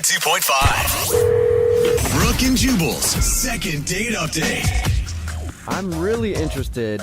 92.5. Brooke and Jubal's second date update. I'm really interested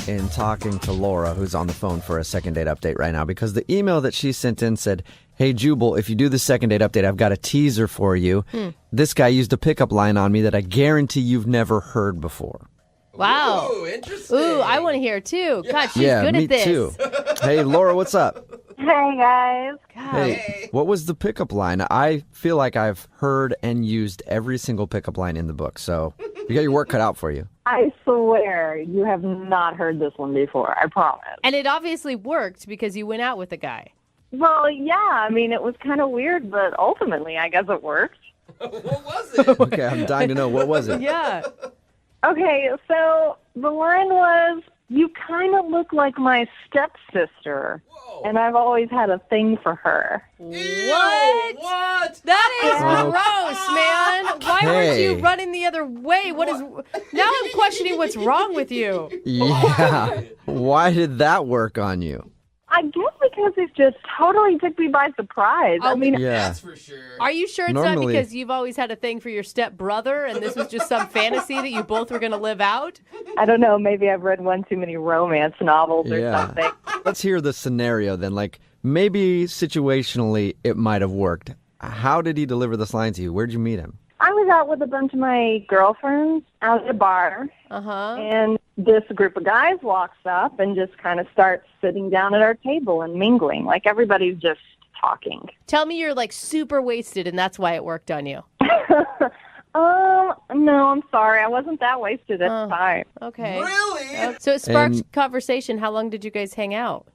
in talking to Laura, who's on the phone for a second date update right now, because the email that she sent in said, "Hey, Jubal, if you do the second date update, I've got a teaser for you. This guy used a pickup line on me that I guarantee you've never heard before." Wow. Ooh, interesting. Ooh, I want to hear too. God, she's Yeah, good me at this. too. Hey, Laura, what's up? Hey, guys. God. Hey, what was the pickup line? I feel like I've heard and used every single pickup line in the book, so you got your work cut out for you. I swear you have not heard this one before. I promise. And it obviously worked because you went out with the guy. Well, yeah. I mean, it was kind of weird, but ultimately, I guess it worked. What was it? Okay, I'm dying to know. What was it? Yeah. Okay, so the line was, "You kind of look like my stepsister, and I've always had a thing for her." What? What? That is Oh. gross, man. Why weren't you Hey. running the other way? What is? Now I'm questioning what's wrong with you. Yeah. Why did that work on you? I guess because it just totally took me by surprise. I mean, Yeah. That's for sure. Are you sure it's Normally- not because you've always had a thing for your stepbrother and this was just some fantasy that you both were going to live out? I don't know. Maybe I've read one too many romance novels or Yeah. something. Let's hear the scenario then. Like, maybe situationally it might have worked. How did he deliver this line to you? Where'd you meet him? I was out with a bunch of my girlfriends out at a bar, Uh-huh. and this group of guys walks up and just kind of starts sitting down at our table and mingling. Like everybody's just talking. Tell me you're like super wasted and that's why it worked on you. No, I'm sorry. I wasn't that wasted at the time. Okay. Really? So it sparked And- conversation. How long did you guys hang out?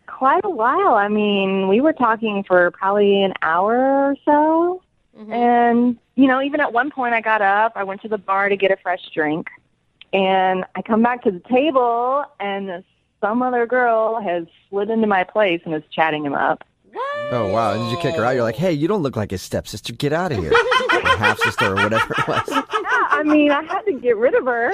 Quite a while. I mean, we were talking for probably an hour or so. And, you know, even at one point I got up, I went to the bar to get a fresh drink, and I come back to the table, and some other girl has slid into my place and is chatting him up. Oh, wow. Did you kick her out? You're like, hey, you don't look like his stepsister. Get out of here. Or half-sister or whatever it was. Yeah, I mean, I had to get rid of her.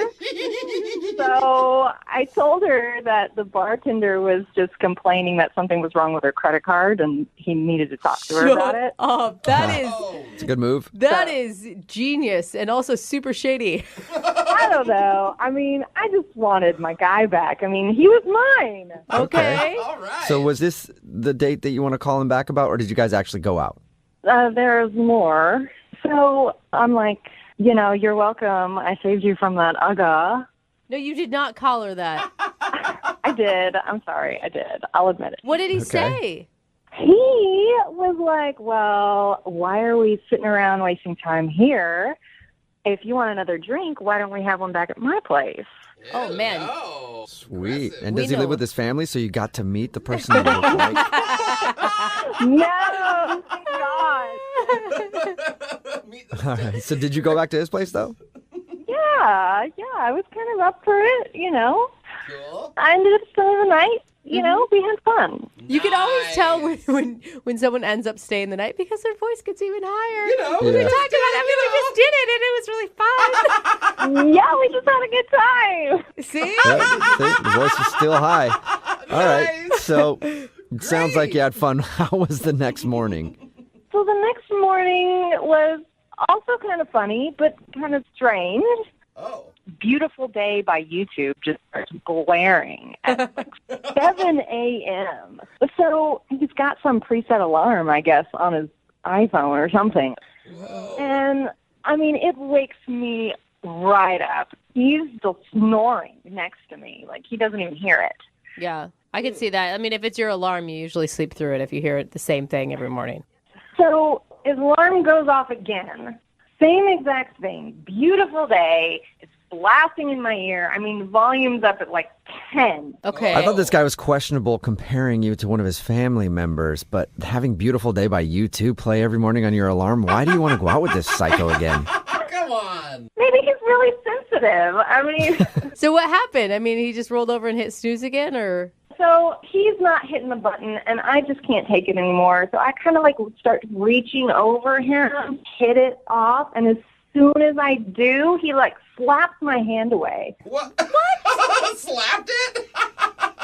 So I told her that the bartender was just complaining that something was wrong with her credit card, and he needed to talk to her about it. Oh, that is It's a good move. that is genius and also super shady. I don't know. I mean, I just wanted my guy back. I mean, he was mine. Okay. All right. So was this the date that you want to call him back about, or did you guys actually go out? There's more. So I'm like, you know, you're welcome. I saved you from that UGA. No, you did not call her that. I did. I'm sorry. I did. I'll admit it. What did he Okay. say? He was like, well, why are we sitting around wasting time here? If you want another drink, why don't we have one back at my place? Oh, man. Oh, Sweet. impressive. And We does he know. live with his family, so you got to meet the person you look like? No, thank God. Meet the- All right. So did you go back to his place, though? Yeah, I was kind of up for it, you know. Cool. I ended up spending the night, you know, we had fun. You can always tell Nice. when someone ends up staying the night because their voice gets even higher. You know, We Yeah. talked about it. I mean, we just did it, and it was really fun. Yeah, we just had a good time. See? Yeah, see, the voice is still high. All right. Nice. So it sounds like you had fun. How was the next morning? So the next morning was also kind of funny, but kind of strange. Oh. Beautiful Day by YouTube just starts blaring at like 7 a.m. So he's got some preset alarm, I guess, on his iPhone or something. Whoa. And, I mean, it wakes me right up. He's still snoring next to me. Like, he doesn't even hear it. Yeah, I can see that. I mean, if it's your alarm, you usually sleep through it if you hear it the same thing every morning. So his alarm goes off again. Same exact thing. Beautiful day. It's blasting in my ear. I mean, volume's up at like 10. Okay. I thought this guy was questionable comparing you to one of his family members, but having Beautiful Day by U2 play every morning on your alarm, why do you want to go out with this psycho again? Come on. Maybe he's really sensitive. I mean, So what happened? I mean, he just rolled over and hit snooze again, or? so he's not hitting the button, and I just can't take it anymore. So I kind of like start reaching over him, hit it off, and as soon as I do, he like slaps my hand away. What? What? Slapped it?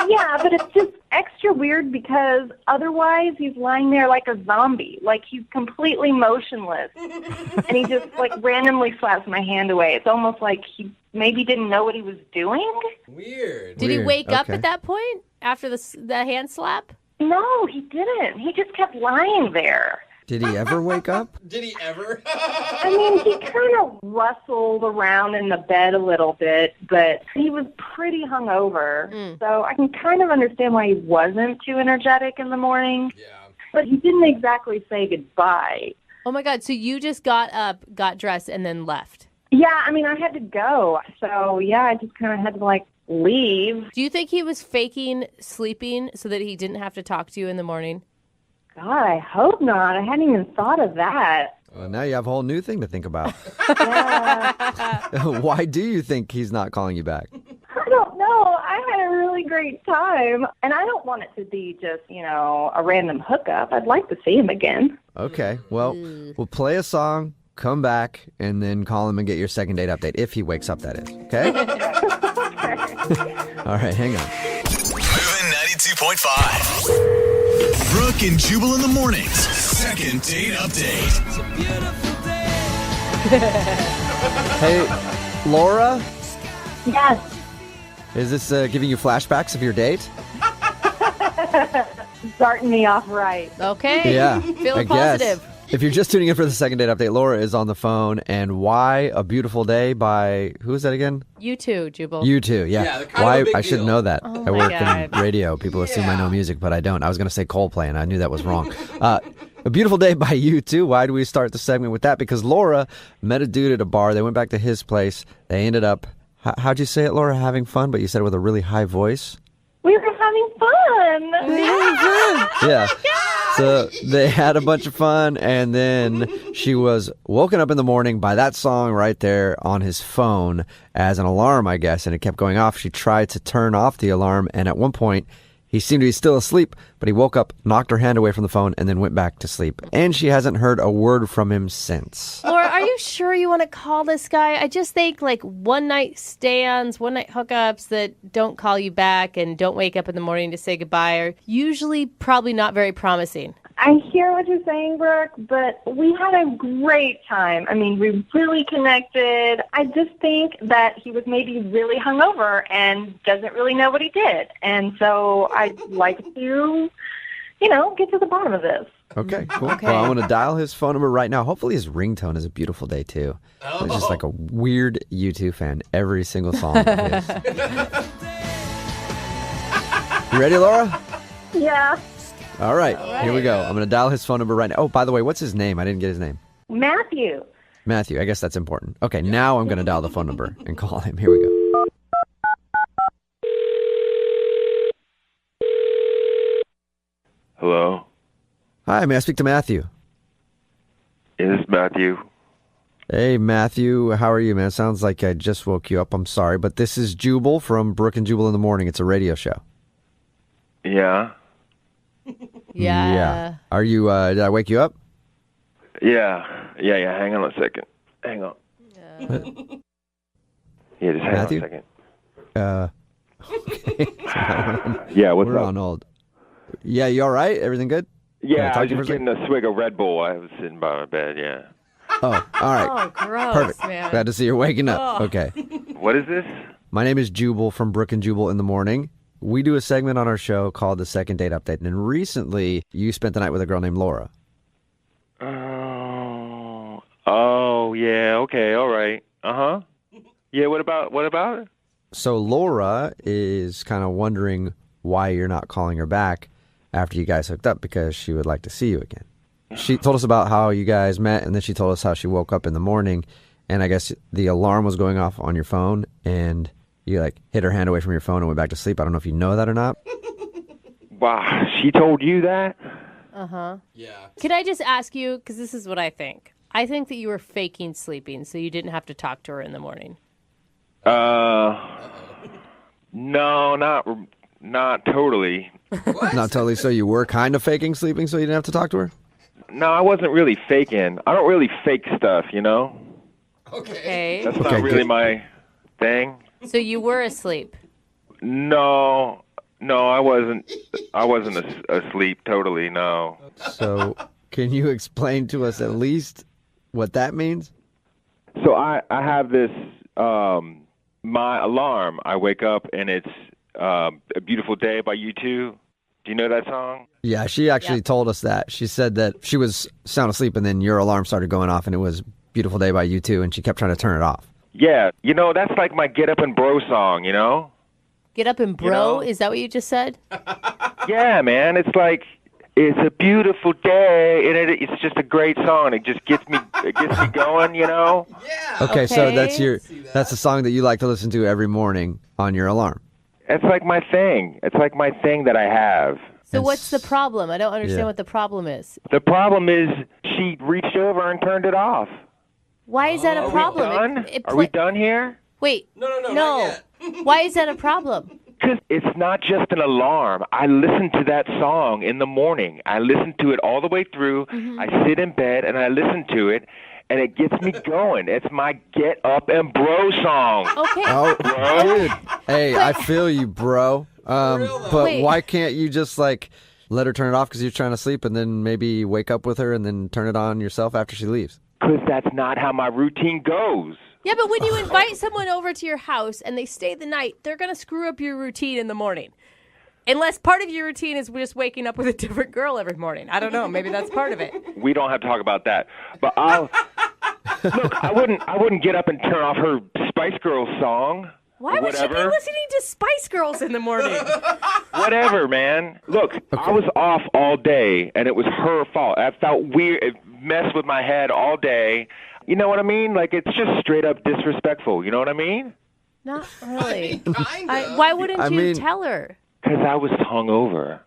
Yeah, but it's just extra weird because otherwise he's lying there like a zombie. Like he's completely motionless. And he just like randomly slaps my hand away. It's almost like he maybe didn't know what he was doing. Weird. Did he Weird. wake up Okay. at that point after the hand slap? No, he didn't. He just kept lying there. Did he ever wake up? Did he ever? I mean, he kind of rustled around in the bed a little bit, but he was pretty hungover. So I can kind of understand why he wasn't too energetic in the morning. Yeah. But he didn't exactly say goodbye. Oh my God. So you just got up, got dressed, and then left. Yeah, I mean, I had to go. So, yeah, I just kind of had to, like, leave. Do you think he was faking sleeping so that he didn't have to talk to you in the morning? God, I hope not. I hadn't even thought of that. Well, now you have a whole new thing to think about. Yeah, Why do you think he's not calling you back? I don't know. I had a really great time. And I don't want it to be just, a random hookup. I'd like to see him again. Okay, well, we'll play a song, come back, and then call him and get your second date update, if he wakes up, that is. Okay? All right, hang on. Moving 92.5. Brooke and Jubal in the mornings. Second date update. Hey, Laura, Yes. is this giving you flashbacks of your date? Starting me off right. Okay. Yeah, Feeling I guess. positive. If you're just tuning in for the second date update, Laura is on the phone. And Why a Beautiful Day by, who is that again? You too, Jubal. You too, Yeah, yeah. they're kind of Why a big I should deal. know that. Oh I my work God. in radio. People assume I know Yeah. music, but I don't. I was going to say Coldplay, and I knew that was wrong. A Beautiful Day by You Too. Why do we start the segment with that? Because Laura met a dude at a bar. They went back to his place. They ended up, how'd you say it, Laura? Having fun, but you said it with a really high voice. We were having fun. Yeah. So they had a bunch of fun, and then she was woken up in the morning by that song right there on his phone as an alarm, I guess, and it kept going off. She tried to turn off the alarm, and at one point, he seemed to be still asleep, but he woke up, knocked her hand away from the phone, and then went back to sleep. And she hasn't heard a word from him since. Laura, are you sure you want to call this guy? I just think like one night stands, one night hookups that don't call you back and don't wake up in the morning to say goodbye are usually probably not very promising. I hear what you're saying, Brooke, but we had a great time. I mean, we really connected. I just think that he was maybe really hungover and doesn't really know what he did. And so I'd like to, get to the bottom of this. Okay, cool. Okay. Well, I'm going to dial his phone number right now. Hopefully his ringtone is a beautiful day, too. It's just like a weird U2 fan. Every single song of his. You ready, Laura? Yeah. All right, here we go. I'm going to dial his phone number right now. Oh, by the way, what's his name? I didn't get his name. Matthew. Matthew. I guess that's important. Okay, now I'm going to dial the phone number and call him. Here we go. Hello, Hi, may I speak to Matthew? is this Matthew? Hey, Matthew. How are you, man? Sounds like I just woke you up. I'm sorry, but this is Jubal from Brooke and Jubal in the Morning. It's a radio show. Yeah, Yeah. Are you, did I wake you up? yeah. Hang on a second. Hang on. Yeah, just hang Matthew? on a second. Okay. Yeah, what's We're up? on hold. Yeah, you all right? Everything good? Can I Yeah, talk I was to you just for a getting a swig of Red Bull. I was sitting by my bed. Yeah. Oh, all right. Oh, gross, Perfect. man. Glad to see you're waking up. Oh. Okay. What is this? My name is Jubal from Brooke and Jubal in the Morning. We do a segment on our show called the Second Date Update. And recently, you spent the night with a girl named Laura. Oh, yeah. Okay, all right. Yeah. What about it? So Laura is kind of wondering why you're not calling her back after you guys hooked up, because she would like to see you again. She told us about how you guys met, and then she told us how she woke up in the morning, and I guess the alarm was going off on your phone, and you hid her hand away from your phone and went back to sleep. I don't know if you know that or not. Wow, she told you that? Uh-huh. Yeah. Can I just ask you, because this is what I think. I think that you were faking sleeping so you didn't have to talk to her in the morning. No, not totally. Not totally. So you were kind of faking sleeping so you didn't have to talk to her? No, I wasn't really faking. I don't really fake stuff, you know? Okay. That's Okay, not really good. my thing. So you were asleep. No, No, I wasn't. I wasn't asleep totally. No. So, can you explain to us at least what that means? So I have this my alarm. I wake up and it's A Beautiful Day by U2. Do you know that song? Yeah, she actually told us that. She said that she was sound asleep and then your alarm started going off and it was Beautiful Day by U2 and she kept trying to turn it off. Yeah, that's like my Get Up and Bro song, Get up and bro? Is that what you just said? Yeah, man. It's like, it's a beautiful day, and it's just a great song. It just gets me going, Yeah. Okay, so that's the song that you like to listen to every morning on your alarm. It's like my thing. It's like my thing that I have. So what's the problem? I don't understand what the problem is. The problem is she reached over and turned it off. Why is that a problem? Are we done? Are we done here? Wait. No, not yet. Why is that a problem? Because it's not just an alarm. I listen to that song in the morning. I listen to it all the way through. Mm-hmm. I sit in bed and I listen to it, and it gets me going. It's my Get Up and Bro song. Okay. Oh, dude. Hey, I feel you, bro. But Wait. why can't you just let her turn it off because you're trying to sleep and then maybe wake up with her and then turn it on yourself after she leaves? Because that's not how my routine goes. Yeah, but when you invite someone over to your house and they stay the night, they're going to screw up your routine in the morning. Unless part of your routine is just waking up with a different girl every morning. I don't know. Maybe that's part of it. We don't have to talk about that. But look, I wouldn't get up and turn off her Spice Girls song. Why would she be listening to Spice Girls in the morning? Whatever, man. Look, I was off all day, and it was her fault. I felt weird. It messed with my head all day. You know what I mean? Like, it's just straight up disrespectful. You know what I mean? Not really. Kind of. Why wouldn't you tell her? Because I was hungover.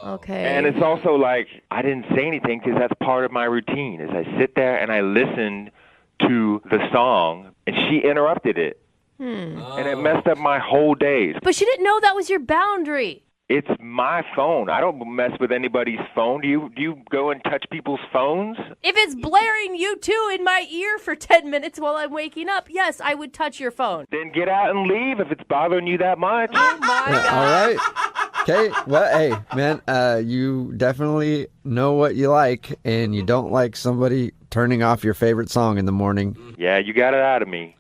Okay. And it's also like, I didn't say anything because that's part of my routine, is I sit there and I listen to the song, and she interrupted it. And it messed up my whole days. But she didn't know that was your boundary. It's my phone. I don't mess with anybody's phone. Do you go and touch people's phones? If it's blaring U2 in my ear for 10 minutes while I'm waking up, yes, I would touch your phone. Then get out and leave if it's bothering you that much. Oh, my God. All right. Okay. Well, hey, man, you definitely know what you like, and you don't like somebody turning off your favorite song in the morning. Yeah, you got it out of me.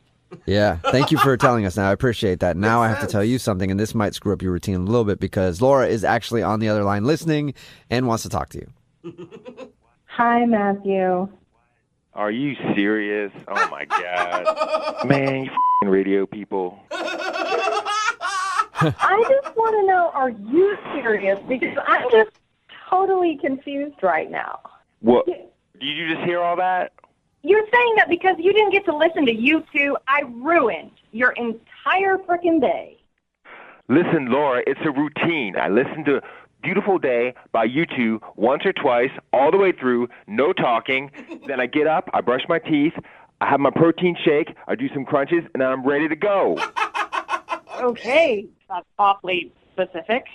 Yeah. Thank you for telling us now. I appreciate that. Now I have to tell you something, and this might screw up your routine a little bit because Laura is actually on the other line listening and wants to talk to you. Hi, Matthew. Are you serious? Oh, my God. Man, you f***ing radio people. I just want to know, are you serious? Because I'm just totally confused right now. What? Did you just hear all that? You're saying that because you didn't get to listen to U2, I ruined your entire frickin' day. Listen, Laura, it's a routine. I listen to Beautiful Day by U2 once or twice, all the way through, no talking. Then I get up, I brush my teeth, I have my protein shake, I do some crunches, and I'm ready to go. Okay, that's awfully specific.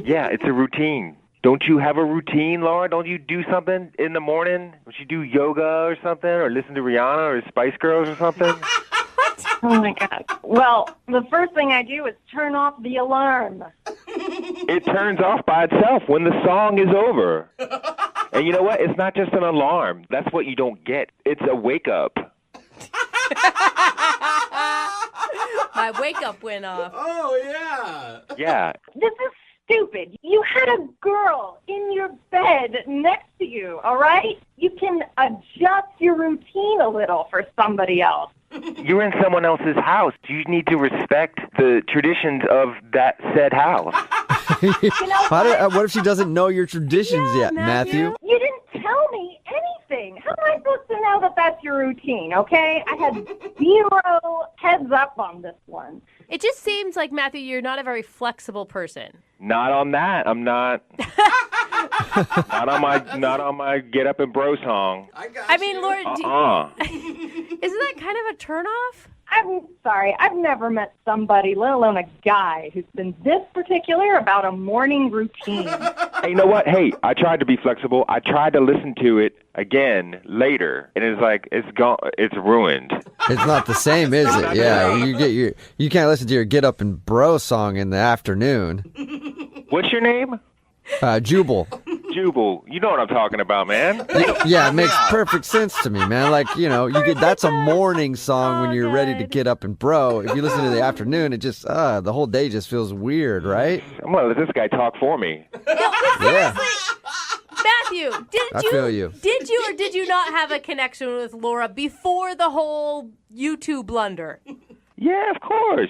Yeah, it's a routine. Don't you have a routine, Laura? Don't you do something in the morning? Don't you do yoga or something, or listen to Rihanna or Spice Girls or something? Oh, my God. Well, the first thing I do is turn off the alarm. It turns off by itself when the song is over. And you know what? It's not just an alarm. That's what you don't get. It's a wake-up. My wake-up went off. Oh, yeah. Yeah. This is stupid. You had a girl in your bed next to you, all right? You can adjust your routine a little for somebody else. You're in someone else's house. You need to respect the traditions of that said house. What if she doesn't know your traditions yet, Matthew? You didn't tell me anything. How am I supposed to know that that's your routine, okay? I had zero heads up on this one. It just seems like, Matthew, you're not a very flexible person. Not on that. I'm not. not on my Get Up and Bro song. I mean, Laura, isn't that kind of a turnoff? I'm sorry. I've never met somebody, let alone a guy, who's been this particular about a morning routine. Hey, you know what? Hey, I tried to be flexible. I tried to listen to it again later, and it's like it's gone. It's ruined. It's not the same, is it? Yeah, you can't listen to your Get Up and Bro song in the afternoon. What's your name? Jubal. Jubal. You know what I'm talking about, man. Yeah, it makes perfect sense to me, man. Like, that's a morning song when you're ready to God. get up and bro. If you listen to the afternoon, it just, the whole day just feels weird, right? I'm going to let this guy talk for me. Yeah. Matthew, I feel you. Did you or did you not have a connection with Laura before the whole YouTube blunder? Yeah, of course.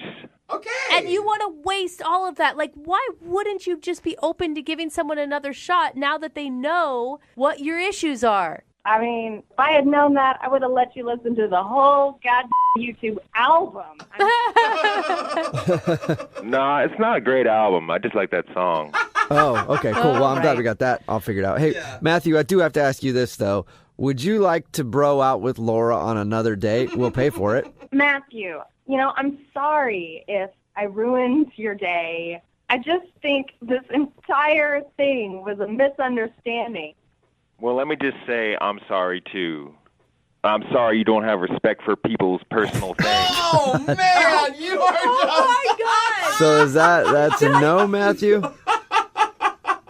Okay. And you want to waste all of that. Like, why wouldn't you just be open to giving someone another shot now that they know what your issues are? I mean, if I had known that, I would have let you listen to the whole goddamn YouTube album. Nah, it's not a great album. I just like that song. Oh, okay, cool. Well, I'm glad Right. we got that all figured out. Hey, Matthew, I do have to ask you this, though. Would you like to bro out with Laura on another date? We'll pay for it. Matthew, I'm sorry if I ruined your day. I just think this entire thing was a misunderstanding. Well, let me just say I'm sorry, too. I'm sorry you don't have respect for people's personal things. Oh, man, you are Oh my God! So that's a no, Matthew?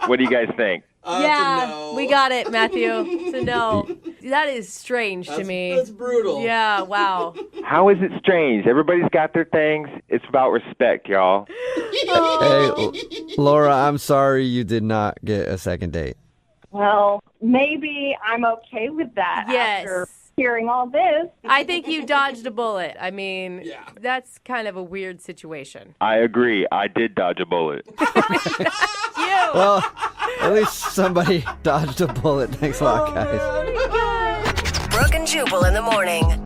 What do you guys think? Yeah, no. we got it, Matthew. It's a no. That is strange to me. That's brutal. Yeah, wow. How is it strange? Everybody's got their things. It's about respect, y'all. Hey, Laura, I'm sorry you did not get a second date. Well, maybe I'm okay with that Yes. after hearing all this. I think you dodged a bullet. I mean, Yeah. that's kind of a weird situation. I agree. I did dodge a bullet. You! Well, at least somebody dodged a bullet. Thanks a lot, guys. Brooke and Jubal in the morning.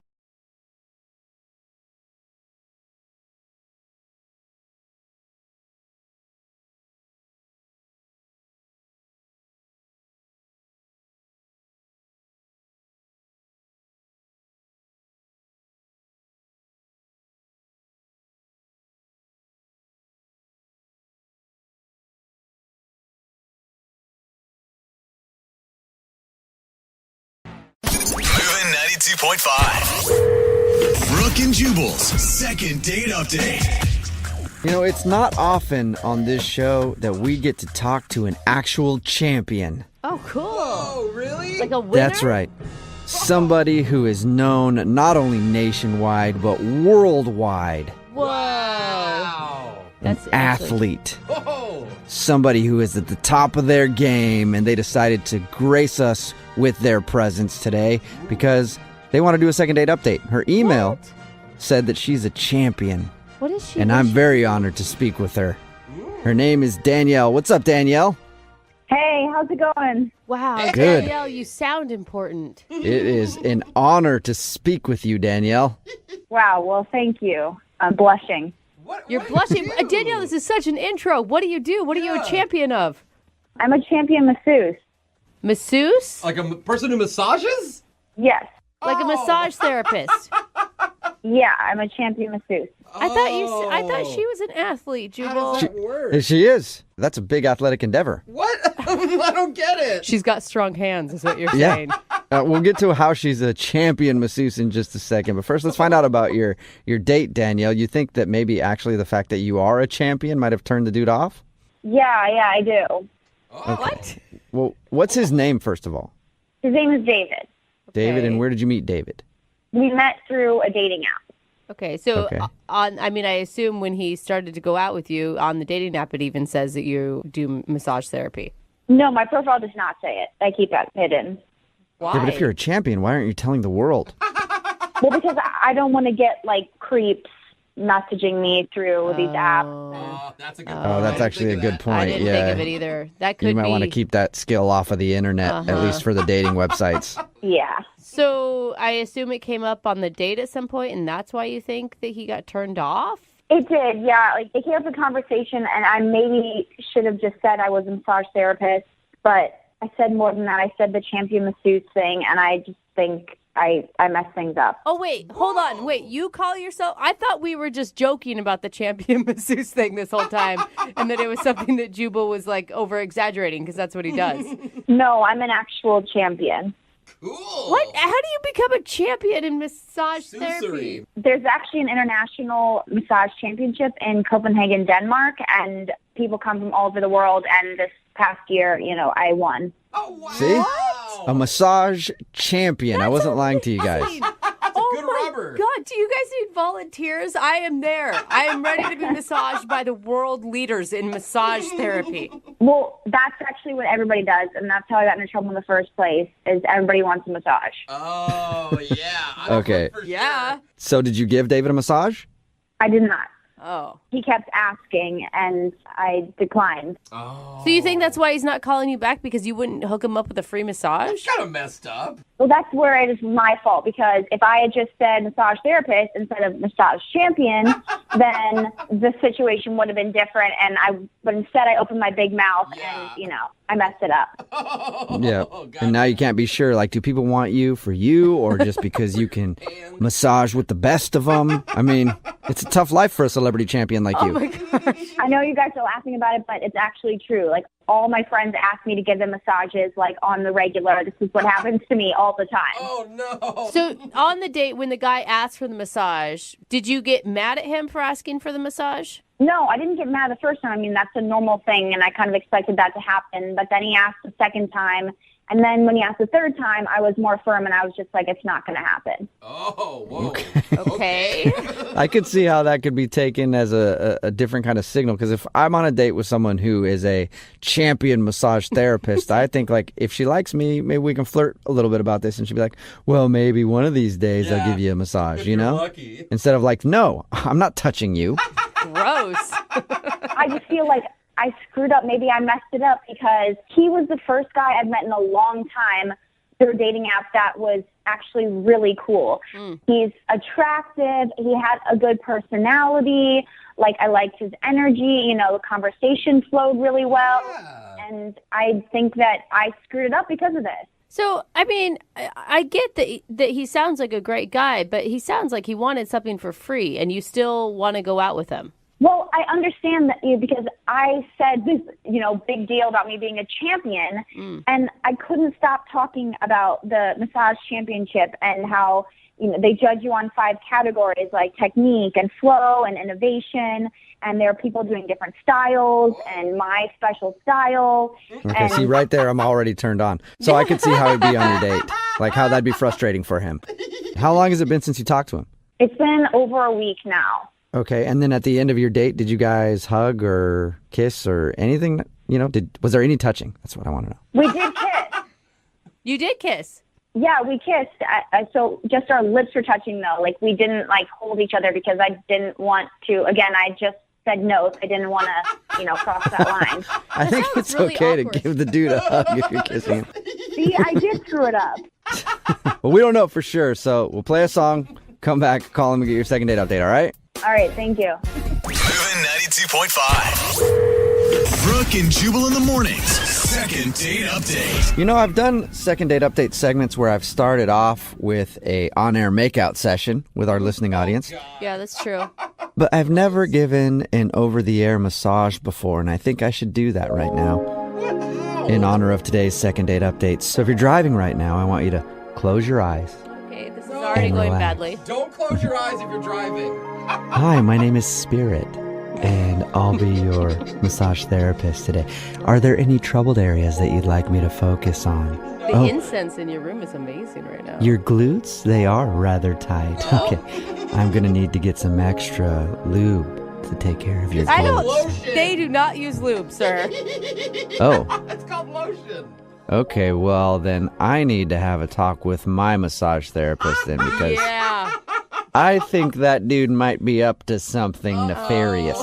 Moving 92.5. Brooke and Jubal's second date update. It's not often on this show that we get to talk to an actual champion. Oh, cool. Oh, really? Like a winner? That's right. Somebody who is known not only nationwide, but worldwide. Whoa. Wow. That's Athlete. Oh. Somebody who is at the top of their game, and they decided to grace us with their presence today because they want to do a second date update. Her email said that she's a champion, What is she? and I'm very honored to speak with her. Her name is Danielle. What's up, Danielle? Hey, how's it going? Wow, Good. Danielle, you sound important. It is an honor to speak with you, Danielle. Wow, well, thank you. I'm blushing. You're What do blushing. you do? Danielle, this is such an intro. What do you do? What are you a Yeah. champion of? I'm a champion masseuse. Masseuse? Like a person who massages? Yes. Like a massage therapist. Yeah, I'm a champion masseuse. I thought she was an athlete, How Jubal. does that work? She is. That's a big athletic endeavor. What? I don't get it. She's got strong hands, is what you're Yeah. saying. We'll get to how she's a champion masseuse in just a second. But first, let's find out about your date, Danielle. You think that maybe actually the fact that you are a champion might have turned the dude off? Yeah, I do. What? Well, what's his name, first of all? His name is David. David, Okay. and where did you meet David? We met through a dating app. Okay, so Okay. I assume when he started to go out with you on the dating app, it even says that you do massage therapy. No, my profile does not say it. I keep that hidden. Why? Yeah, but if you're a champion, why aren't you telling the world? Well, because I don't want to get, creeps messaging me through these apps. Oh, that's a good Oh, that's actually a good point. I didn't yeah. think of it either. That could You might be. want to keep that skill off of the internet, at least for the dating websites. Yeah. So I assume it came up on the date at some point, and that's why you think that he got turned off? It did, yeah. It came up in conversation, and I maybe should have just said I was a massage therapist, but I said more than that. I said the champion masseuse thing, and I just think I messed things up. Oh, wait, hold on. Wait, you call yourself? I thought we were just joking about the champion masseuse thing this whole time, and that it was something that Jubal was over exaggerating because that's what he does. No, I'm an actual champion. Cool. What? How do you become a champion in massage therapy? Sensory. There's actually an international massage championship in Copenhagen, Denmark, and people come from all over the world. And this past year, I won. Oh, wow. See? A massage champion. I wasn't lying to you guys. Good rubber. God, do you guys need volunteers? I am there. I am ready to be massaged by the world leaders in massage therapy. Well, that's actually what everybody does, and that's how I got into trouble in the first place, is everybody wants a massage. Oh, yeah. Okay. Yeah. So did you give David a massage? I did not. Oh. He kept asking, and I declined. Oh. So you think that's why he's not calling you back, because you wouldn't hook him up with a free massage? Kind of messed up. Well, that's where it is my fault, because if I had just said massage therapist instead of massage champion, then the situation would have been different. But instead I opened my big mouth and, I messed it up. Yeah. And now you can't be sure. Like, do people want you for you or just because you can massage with the best of them? I mean, it's a tough life for a celebrity champion like you. Oh my gosh. I know you guys are laughing about it, but it's actually true. Like, all my friends ask me to give them massages, like, on the regular. This is what happens to me all the time. Oh, no. So on the date, when the guy asked for the massage, did you get mad at him for asking for the massage? No, I didn't get mad the first time. I mean, that's a normal thing, and I kind of expected that to happen. But then he asked the second time, and then when he asked the third time, I was more firm, and I was just like, it's not going to happen. Oh, whoa. Okay. I could see how that could be taken as a different kind of signal, because if I'm on a date with someone who is a champion massage therapist, I think, like, if she likes me, maybe we can flirt a little bit about this, and she'd be like, well, maybe one of these days I'll give you a massage, If you you're know? lucky. Instead of like, no, I'm not touching you. Gross. I just feel like I screwed up. Maybe I messed it up because he was the first guy I've met in a long time through a dating app that was actually really cool. He's attractive. He had a good personality. Like, I liked his energy. The conversation flowed really well. Yeah. And I think that I screwed it up because of this. So, I mean, I get that he sounds like a great guy, but he sounds like he wanted something for free, and you still want to go out with him. Well, I understand that because I said this, big deal about me being a champion, and I couldn't stop talking about the massage championship and how, they judge you on 5 categories like technique and flow and innovation, and there are people doing different styles and my special style. Okay, see, right there, I'm already turned on. So I could see how it'd be on your date, like how that'd be frustrating for him. How long has it been since you talked to him? It's been over a week now. Okay, and then at the end of your date, did you guys hug or kiss or anything? Was there any touching? That's what I want to know. We did kiss. You did kiss. Yeah, we kissed. So just our lips were touching, though. Like, we didn't, hold each other because I didn't want to. Again, I just said no. So I didn't want to, cross that line. I think sounds it's really okay awkward. to give the dude a hug if you're kissing him. See, I did screw it up. Well, we don't know for sure, so we'll play a song, come back, call him, and get your second date update, all right? All right, thank you. Moving 92.5. Brooke and Jubal in the mornings. Second date update. I've done second date update segments where I've started off with a on-air makeout session with our listening audience, Yeah, that's true. but I've never given an over-the-air massage before, and I think I should do that right now in honor of today's second date update. So if you're driving right now, I want you to close your eyes. Okay, this is already And going relax. badly. Don't close your eyes if you're driving. Hi, my name is Spirit, and I'll be your massage therapist today. Are there any troubled areas that you'd like me to focus on? The incense in your room is amazing right now. Your glutes, they are rather tight. Okay, I'm going to need to get some extra lube to take care of your I don't. glutes. Lotion. They do not use lube, sir. Oh, It's called lotion. okay, well then I need to have a talk with my massage therapist then, because Yeah. I think that dude might be up to something nefarious.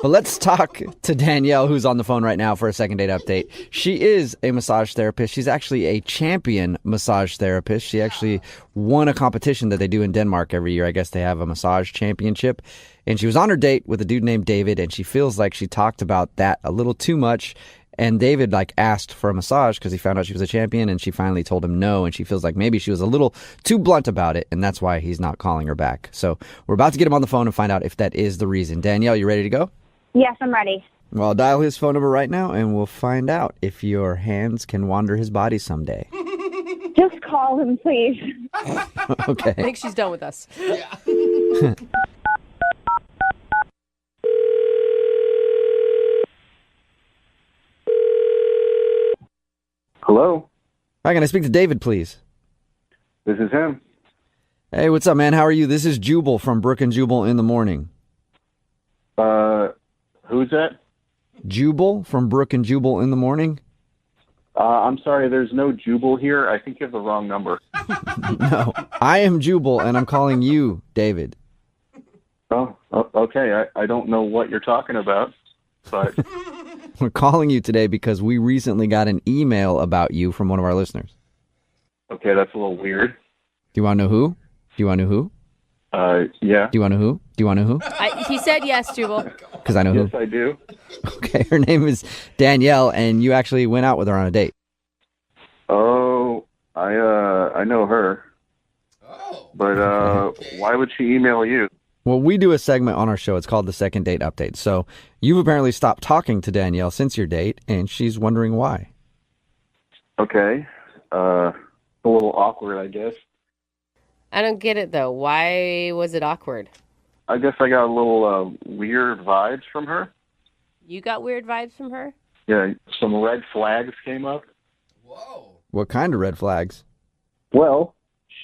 But let's talk to Danielle, who's on the phone right now for a second date update. She is a massage therapist. She's actually a champion massage therapist. She actually won a competition that they do in Denmark every year. I guess they have a massage championship. And she was on her date with a dude named David, and she feels like she talked about that a little too much. And David asked for a massage because he found out she was a champion, and she finally told him no, and she feels like maybe she was a little too blunt about it, and that's why he's not calling her back. So we're about to get him on the phone and find out if that is the reason. Danielle, you ready to go? Yes, I'm ready. Well, I'll dial his phone number right now, and we'll find out if your hands can wander his body someday. Just call him, please. Okay. I think she's done with us. Yeah. Hello, Hi, can I speak to David, please? this is him. Hey, what's up, man? How are you? This is Jubal from Brooke and Jubal in the Morning. Who's that? Jubal from Brooke and Jubal in the Morning? I'm sorry, there's no Jubal here. I think you have the wrong number. No, I am Jubal, and I'm calling you David. Oh, okay. I don't know what you're talking about, but We're calling you today because we recently got an email about you from one of our listeners. okay, that's a little weird. Do you want to know who? Do you want to know who? Yeah. Do you want to know who? Do you want to know who? He said yes, Jubal. Because I know Yes, who. I do. Okay, her name is Danielle, and you actually went out with her on a date. Oh, I know her, Oh. but why would she email you? Well, we do a segment on our show. It's called the Second Date Update. So you've apparently stopped talking to Danielle since your date, and she's wondering why. Okay. A little awkward, I guess. I don't get it, though. Why was it awkward? I guess I got a little weird vibes from her. You got weird vibes from her? Yeah, some red flags came up. Whoa. What kind of red flags? Well,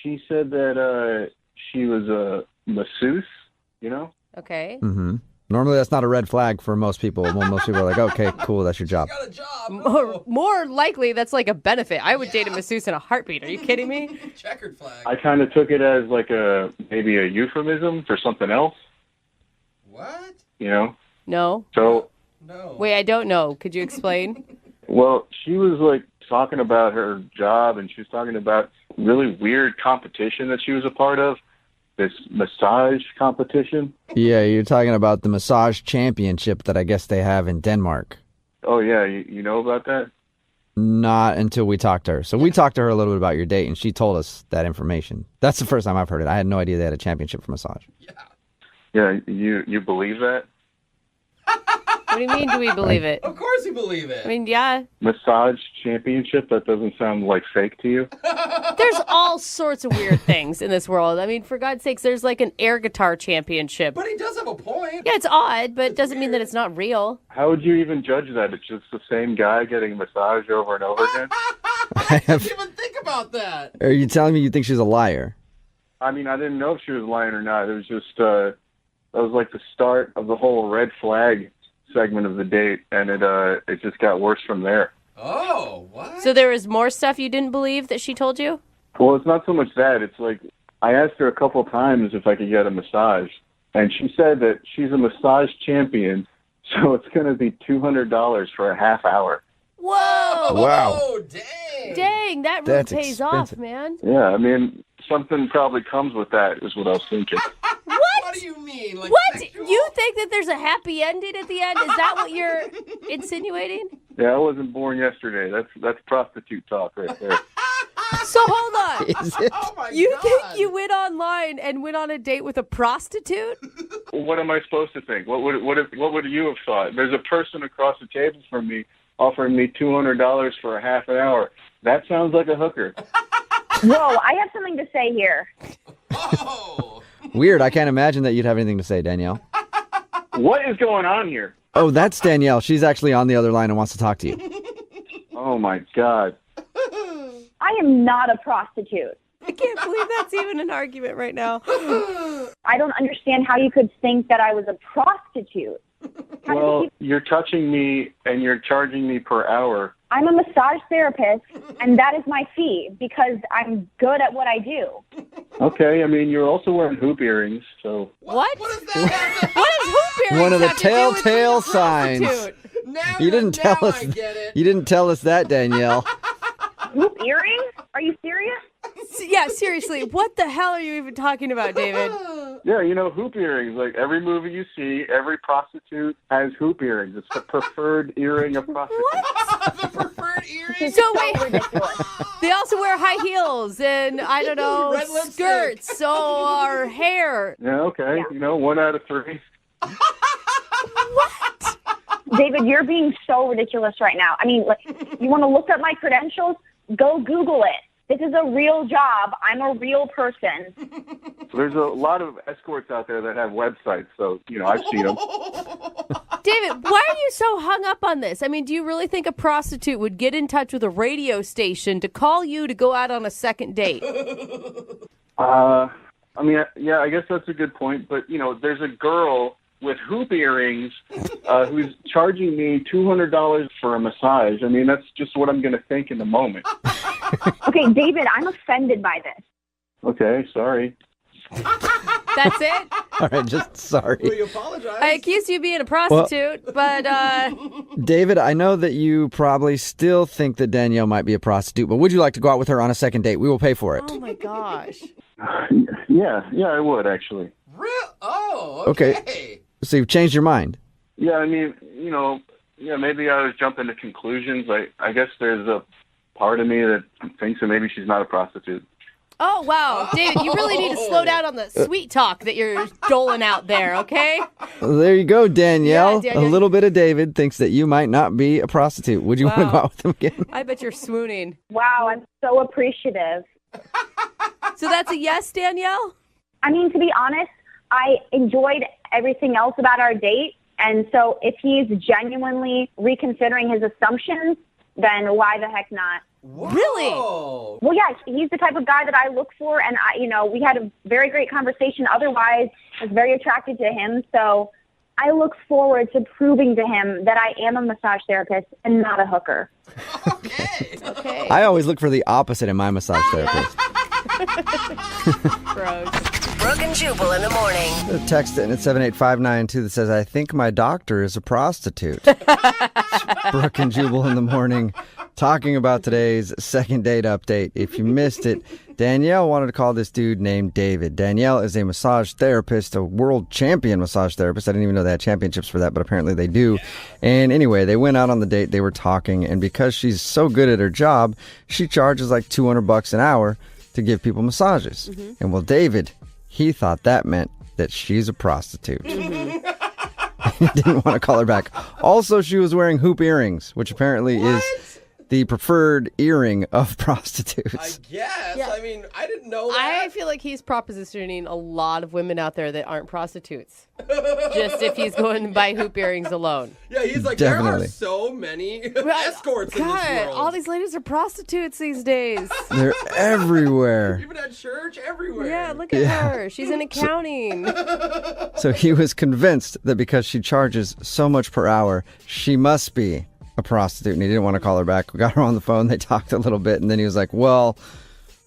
she said that she was a masseuse, you know? Okay. Mm-hmm. Normally, that's not a red flag for most people. Well, most people are like, okay, cool, that's your job. Got a job. More likely, that's like a benefit. I would date a masseuse in a heartbeat. Are you kidding me? Checkered flag. I kind of took it as like maybe a euphemism for something else, What? you know? No. So, No. Wait, I don't know. Could you explain? well, she was like talking about her job, and she was talking about really weird competition that she was a part of, this massage competition. Yeah, you're talking about the massage championship that I guess they have in Denmark. Oh, yeah, you know about that? Not until we talked to her. So we talked to her a little bit about your date, and she told us that information. That's the first time I've heard it. I had no idea they had a championship for massage. Yeah, you believe that? What do you mean, do we believe it? Of course you believe it. I mean, yeah. Massage championship? That doesn't sound like fake to you? There's all sorts of weird things in this world. I mean, for God's sakes, there's like an air guitar championship. But he does have a point. Yeah, it's odd, but it doesn't mean that it's not real. How would you even judge that? It's just the same guy getting massaged over and over again? I didn't even think about that. Are you telling me you think she's a liar? I mean, I didn't know if she was lying or not. It was just, that was like the start of the whole red flag segment of the date, and it just got worse from there. Oh, what? So there was more stuff you didn't believe that she told you? Well, it's not so much that. It's like, I asked her a couple of times if I could get a massage, and she said that she's a massage champion, so it's going to be $200 for a half hour. Whoa! Wow. Oh, dang. Dang, that really That's pays expensive. off, man. Yeah, I mean, something probably comes with that, is what I was thinking. What do you mean? Like What? sexual? You think that there's a happy ending at the end? Is that what you're insinuating? Yeah, I wasn't born yesterday. That's prostitute talk right there. So hold on. Is it? Oh my You God. think you went online and went on a date with a prostitute? Well, what am I supposed to think? What would you have thought? There's a person across the table from me offering me $200 for a half an hour. That sounds like a hooker. Whoa, I have something to say here. Oh. Weird. I can't imagine that you'd have anything to say, Danielle. What is going on here? Oh, that's Danielle. She's actually on the other line and wants to talk to you. Oh my God. I am not a prostitute. I can't believe that's even an argument right now. I don't understand how you could think that I was a prostitute. How did Well, you- you're touching me and you're charging me per hour. I'm a massage therapist, and that is my fee because I'm good at what I do. Okay, I mean, you're also wearing hoop earrings, so... What? What does that have to What does hoop earrings One of the have to do with being a telltale signs. prostitute? Now You didn't tell us. I get it. You didn't tell us that, Danielle. Hoop earrings? Are you serious? Yeah, seriously, what the hell are you even talking about, David? Yeah, you know, hoop earrings. Like, every movie you see, every prostitute has hoop earrings. It's the preferred earring of prostitutes. The preferred earring. So wait, Ridiculous. they also wear high heels and, I don't know, Red lipstick. skirts or hair. Yeah, okay. You know, 1 out of 3. David, you're being so ridiculous right now. I mean, like, you want to look up my credentials? Go Google it. This is a real job. I'm a real person. There's a lot of escorts out there that have websites, so, I've seen them. David, why are you so hung up on this? I mean, do you really think a prostitute would get in touch with a radio station to call you to go out on a second date? I guess that's a good point. But, there's a girl with hoop earrings who's charging me $200 for a massage. I mean, that's just what I'm going to think in the moment. Okay, David, I'm offended by this. Okay, sorry. That's it? All right, just sorry. Will you apologize? I accused you of being a prostitute, but David, I know that you probably still think that Danielle might be a prostitute, but would you like to go out with her on a second date? We will pay for it. oh my gosh. Yeah, I would, actually. Real? Oh, okay. So you've changed your mind? Yeah, I mean, maybe I was jumping to conclusions. I guess there's a part of me that thinks that maybe she's not a prostitute. Oh, wow. David, you really need to slow down on the sweet talk that you're doling out there, okay? Well, there you go, Danielle. Yeah, Danielle. A little bit of David thinks that you might not be a prostitute. Would you want to go out with him again? I bet you're swooning. Wow, I'm so appreciative. So that's a yes, Danielle? I mean, to be honest, I enjoyed everything else about our date. And so if he's genuinely reconsidering his assumptions, then why the heck not? Whoa. Really? Well, yeah, he's the type of guy that I look for. And, we had a very great conversation. Otherwise, I was very attracted to him. So I look forward to proving to him that I am a massage therapist and not a hooker. Okay. I always look for the opposite in my massage therapist. Gross. Brooke and Jubal in the morning. Text it at 78592 that says, I think my doctor is a prostitute. It's Brooke and Jubal in the morning talking about today's second date update. If you missed it, Danielle wanted to call this dude named David. Danielle is a massage therapist, a world champion massage therapist. I didn't even know they had championships for that, but apparently they do. And anyway, they went out on the date. They were talking, and because she's so good at her job, she charges like $200 an hour to give people massages. Mm-hmm. And well, David, he thought that meant that she's a prostitute. Mm-hmm. He didn't want to call her back. Also, she was wearing hoop earrings, which apparently is the preferred earring of prostitutes. I guess. Yeah. I mean, I didn't know that. I feel like he's propositioning a lot of women out there that aren't prostitutes. Just if he's going to buy hoop earrings alone. Yeah, he's like, Definitely. there are so many escorts in this world. All these ladies are prostitutes these days. They're everywhere. Even at church, everywhere. Yeah, look at her. She's in accounting. So he was convinced that because she charges so much per hour, she must be a prostitute, and he didn't want to call her back. We got her on the phone. They talked a little bit, and then he was like, well,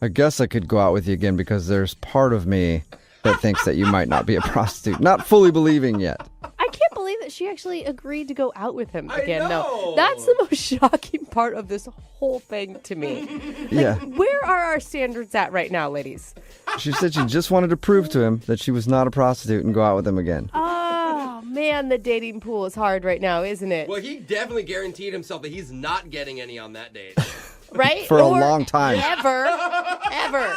I guess I could go out with you again because there's part of me that thinks that you might not be a prostitute. Not fully believing yet. I can't believe that she actually agreed to go out with him again. I know. No, that's the most shocking part of this whole thing to me. Yeah. Where are our standards at right now, ladies? She said she just wanted to prove to him that she was not a prostitute and go out with him again. Oh, man, the dating pool is hard right now, isn't it? Well, he definitely guaranteed himself that he's not getting any on that date. Right? For a Or long time. Ever.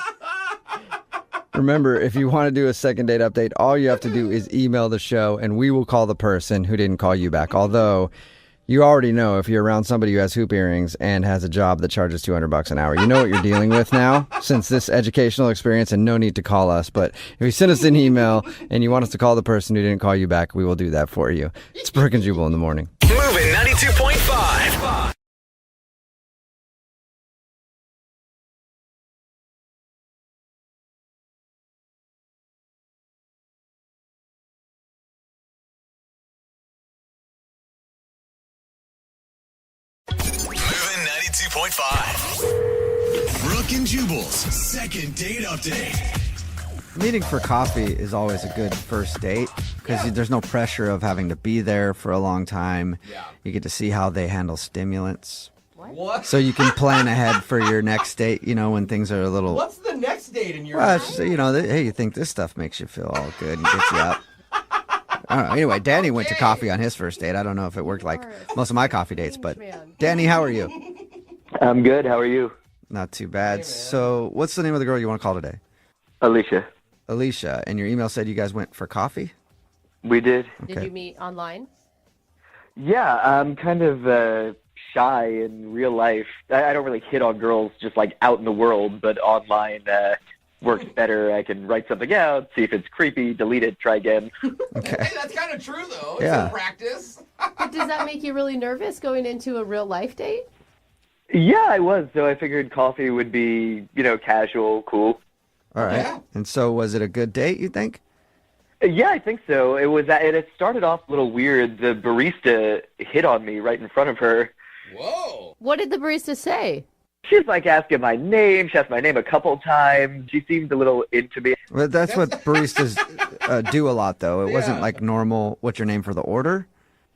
Remember, if you want to do a second date update, all you have to do is email the show, and we will call the person who didn't call you back. Although, you already know if you're around somebody who has hoop earrings and has a job that charges $200 an hour, you know what you're dealing with now, since this educational experience, and no need to call us. But if you send us an email and you want us to call the person who didn't call you back, we will do that for you. It's Brooke and Jubal in the morning. Moving 92.5. Moving 92.5. Brooke and Jubal's second date update. Meeting for coffee is always a good first date because there's no pressure of having to be there for a long time. Yeah. You get to see how they handle stimulants. What? So you can plan ahead for your next date, when things are a little... What's the next date in your Well, it's just, hey, you think this stuff makes you feel all good and gets you up. I don't know. Anyway, Danny went to coffee on his first date. I don't know if it worked like most of my coffee dates, but Danny, how are you? I'm good. How are you? Not too bad. So what's the name of the girl you want to call today? Alicia. Alicia. And your email said you guys went for coffee? We did. Did you meet online? Yeah, I'm kind of shy in real life. I don't really hit on girls just like out in the world, but online works better. I can write something out, see if it's creepy, delete it, try again. Okay. Hey, that's kind of true, though. It's Yeah. a practice. But does that make you really nervous going into a real life date? Yeah, I was. So I figured coffee would be, casual, cool. All right. Yeah. And so was it a good date, you think? Yeah, I think so. It was. It started off a little weird. The barista hit on me right in front of her. Whoa. What did the barista say? She's like asking my name. She asked my name a couple times. She seemed a little into me. Well, that's what baristas do a lot, though. It wasn't Yeah. like normal, what's your name for the order?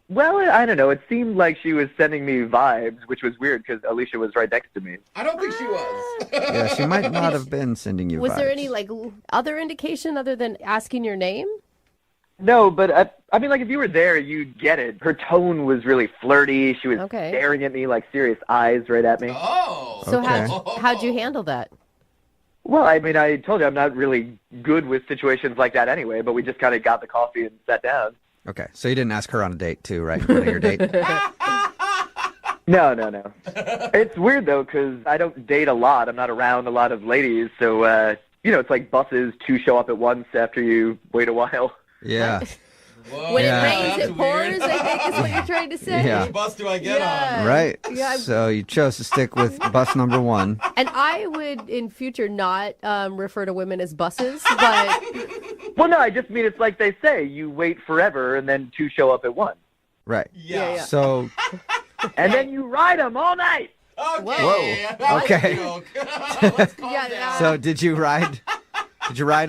Well, I don't know. It seemed like she was sending me vibes, which was weird because Alicia was right next to me. I don't think she was. Yeah, she might not have been sending you Was there vibes. any other indication other than asking your name? No, but I mean, like if you were there, you'd get it. Her tone was really flirty. She was Okay. staring at me like serious eyes right at me. Oh. So Okay. how'd you handle that? Well, I mean, I told you I'm not really good with situations like that anyway, but we just kind of got the coffee and sat down. Okay, so you didn't ask her on a date, too, right? In front of your date? No. It's weird, though, because I don't date a lot. I'm not around a lot of ladies, so, it's like buses, 2 show up at once after you wait a while. Yeah. Whoa. When Yeah. it rains, That's it pours, weird. I think is what you're trying to say. Yeah. Which bus do I get Yeah. on? Right? Yeah, So you chose to stick with bus number 1. And I would, in future, not refer to women as buses, but Well, no, I just mean it's like they say, you wait forever and then 2 show up at once. Right. Yeah. Yeah. So, And then you ride them all night. Okay. Whoa. That was a Okay. joke. Let's calm Yeah, down. so did you ride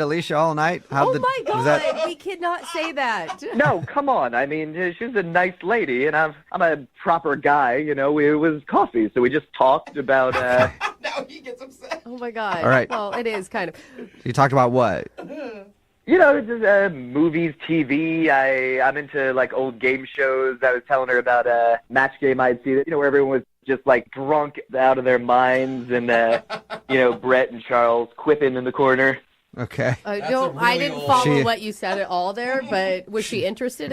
Alicia all night? oh my was God, we cannot say that. No, come on. I mean, she's a nice lady, and I'm a proper guy. It was coffee, so we just talked about. Now he gets upset. Oh my God. All right. Well, it is kind of. You talked about what? Just movies, TV. I'm into like old game shows. I was telling her about a match game I'd seen, where everyone was just like drunk out of their minds, and Brett and Charles quipping in the corner. Okay. I That's don't. a I really didn't old- follow She- what you said at all there. But was she interested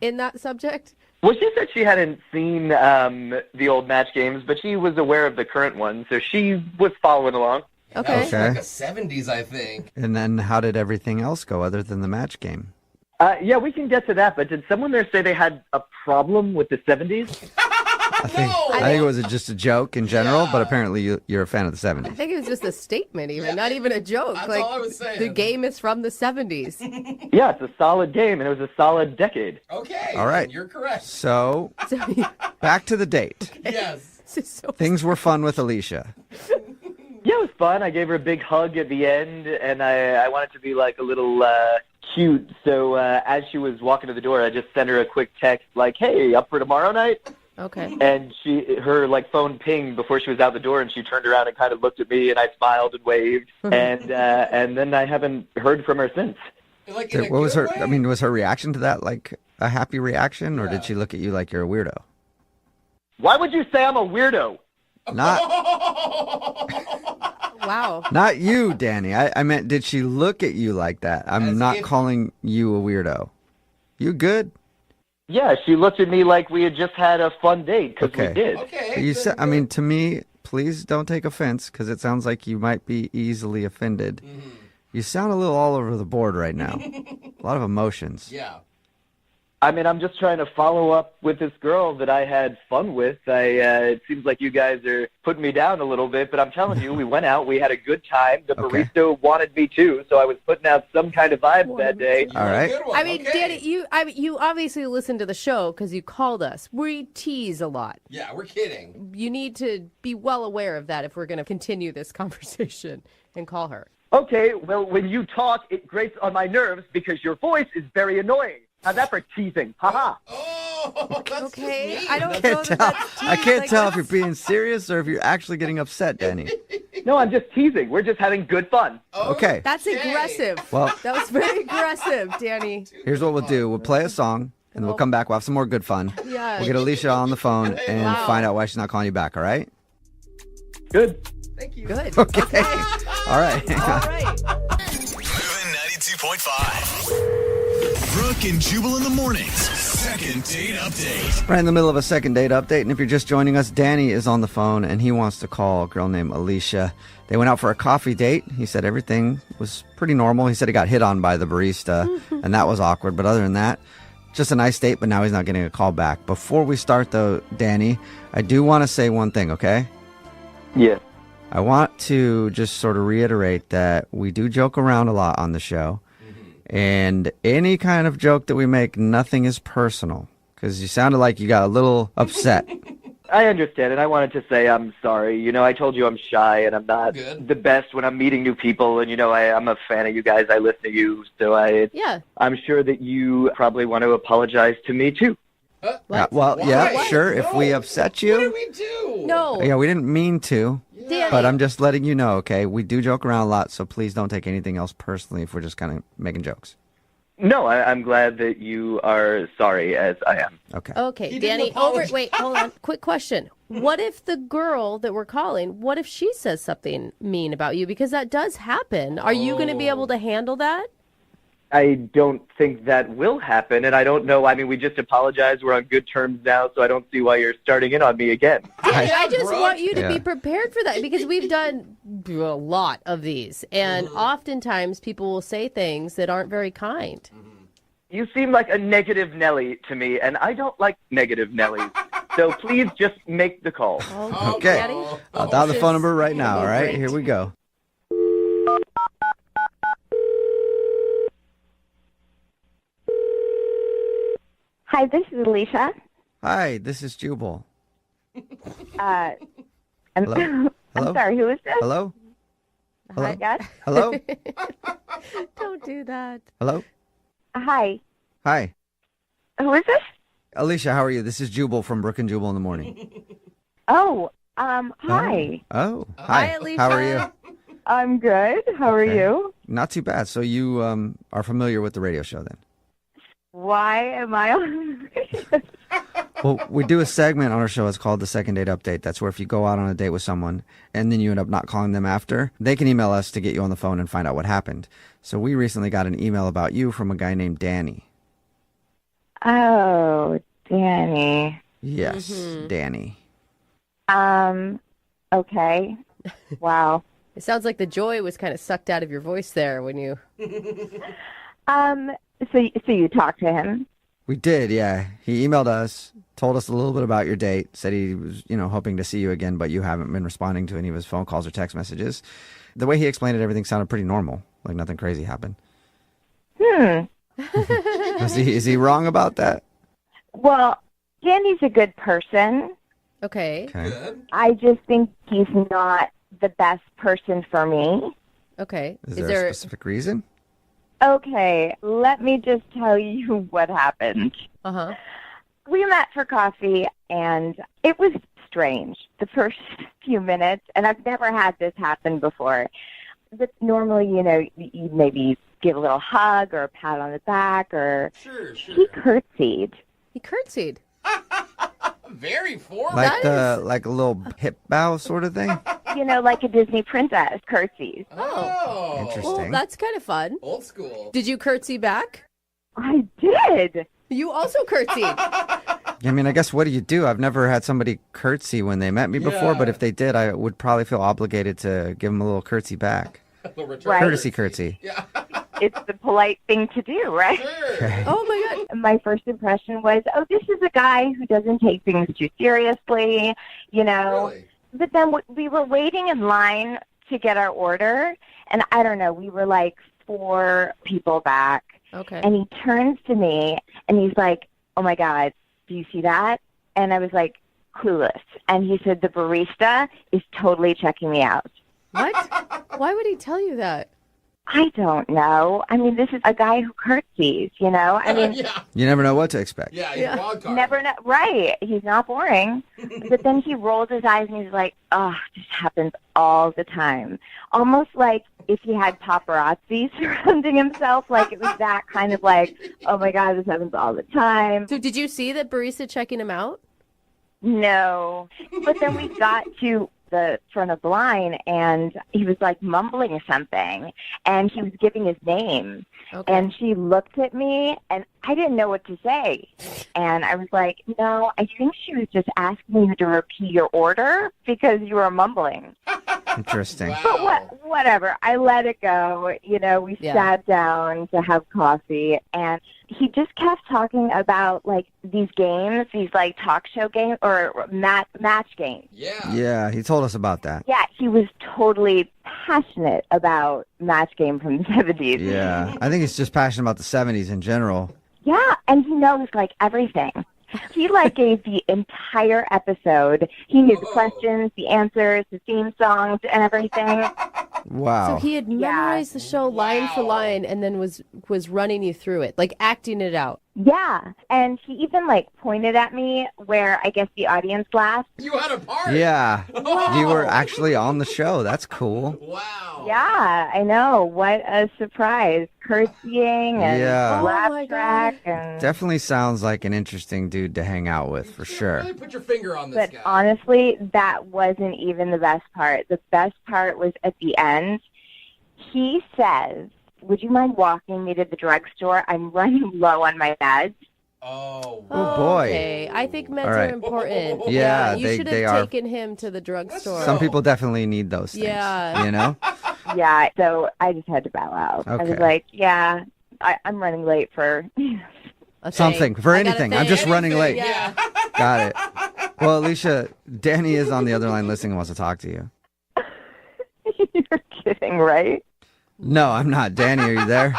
in that subject? Well, she said she hadn't seen the old match games, but she was aware of the current one, so she was following along. Okay. That was Okay. like the 70s, I think. And then how did everything else go other than the match game? Yeah, we can get to that, but did someone there say they had a problem with the 70s? I think it was just a joke in general, but apparently you're a fan of the I 70s. think it was just a statement, even not even a joke. That's like all I was saying. the game is from the 70s. Yeah, it's a solid game, and it was a solid decade. Okay. All right. then You're correct. So, So, back to the date. Yes. so Things were fun with Alicia. Yeah, it was fun. I gave her a big hug at the end, and I wanted to be like a little cute. So as she was walking to the door, I just sent her a quick text like, "Hey, up for tomorrow night?" okay. And her like phone pinged before she was out the door, and she turned around and kind of looked at me, and I smiled and waved, and then I haven't heard from her since. Like in a What was good her? way? I mean, was her reaction to that like a happy reaction, or did she look at you like you're a weirdo? Why would you say I'm a weirdo? Not, Wow. not you, Danny. I meant, did she look at you like that? I'm As not if- calling you a weirdo. You good? Yeah, she looked at me like we had just had a fun date because Okay. we did. Okay. You then said. I mean, to me, please don't take offense because it sounds like you might be easily offended. You sound a little all over the board right now. A lot of emotions. Yeah. I mean, I'm just trying to follow up with this girl that I had fun with. It seems like you guys are putting me down a little bit, but I'm telling you, we went out, we had a good time. The Okay. barista wanted me too, so I was putting out some kind of vibe that day. All right. Good one. I mean, okay. Danny, you obviously listened to the show because you called us. We tease a lot. Yeah, we're kidding. You need to be well aware of that if we're going to continue this conversation and call her. Okay, well, when you talk, it grates on my nerves because your voice is very annoying. How's that for teasing? Haha. Oh, that's Okay, just mean. I don't Can't know tell. that that's I tease, can't like, tell if you're that's- being serious or if you're actually getting upset, Danny. No, I'm just teasing. We're just having good fun. Okay. That's aggressive. Well- that was very aggressive, Danny. Here's what we'll do. We'll play a song, and then we'll come back. We'll have some more good fun. Yeah. We'll get Alicia on the phone and Wow. find out why she's not calling you back, all right? Good. Thank you. Good. Okay. All right. All right. Moving 92.5. Brooke and Jubal in the mornings. Second date update. Right in the middle of a second date update, and if you're just joining us, Danny is on the phone, and he wants to call a girl named Alicia. They went out for a coffee date. He said everything was pretty normal. He said he got hit on by the barista, and that was awkward. But other than that, just a nice date, but now he's not getting a call back. Before we start, though, Danny, I do want to say one thing, okay? Yeah. I want to just sort of reiterate that we do joke around a lot on the show. And any kind of joke that we make, nothing is personal. Because you sounded like you got a little upset. I understand, and I wanted to say I'm sorry. You know, I told you I'm shy, and I'm not the best when I'm meeting new people. And, you know, I'm a fan of you guys. I listen to you. So I'm sure that you probably want to apologize to me, too. Sure. If we upset you. What did we do? No. Yeah, we didn't mean to. Danny. But I'm just letting you know, okay? We do joke around a lot, so please don't take anything else personally if we're just kind of making jokes. No, I'm glad that you are sorry, as I am. Okay. Okay, Danny, wait, hold on. Quick question. What if the girl that we're calling, what if she says something mean about you? Because that does happen. Are you going to be able to handle that? I don't think that will happen, and I don't know. I mean, we just apologized. We're on good terms now, so I don't see why you're starting in on me again. Danny, I just want you to be prepared for that because we've done a lot of these, and oftentimes people will say things that aren't very kind. You seem like a negative Nelly to me, and I don't like negative Nellies. So please just make the call. Okay. Daddy? I'll dial the phone number right now, all right? Here we go. Hi, this is Alicia. Hi, this is Jubal. I'm, Hello? I'm Hello? sorry, who is this? Hello? Hello? Yes? Hello? Don't do that. Hello? Hi. Hi. Who is this? Alicia, how are you? This is Jubal from Brooke and Jubal in the morning. Oh, hi. Oh, Hi, hi. Alicia. How are you? I'm good. How are Okay. you? Not too bad. So you are familiar with the radio show then? Why am I on? Well, we do a segment on our show. It's called the Second Date Update. That's where if you go out on a date with someone and then you end up not calling them after, they can email us to get you on the phone and find out what happened. So we recently got an email about you from a guy named Danny. Oh, Danny. Yes, Danny. Okay. Wow. It sounds like the joy was kind of sucked out of your voice there when you... So you talked to him? We did, yeah. He emailed us, told us a little bit about your date, said he was, hoping to see you again, but you haven't been responding to any of his phone calls or text messages. The way he explained it, everything sounded pretty normal, like nothing crazy happened. Is he wrong about that? Well, Danny's a good person. Okay. I just think he's not the best person for me. Okay. Is there a specific reason? Okay, let me just tell you what happened. Uh-huh. We met for coffee, and it was strange the first few minutes, and I've never had this happen before. But normally, you maybe give a little hug or a pat on the back, or Sure. he curtsied. He curtsied. Very formal. Like a little hip bow sort of thing? Like a Disney princess curtsies. Oh. Interesting. Well, that's kind of fun. Old school. Did you curtsy back? I did. You also curtsied. I mean, I guess what do you do? I've never had somebody curtsy when they met me before, but if they did, I would probably feel obligated to give them a little curtsy back. Right. Courtesy curtsy. Yeah. It's the polite thing to do, right? Sure. Oh, my God. My first impression was, oh, this is a guy who doesn't take things too seriously, Really? But then we were waiting in line to get our order, and I don't know, we were like 4 people back. Okay. And he turns to me, and he's like, oh, my God, do you see that? And I was like, clueless. And he said, the barista is totally checking me out. What? Why would he tell you that? I don't know. I mean, this is a guy who curtsies, I mean, Yeah. You never know what to expect. Yeah, he's a wild card. never know. Right. He's not boring. But then he rolls his eyes and he's like, oh, this happens all the time. Almost like if he had paparazzi surrounding himself, like it was that kind of like, oh my God, this happens all the time. So did you see that barista checking him out? No. But then we got to the front of the line, and he was like mumbling something, and he was giving his name. Okay. And she looked at me, and I didn't know what to say. And I was like, no, I think she was just asking you to repeat your order because you were mumbling. Interesting. But whatever. I let it go. You know, we sat down to have coffee, and he just kept talking about, like, these games, these, like, talk show games or match games. Yeah, he told us about that. Yeah, he was totally passionate about Match Game from the 70s. Yeah, I think he's just passionate about the 70s in general. Yeah, and he knows, like, everything. He, like, gave the entire episode. He knew the questions, the answers, the theme songs, and everything. Wow. So he had memorized the show line for line and then was running you through it, like acting it out. Yeah, and he even, like, pointed at me where I guess the audience laughed. You had a part. Yeah. You were actually on the show. That's cool. Wow. Yeah, I know. What a surprise. Curtsying and laugh track. And... Definitely sounds like an interesting dude to hang out with, for sure. Really put your finger on this But guy. honestly, that wasn't even the best part. The best part was at the end. He says, would you mind walking me to the drugstore? I'm running low on my meds. Oh, boy. Okay, I think meds All right. are important. Yeah, you should they have are. taken him to the drugstore. Some people definitely need those things. Yeah. You know? Yeah, so I just had to bow out. I was Okay. like, yeah, I'm running late for... Something. For anything. I'm just running late. Yeah. Got it. Well, Alicia, Danny is on the other line listening and wants to talk to you. You're kidding, right? No, I'm not. Danny, are you there?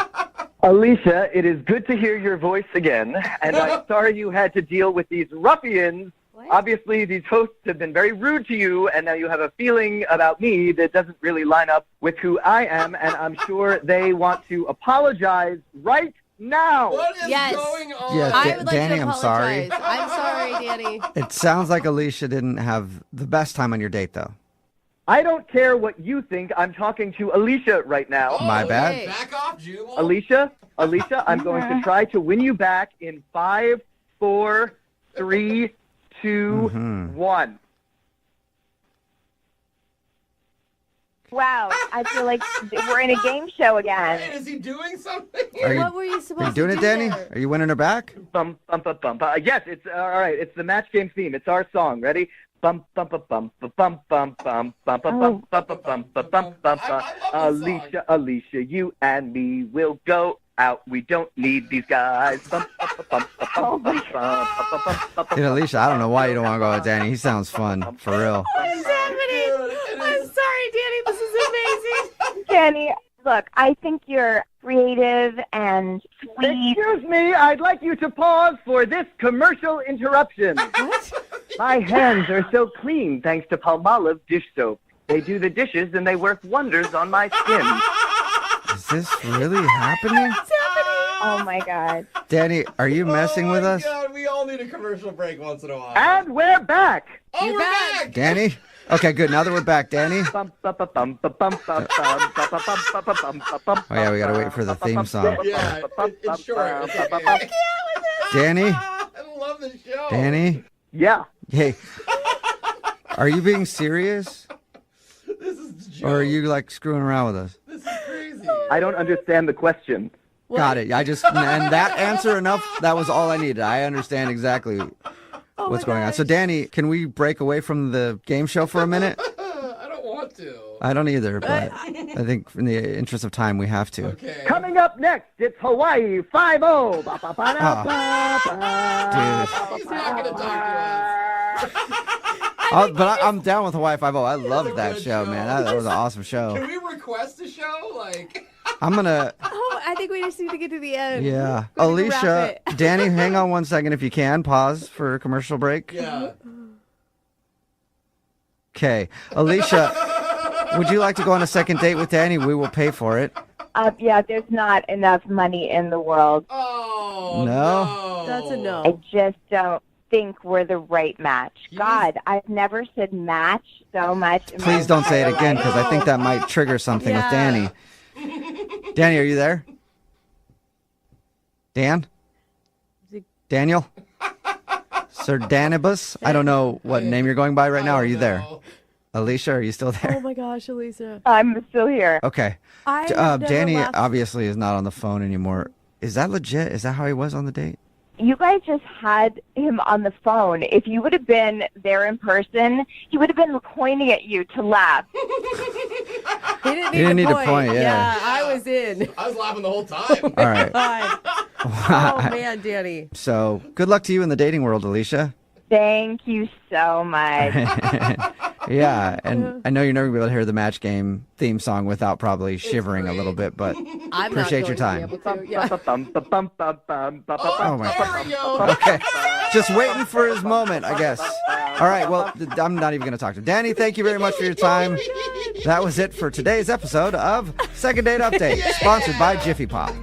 Alicia, it is good to hear your voice again, and I'm sorry you had to deal with these ruffians. Obviously, these hosts have been very rude to you, and now you have a feeling about me that doesn't really line up with who I am, and I'm sure they want to apologize right now. What is going on? Yeah, I would like Danny, to I'm sorry. apologize. I'm sorry, Danny. It sounds like Alicia didn't have the best time on your date, though. I don't care what you think. I'm talking to Alicia right now. My bad. Back off, Jubal. Alicia, I'm going to try to win you back in 5, 4, 3, 2, 1. Wow, I feel like we're in a game show again. Wait, is he doing something? What were you supposed Are you doing to it, do Danny? there? Are you winning her back? Bum, bum, bum, bum. Yes, it's all right. It's the Match Game theme. It's our song. Ready? Bum, bum, bum, bum, bum, bum, bum, bum, bum, bum, bum, bum, bum, bum, bum, bum. Alicia, you and me will go out. We don't need these guys. Bum, bum, bum, bum, bum, bum, bum, bum, bum. Dude, Alicia, I don't know why you don't want to go with Danny. He sounds fun, for real. What is happening? I'm sorry, Danny. This is amazing. Danny, look, I think you're creative and sweet. Excuse me, I'd like you to pause for this commercial interruption. What? My hands are so clean thanks to Palmolive dish soap. They do the dishes and they work wonders on my skin. Is this really happening? Oh, my God. Danny, are you messing with us? God, we all need a commercial break once in a while. And we're back. Oh, we're back. Danny? Okay, good. Now that we're back, Danny. Bum, bum, bum, bum, bum, bum, bum, bum, bum, bum, bum, bum, bum, bum. Oh, yeah, we gotta wait for the theme song. Yeah, it's short. It's okay. Danny? I love the show. Danny? Yeah. Hey. Are you being serious? This is a joke. Or are you, like, screwing around with us? This is crazy. I don't understand the question. Got it. And that answer enough, that was all I needed. I understand exactly what's going on. So, Danny, can we break away from the game show for a minute? I don't want to. I don't either, but I think in the interest of time, we have to. Okay. Coming up next, it's Hawaii 5-0. Dude. He's not going to talk to us. But I'm down with Hawaii 5-0. I loved that show, man. That was an awesome show. Can we request a show? Like, I'm going to... Oh, I think we just need to get to the end. Yeah. We need to Alicia, wrap it. Danny, hang on one second if you can. Pause for a commercial break. yeah. Okay. Alicia, would you like to go on a second date with Danny? We will pay for it. Yeah, there's not enough money in the world. Oh, No? That's a I no. just don't think we're the right match. God, I've never said match so much. In my Please don't say it entire again life. because I think that might trigger something with Danny. Danny, are you there? Dan? Daniel? Sir Danibus? I don't know what name you're going by right now. Are you there? Alicia, are you still there? Oh my gosh, Elisa. I'm still here. Okay. I have never Danny laughed- obviously is not on the phone anymore. Is that legit? Is that how he was on the date? You guys just had him on the phone. If you would have been there in person, he would have been pointing at you to laugh. He didn't He didn't need to point, yeah. I was in. I was laughing the whole time. All right. Oh man, Danny. So good luck to you in the dating world, Alicia. Thank you so much. Yeah, and I know you're never going to be able to hear the Match Game theme song without probably shivering a little bit, but I'm appreciate your time. Oh my There we go. Okay, just waiting for his moment, I guess. All right, well, I'm not even going to talk to him. Danny, thank you very much for your time. That was it for today's episode of Second Date Update, sponsored by Jiffy Pop.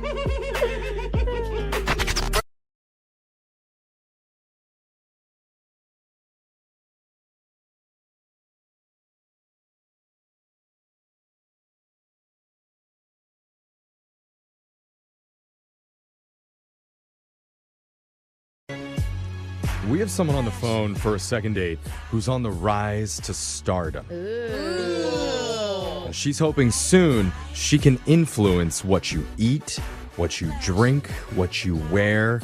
We have someone on the phone for a second date who's on the rise to stardom. She's hoping soon she can influence what you eat, what you drink, what you wear,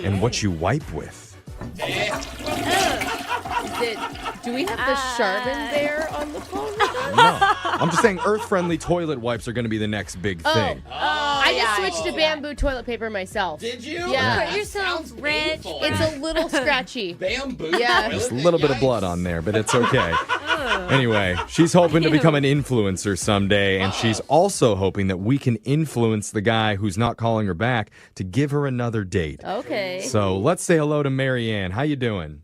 and what you wipe with. Do we have the Charbon there on the phone with us? No, I'm just saying earth-friendly toilet wipes are going to be the next big thing. I just switched to bamboo toilet paper myself. Did you? Yeah. That You're so sounds rich. painful. It's a little scratchy. Bamboo. Yeah. toilet Just a little bit of blood on there, but it's okay. Anyway, she's hoping to become an influencer someday, and she's also hoping that we can influence the guy who's not calling her back to give her another date. Okay. So let's say hello to Marianne. How you doing?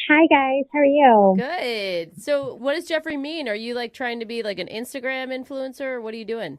Hi, guys. How are you? Good. So what does Jeffrey mean? Are you like trying to be like an Instagram influencer or what are you doing?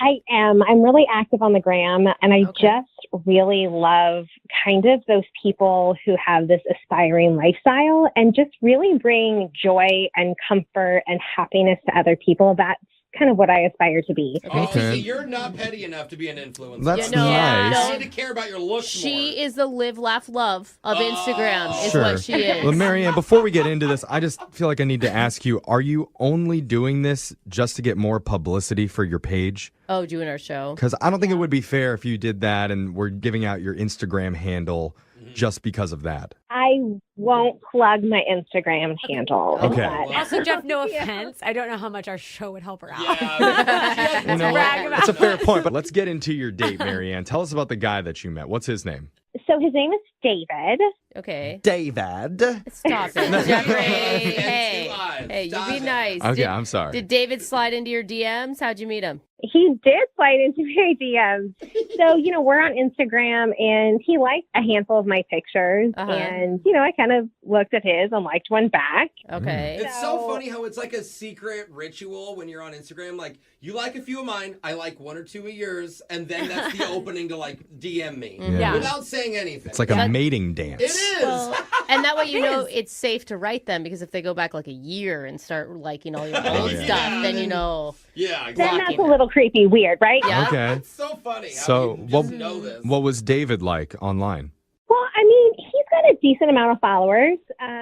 I am. I'm really active on the gram, and I just really love kind of those people who have this aspiring lifestyle and just really bring joy and comfort and happiness to other people. That's kind of what I aspire to be. Okay. So you're not petty enough to be an influencer. That's nice. You need to care about your looks more. She is the live, laugh, love of Instagram is Sure. what she is. Well, Marianne, before we get into this, I just feel like I need to ask you, are you only doing this just to get more publicity for your page? Oh, doing our show. Because I don't think it would be fair if you did that and were giving out your Instagram handle just because of that. I won't plug my Instagram handle. Okay. but- Also, Jeff, no offense. I don't know how much our show would help her out. You know, brag about that's a fair point. But let's get into your date, Marianne. Tell us about the guy that you met. What's his name? So his name is David. Okay. David. Stop it, Jeffrey. Hey, lives. hey, you Stop be it. nice. Okay, I'm sorry. Did David slide into your DMs? How'd you meet him? He did slide into my DMs. So, we're on Instagram, and he liked a handful of my pictures. Uh-huh. And, I kind of looked at his and liked one back. Okay. It's so funny how it's like a secret ritual when you're on Instagram. Like, you like a few of mine, I like one or two of yours, and then that's the opening to, like, DM me. Yeah. Without saying anything. It's like a mating dance. It is. And that way it's safe to write them because if they go back like a year and start liking all your old yeah. stuff, then you know. Yeah, Then exactly. that's a little creepy weird, right? Yeah. Okay. It's so funny. How So you just know this. what was David like online? Well, he's got a decent amount of followers.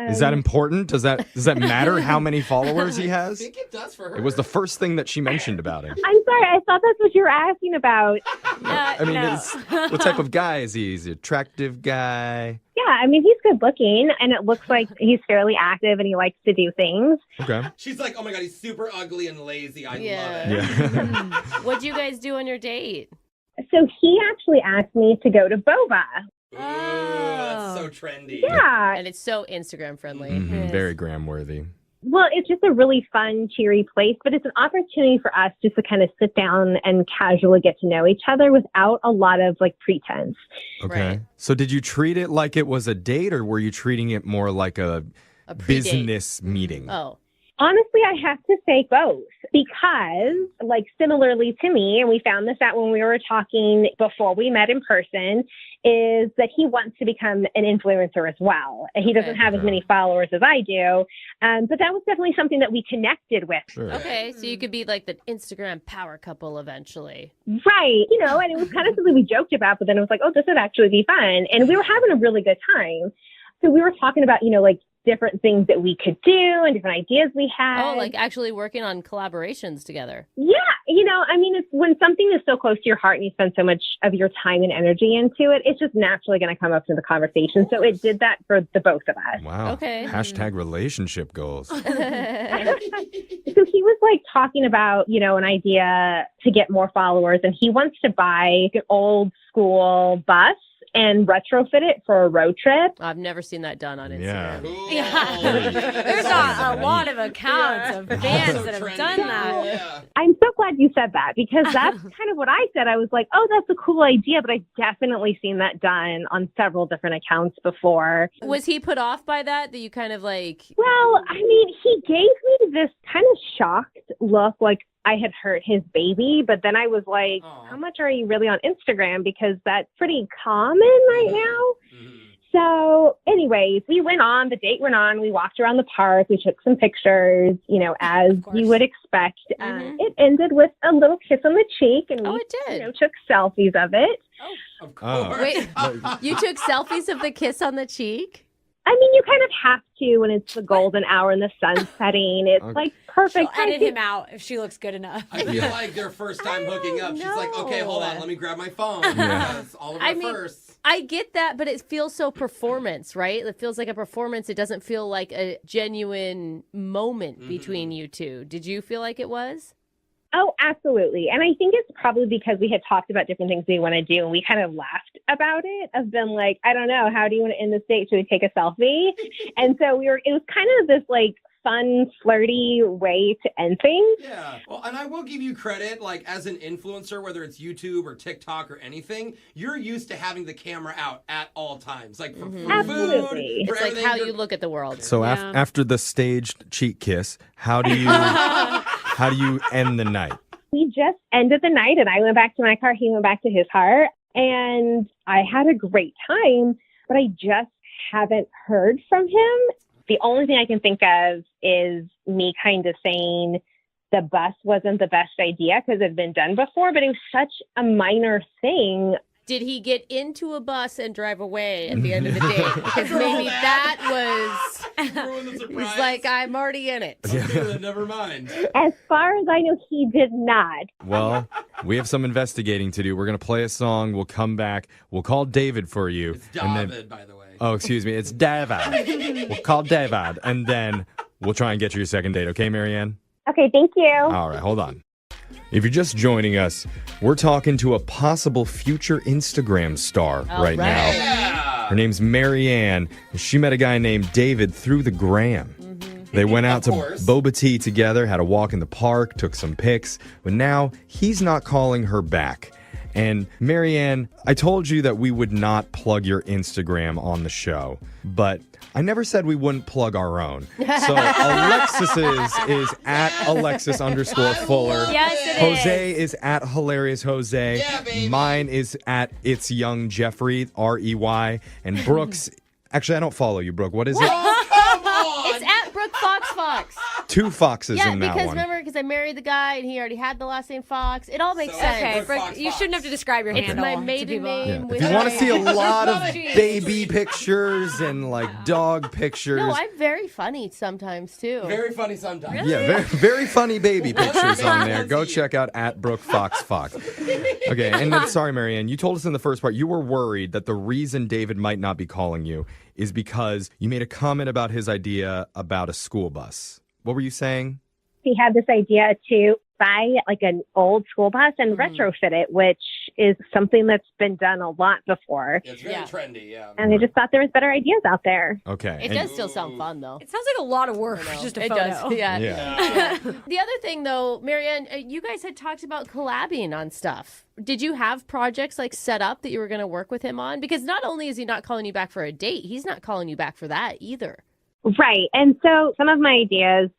Is that important? Does that matter how many followers he I has? think it does for her. It was the first thing that she mentioned about him. I'm sorry, I thought that's what you were asking about. I mean, no. what type of guy is he? Is he an attractive guy? Yeah, he's good looking, and it looks like he's fairly active and he likes to do things. Okay. She's like, oh my God, he's super ugly and lazy. I love it. Yeah. What'd you guys do on your date? So he actually asked me to go to Boba. Ooh, that's so trendy. Yeah. And it's so Instagram friendly. Mhm, very Graham-worthy. Well, it's just a really fun, cheery place, but it's an opportunity for us just to kind of sit down and casually get to know each other without a lot of pretense. Okay. Right. So did you treat it like it was a date, or were you treating it more like a pre-date. business meeting? Oh. Honestly, I have to say both because, similarly to me, and we found this out when we were talking before we met in person, is that he wants to become an influencer as well. He doesn't have as many followers as I do, but that was definitely something that we connected with. Sure. Okay, so you could be like the Instagram power couple eventually. Right. And it was kind of something we joked about, but then it was like, oh, this would actually be fun. And we were having a really good time. So we were talking about, different things that we could do and different ideas we had. Oh, like actually working on collaborations together. Yeah, it's when something is so close to your heart and you spend so much of your time and energy into it, it's just naturally going to come up in the conversation. So it did that for the both of us. Wow. Okay. Hashtag relationship goals. So he was like talking about, an idea to get more followers, and he wants to buy an old school bus and retrofit it for a road trip. I've never seen that done on Instagram. There's a lot of accounts of fans that have done that. Yeah. I'm so glad you said that, because that's kind of what I said. I was like, oh, that's a cool idea, but I've definitely seen that done on several different accounts before. Was he put off by that you kind of like... Well, he gave me this kind of shocked look, like I had hurt his baby, but then I was like, how much are you really on Instagram? Because that's pretty common right now. So anyways, the date went on, we walked around the park, we took some pictures, as you would expect. It ended with a little kiss on the cheek, and we it did. took selfies of it. Of course. Wait, you took selfies of the kiss on the cheek? You kind of have to when it's the golden hour and the sun's setting. It's like perfect. She'll edit him out if she looks good enough. I feel like their first time hooking up, she's like, okay, hold on, let me grab my phone. Because all of our first. I get that, but it feels so performance, right? It feels like a performance. It doesn't feel like a genuine moment between you two. Did you feel like it was? Oh, absolutely. And I think it's probably because we had talked about different things we want to do, and we kind of laughed about it, of been like, I don't know, how do you want to end this date? Should we take a selfie? And so it was kind of this like fun, flirty way to end things. Yeah. Well, and I will give you credit, like as an influencer, whether it's YouTube or TikTok or anything, you're used to having the camera out at all times. Like for food, Absolutely. for It's like everything. how you look at the world. So after the staged cheek kiss, how do you end the night? We just ended the night, and I went back to my car. He went back to his car, and I had a great time, but I just haven't heard from him. The only thing I can think of is me kind of saying the bus wasn't the best idea because it had been done before, but it was such a minor thing. Did he get into a bus and drive away at the end of the date? Because maybe that was... Ruin the surprise. He's like, I'm already in it. Okay, then never mind. As far as I know, he did not. Well, we have some investigating to do. We're going to play a song. We'll come back. We'll call David for you. It's David, by the way. Oh, excuse me. It's David. We'll call David, and then we'll try and get you your second date. Okay, Marianne? Okay, thank you. All right, hold on. If you're just joining us, we're talking to a possible future Instagram star right now. Yeah. Her name's Marianne. She met a guy named David through the gram. They went out to boba tea together, had a walk in the park, took some pics, but now he's not calling her back. And Marianne, I told you that we would not plug your Instagram on the show, but I never said we wouldn't plug our own. So Alexis's is at Alexis_Fuller. Yes, it Jose is at Hilarious Jose. Yeah, baby. Mine is at It's Young Jeffrey, REY. And Brooke's, actually, I don't follow you, Brooke. What is it? Come on. It's at Brooke Fox. Two Foxes Yeah, in that because one. remember, because I married the guy and he already had the last name Fox. It all makes So- sense. Okay, Brooke Brooke, Fox you shouldn't have to describe your It's handle. my to maiden people. name. If with you want to my- see a lot of Jeez. baby pictures and like dog pictures. No, I'm very funny sometimes too. Very funny sometimes. Yeah, very, very funny baby pictures on there. Go Fancy. check out at Brooke Fox. Okay, and then, sorry, Marianne, you told us in the first part you were worried that the reason David might not be calling you is because you made a comment about his idea about a school bus. What were you saying? He had this idea to buy like an old school bus and retrofit it, which is something that's been done a lot before. It's very trendy, yeah. And I just thought there was better ideas out there. Okay. It does still sound fun though. It sounds like a lot of work for just a It photo. does. Yeah. Yeah. The other thing though, Marianne, you guys had talked about collabing on stuff. Did you have projects like set up that you were going to work with him on? Because not only is he not calling you back for a date, he's not calling you back for that either. Right. And so some of my ideas,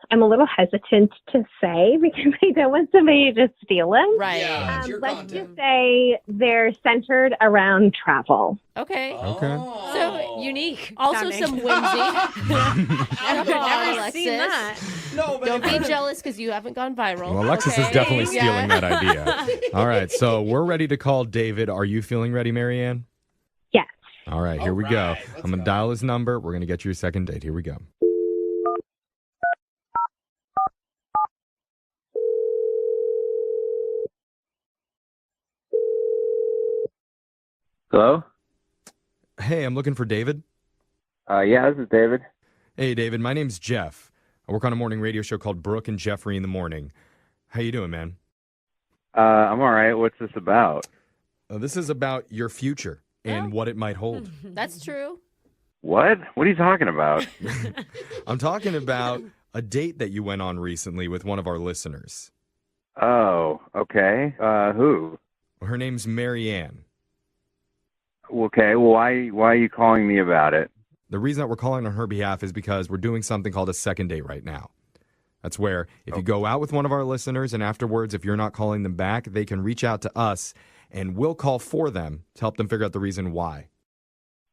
I'm a little hesitant to say because I don't want somebody to just steal them. Right. Yeah, it's your Let's content. just say they're centered around travel. Okay. Oh. So Unique. Also sounding. some whimsy. I've never Alexis. seen that. No, but Don't be jealous because you haven't gone viral. Well, Alexis is okay? definitely stealing Yeah. that idea. All right, so we're ready to call David. Are you feeling ready, Marianne? Yes. All right, here we go. I'm going to dial his number. We're going to get you your second date. Here we go. Hello? Hey, I'm looking for David. Yeah, this is David. Hey, David. My name's Jeff. I work on a morning radio show called Brooke and Jeffrey in the Morning. How you doing, man? I'm all right. What's this about? This is about your future and what it might hold. That's true. What? What are you talking about? I'm talking about a date that you went on recently with one of our listeners. Oh, okay. Who? Her name's Marianne. Okay, well, why are you calling me about it? The reason that we're calling on her behalf is because we're doing something called a second date right now. That's where if you go out with one of our listeners and afterwards, if you're not calling them back, they can reach out to us and we'll call for them to help them figure out the reason why.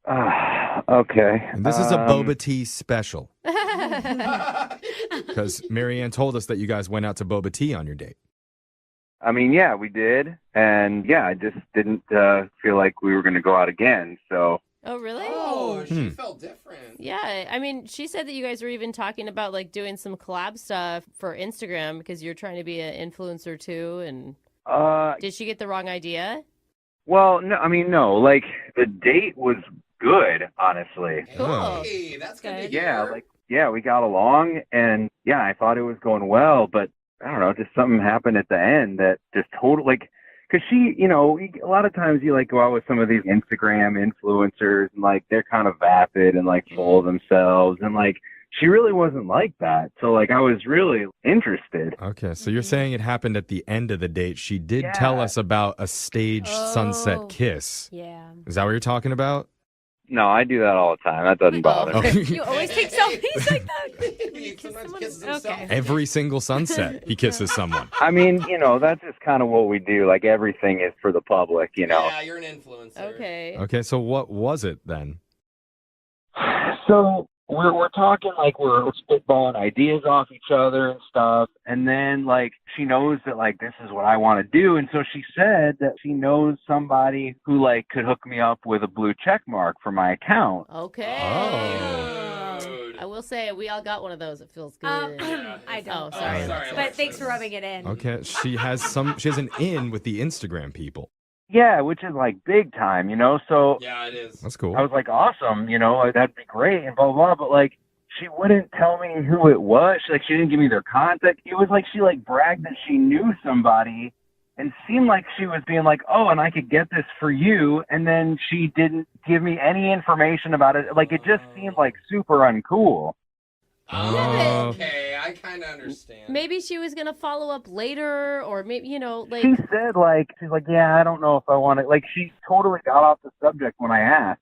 Okay. And this is a boba tea special. Because Marianne told us that you guys went out to boba tea on your date. I mean, yeah, we did. And yeah, I just didn't feel like we were going to go out again, so. Oh, really? Oh, she felt different. Yeah, I mean, she said that you guys were even talking about like doing some collab stuff for Instagram because you're trying to be an influencer too. And did she get the wrong idea? Well, no, I mean, no. Like, the date was good, honestly. Cool. Hey, that's good. Yeah, we got along, and yeah, I thought it was going well, but I don't know, just something happened at the end that just totally, like, because she, you know, a lot of times you, like, go out with some of these Instagram influencers, and, like, they're kind of vapid and, like, full of themselves, and, like, she really wasn't like that. So, like, I was really interested. Okay, so you're saying it happened at the end of the date. She did tell us about a staged sunset kiss. Yeah. Is that what you're talking about? No, I do that all the time. That doesn't bother me. You always take selfies like that? You kiss someone? Okay. Every single sunset, he kisses someone. I mean, you know, that's just kind of what we do. Like, everything is for the public, you know. Yeah, you're an influencer. Okay. Okay, so what was it then? So we're talking, like, we're spitballing ideas off each other and stuff, and then, like, she knows that, like, this is what I want to do, and so she said that she knows somebody who, like, could hook me up with a blue check mark for my account. Okay. Oh. I will say we all got one of those. It feels good. I don't. Oh, sorry. But thanks for rubbing it in. Okay, she has an in with the Instagram people. Yeah, which is, like, big time, you know, so. Yeah, it is. That's cool. I was like, awesome, you know, that'd be great, and blah, blah, blah, but, like, she wouldn't tell me who it was. She didn't give me their contact. It was like she, like, bragged that she knew somebody and seemed like she was being like, oh, and I could get this for you, and then she didn't give me any information about it. Like, it just seemed, like, super uncool. Oh, okay, I kind of understand. Maybe she was going to follow up later, or maybe, you know, like. She said, like, she's like, yeah, I don't know if I want to. Like, she totally got off the subject when I asked.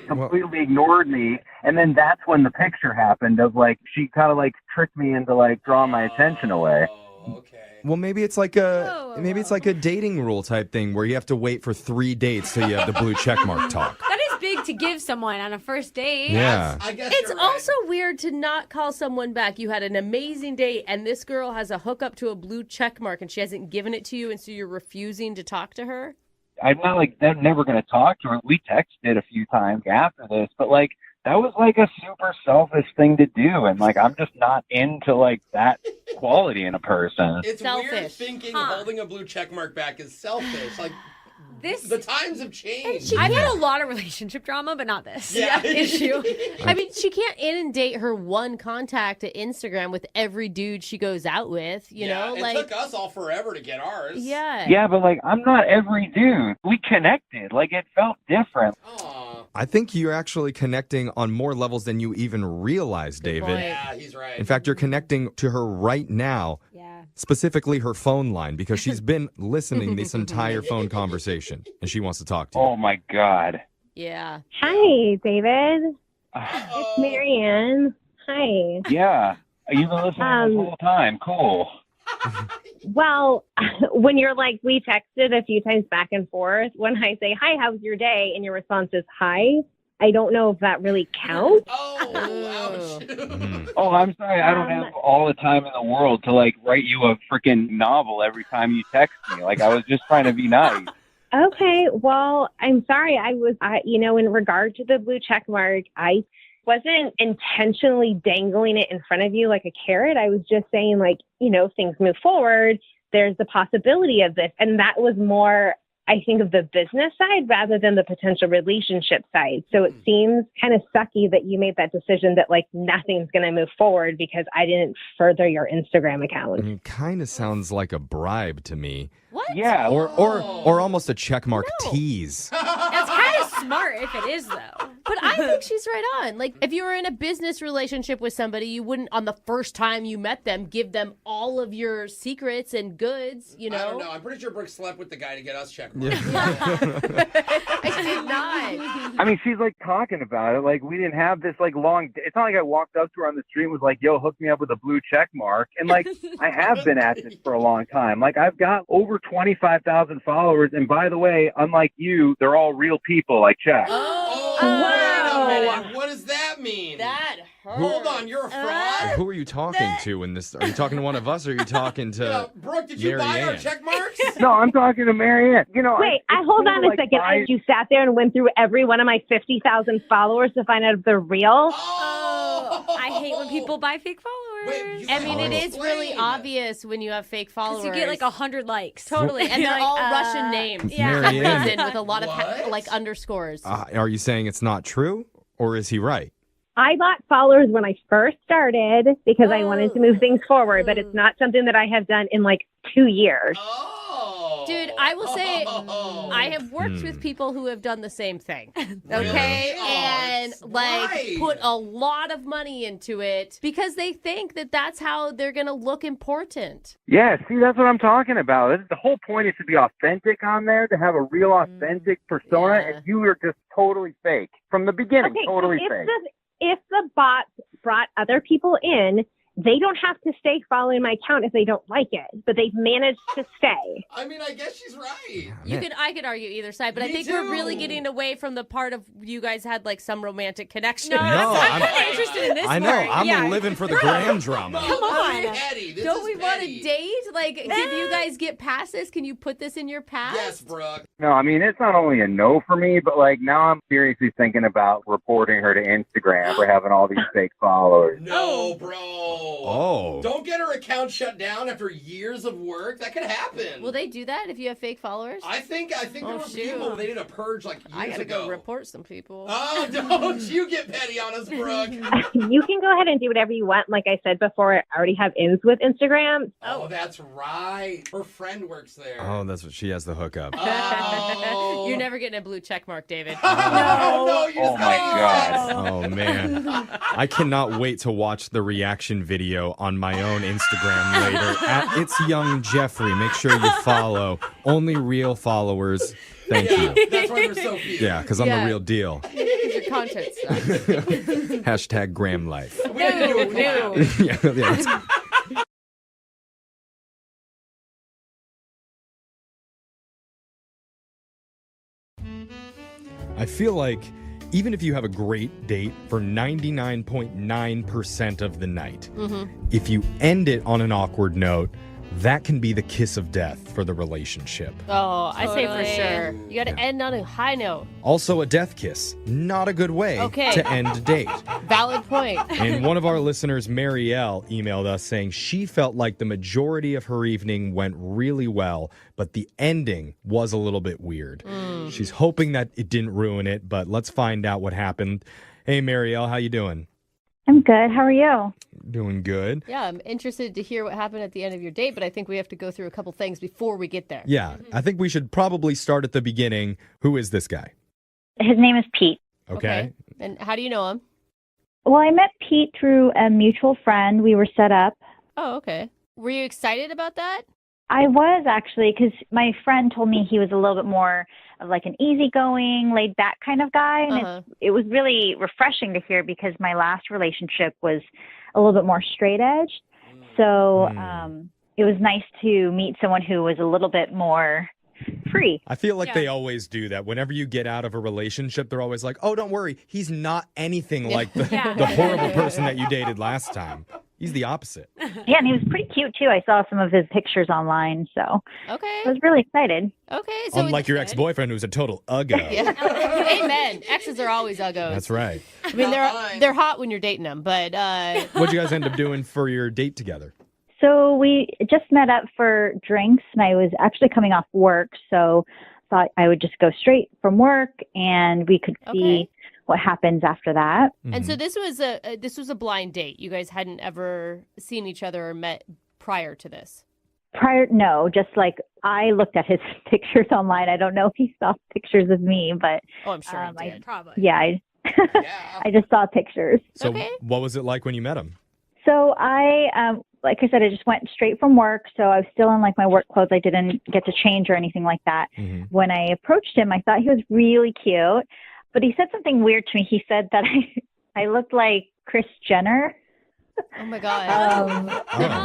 Completely ignored me, and then that's when the picture happened of, like, she kind of, like, tricked me into, like, drawing my attention away. Okay. Well, maybe it's like a dating rule type thing where you have to wait for 3 dates till you have the blue check mark talk. That is big to give someone on a first date. Yeah. I guess It's you're right. also weird to not call someone back. You had an amazing date, and this girl has a hookup to a blue check mark, and she hasn't given it to you, and so you're refusing to talk to her? I'm not, like, they're never going to talk to her. We texted a few times after this, but, like, that was, like, a super selfish thing to do, and, like, I'm just not into, like, that quality in a person. It's Selfish. weird thinking holding a blue check mark back is selfish. Like, This the times have changed. I've had a lot of relationship drama, but not this issue. I mean, she can't inundate her one contact at Instagram with every dude she goes out with, you know? It Like, took us all forever to get ours. yeah. Yeah, but, like, I'm not every dude. We connected. Like, it felt different. Aw. I think you're actually connecting on more levels than you even realize, David. point. Yeah, he's right. In fact, you're connecting to her right now, specifically her phone line, because she's been listening this entire phone conversation, and she wants to talk to you. Oh, my God. Yeah. Hi, David. It's Marianne. Hi. Yeah. You've been listening the whole time. Cool. Well, when you're like, we texted a few times back and forth, when I say, hi, how's your day? And your response is, hi, I don't know if that really counts. Oh, ouch. Oh, I'm sorry. I don't have all the time in the world to, like, write you a freaking novel every time you text me. Like, I was just trying to be nice. Okay, well, I'm sorry. In regard to the blue check mark, I wasn't intentionally dangling it in front of you like a carrot. I was just saying, like, things move forward. There's the possibility of this. And that was more, I think, of the business side rather than the potential relationship side. So it seems kind of sucky that you made that decision that, like, nothing's going to move forward because I didn't further your Instagram account. It kind of sounds like a bribe to me. What? Yeah, or almost a checkmark tease. That's kind of smart if it is, though. But I think she's right on. Like, if you were in a business relationship with somebody, you wouldn't, on the first time you met them, give them all of your secrets and goods, I don't know. I'm pretty sure Brooke slept with the guy to get us check marks. I did not. I mean, she's like talking about it. Like, we didn't have this like long. It's not like I walked up to her on the street and was like, "Yo, hook me up with a blue check mark." And like, I have been at this for a long time. Like, I've got over 25,000 followers, and by the way, unlike you, they're all real people. Like, check. Wow. Wait a minute. What does that mean? That hurt. Hold on, you're a fraud? Who are you talking to in this? Are you talking to one of us, or are you talking to Brooke, did you buy our check marks? No, I'm talking to Marianne. Wait, hold on a second. You sat there and went through every one of my 50,000 followers to find out if they're real? I hate when people buy fake followers. It is really obvious when you have fake followers. You get like 100 likes. Totally, and they're all Russian names. Marianne. With a lot of like underscores. Are you saying it's not true, or is he right? I bought followers when I first started because I wanted to move things forward, but it's not something that I have done in like 2 years. Dude, I will say I have worked with people who have done the same thing. Okay? And put a lot of money into it because they think that that's how they're going to look important. Yeah, see, that's what I'm talking about. The whole point is to be authentic on there, to have a real authentic persona, and you are just totally fake from the beginning. Okay, totally so fake. If the bots brought other people in, they don't have to stay following my account if they don't like it, but they've managed to stay. I mean, I guess she's right. I could argue either side, but I think we're really getting away from the part of you guys had like some romantic connection. I'm kind of interested in this I know. part. I'm living for the gram drama. Come on. Don't we want to date? Like, can you guys get past this? Can you put this in your past? Yes, Brooke. No, I mean, it's not only a no for me, but like now I'm seriously thinking about reporting her to Instagram for having all these fake followers. No, bro. Oh. Don't get her account shut down after years of work. That could happen. Will they do that if you have fake followers? I think there were people they did a purge like years I gotta ago. go report some people. Oh, don't you get petty on us, Brooke. You can go ahead and do whatever you want. Like I said before, I already have ins with Instagram. Oh, that's right. Her friend works there. Oh, that's what she has the hookup. Oh. You're never getting a blue check mark, David. No, you just Oh my God. Oh man, I cannot wait to watch the reaction video on my own Instagram later. At It's Young Jeffrey. Make sure you follow. Only real followers. Thank you. That's why we're so cute. Yeah, because I'm the real deal. Your content sucks. Hashtag Gram Life. We had to do a collab. yeah. I feel like even if you have a great date for 99.9% of the night, if you end it on an awkward note, that can be the kiss of death for the relationship. Oh, I say for sure. You got to end on a high note. Also, a death kiss. Not a good way to end a date. Valid point. And one of our listeners, Marielle, emailed us saying she felt like the majority of her evening went really well, but the ending was a little bit weird. She's hoping that it didn't ruin it, but let's find out what happened. Hey, Marielle, how you doing? I'm good. How are you? Doing good. Yeah, I'm interested to hear what happened at the end of your date, but I think we have to go through a couple things before we get there. Yeah, I think we should probably start at the beginning. Who is this guy? His name is Pete. Okay. And how do you know him? Well, I met Pete through a mutual friend. We were set up. Oh, okay. Were you excited about that? I was actually, because my friend told me he was a little bit more of like an easygoing, laid back kind of guy. And it was really refreshing to hear because my last relationship was a little bit more straight edge. So it was nice to meet someone who was a little bit more free. I feel like they always do that. Whenever you get out of a relationship, they're always like, oh, don't worry. He's not anything like the horrible person that you dated last time. He's the opposite. Yeah, and he was pretty cute too. I saw some of his pictures online, so Okay. I was really excited. Okay. So Unlike your ex-boyfriend who's a total uggo. Yeah. Amen. Exes are always uggos. That's right. I mean, they're hot when you're dating them, but What'd you guys end up doing for your date together? So we just met up for drinks, and I was actually coming off work, so thought I would just go straight from work, and we could see what happens after that. And so this was a blind date. You guys hadn't ever seen each other or met prior to this. No, just like I looked at his pictures online. I don't know if he saw pictures of me, but Oh, I'm sure he did. Probably. yeah, I just saw pictures. So what was it like when you met him? So I, like I said, I just went straight from work. So I was still in like my work clothes. I didn't get to change or anything like that. When I approached him, I thought he was really cute, but he said something weird to me. He said that I looked like Kris Jenner. Oh my God.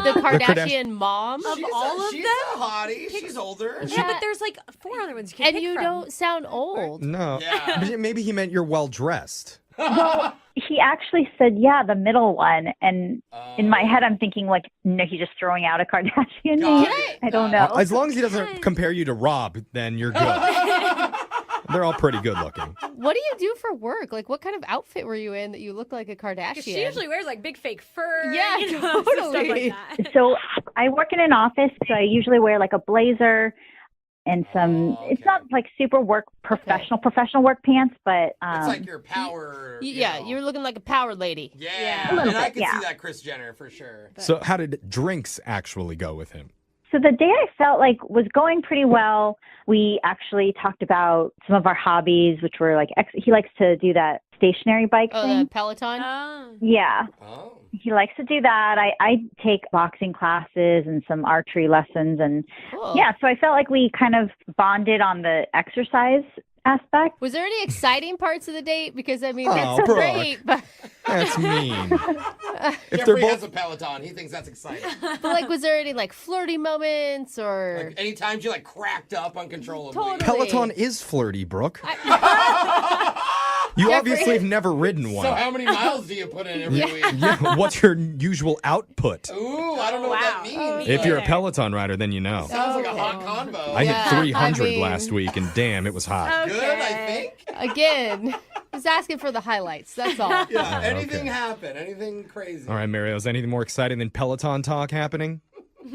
The Kardashian mom Of all of she's them? a hottie. She's older. Yeah, but there's like 4 other ones you can And pick you from. don't sound old. No. Yeah. Maybe he meant you're well-dressed. Well, he actually said, yeah, the middle one. And in my head, I'm thinking like, no, he's just throwing out a Kardashian name. I don't know. As long as he doesn't compare you to Rob, then you're good. They're all pretty good looking. What do you do for work? Like, what kind of outfit were you in that you look like a Kardashian? 'Cause she usually wears like big fake fur. Yeah, you know, totally. Stuff like that. So I work in an office, so I usually wear like a blazer and some, it's not like super professional work pants, but It's like your power. Yeah, you're looking like a power lady. Yeah, A little and I bit, can yeah. see that Kris Jenner for sure. So how did drinks actually go with him? So the day I felt like was going pretty well. We actually talked about some of our hobbies, which were like, he likes to do that stationary bike Oh, thing. the Peloton? Yeah. Oh. He likes to do that. I take boxing classes and some archery lessons. And Cool. yeah, so I felt like we kind of bonded on the exercise aspect. Was there any exciting parts of the date? Because, I mean, Oh, that's Brooke. great. But, That's mean. Jeffrey has a Peloton. He thinks that's exciting. but, like, was there any, like, flirty moments or... Like anytime you like cracked up uncontrollably. Totally. Peloton is flirty, Brooke. You Jeffrey- obviously have never ridden one. So how many miles do you put in every week? Yeah, what's your usual output? Ooh, I don't know what that means. If you're a Peloton rider, then you know. Sounds like a hot convo. I Yeah, hit 300 I mean- last week, and damn, it was hot. Good, I think. Again, just asking for the highlights. That's all. Yeah, Oh, anything okay. happen, anything crazy. All right, Mario, is anything more exciting than Peloton talk happening?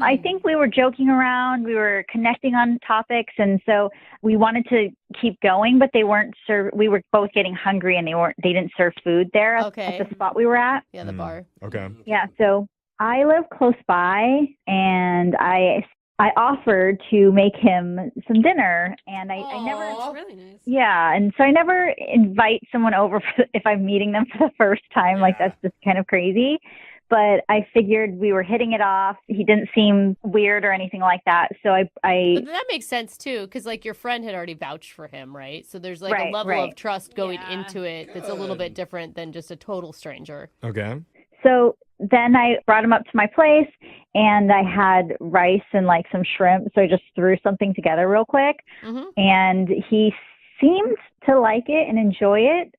I think we were joking around. We were connecting on topics. And so we wanted to keep going, but they weren't we were both getting hungry and they didn't serve food there at the spot we were at. Yeah, the bar. Okay. Yeah. So I live close by and I offered to make him some dinner and I never, That's really nice. yeah. And so I never invite someone over if I'm meeting them for the first time. Like that's just kind of crazy. But I figured we were hitting it off. He didn't seem weird or anything like that. So I But that makes sense too, because like your friend had already vouched for him, right? So there's like a Right, level right. of trust going into it that's a little bit different than just a total stranger. Okay. So then I brought him up to my place and I had rice and like some shrimp. So I just threw something together real quick and he seemed to like it and enjoy it.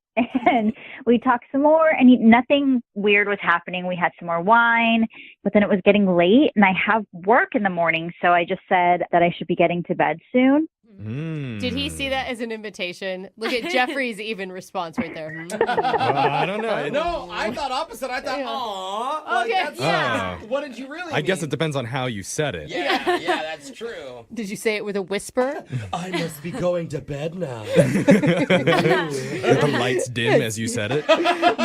And we talked some more and nothing weird was happening. We had some more wine, but then it was getting late and I have work in the morning. So I just said that I should be getting to bed soon. Did he see that as an invitation? Look at Jeffrey's even response right there. I don't know. No, I thought opposite. I thought, aw. Like, Okay. that's, Yeah. What did you really I guess mean? it depends on how you said it. Yeah, that's true. Did you say it with a whisper? I must be going to bed now. The lights dim as you said it.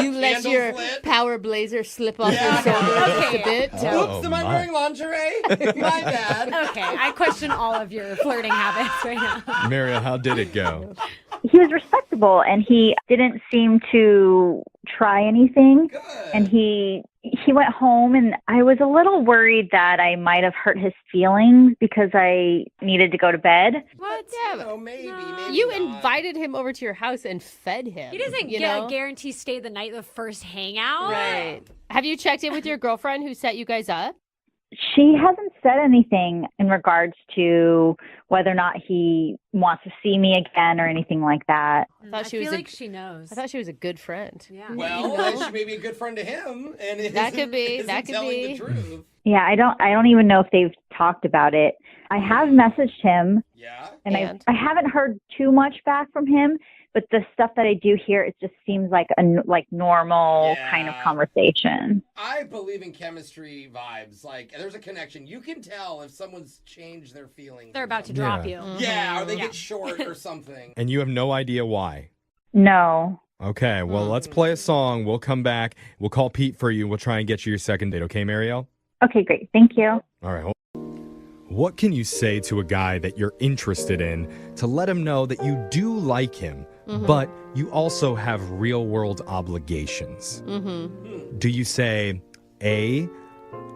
You let your power blazer slip off your shoulder just a bit. Oh, Oops, am I my. wearing lingerie? My bad. Okay, I question all of your flirting habits right now. Mario, how did it go? He was respectable and he didn't seem to try anything. And he went home and I was a little worried that I might have hurt his feelings because I needed to go to bed. What? Yeah, Oh, maybe you not. invited him over to your house and fed him. He doesn't you know? guarantee stay the night the first hangout. Right. Have you checked in with your girlfriend who set you guys up? She hasn't said anything in regards to whether or not he wants to see me again or anything like that. I feel like she knows. I thought she was a good friend. Yeah. Well, then she may be a good friend to him, and That could be. isn't That could telling be. the truth. Yeah, I don't even know if they've talked about it. I have messaged him. Yeah. And I haven't heard too much back from him, but the stuff that I do hear, it just seems like a normal kind of conversation. I believe in chemistry vibes. Like, there's a connection. You can tell if someone's changed their feelings. They're about to drop you. Yeah, or they get short or something. And you have no idea why. No. Okay, well, let's play a song. We'll come back. We'll call Pete for you. We'll try and get you your second date. Okay, Marielle? Okay, great. Thank you. All right, hold. What can you say to a guy that you're interested in to let him know that you do like him, but you also have real-world obligations? Do you say, A,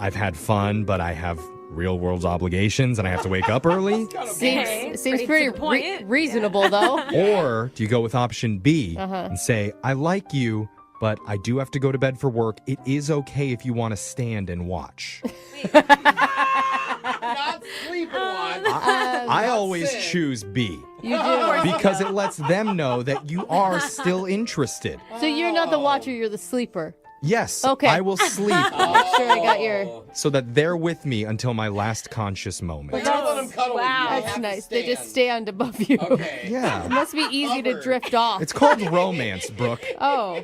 I've had fun, but I have real-world obligations and I have to wake up early? Seems pretty reasonable, though. Or do you go with option B and say, I like you, but I do have to go to bed for work. It is okay if you want to stand and watch. Not sleep and watch. I always choose B. You do. Because it lets them know that you are still interested. So you're not the watcher, you're the sleeper. Yes, Okay. I will sleep Make sure I got your... so that they're with me until my last conscious moment. Don't let them cuddle with you. You That's have to nice. They just stand. stand above you. Okay. Yeah. It must be easy to drift off. It's called romance, Brooke. Oh.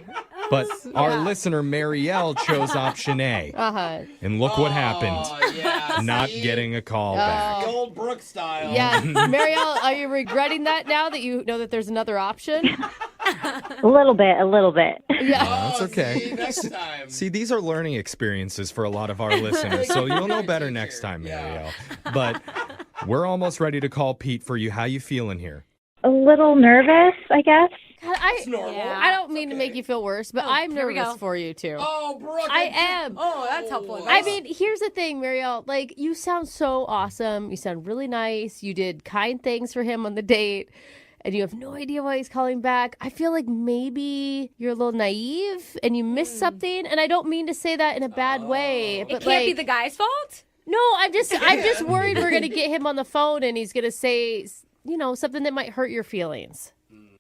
But our listener, Marielle, chose option A. Uh-huh. And look what happened. Oh, yeah. Not See? getting a call back. The old Brooke style. Yeah. Marielle, are you regretting that now that you know that there's another option? A little bit. Yeah. That's okay. See, next time. See, these are learning experiences for a lot of our listeners, so you'll know better next time, Marielle. But we're almost ready to call Pete for you. How you feeling here? A little nervous, I guess. God, I don't mean to make you feel worse, but I'm here we nervous go. for you too. Oh, Brooke. I am. Oh, that's helpful. I mean, here's the thing, Marielle. Like, you sound so awesome. You sound really nice. You did kind things for him on the date, and you have no idea why he's calling back. I feel like maybe you're a little naive and you missed something. And I don't mean to say that in a bad way, but It can't be the guy's fault? No, I'm just worried we're gonna get him on the phone and he's gonna say, something that might hurt your feelings.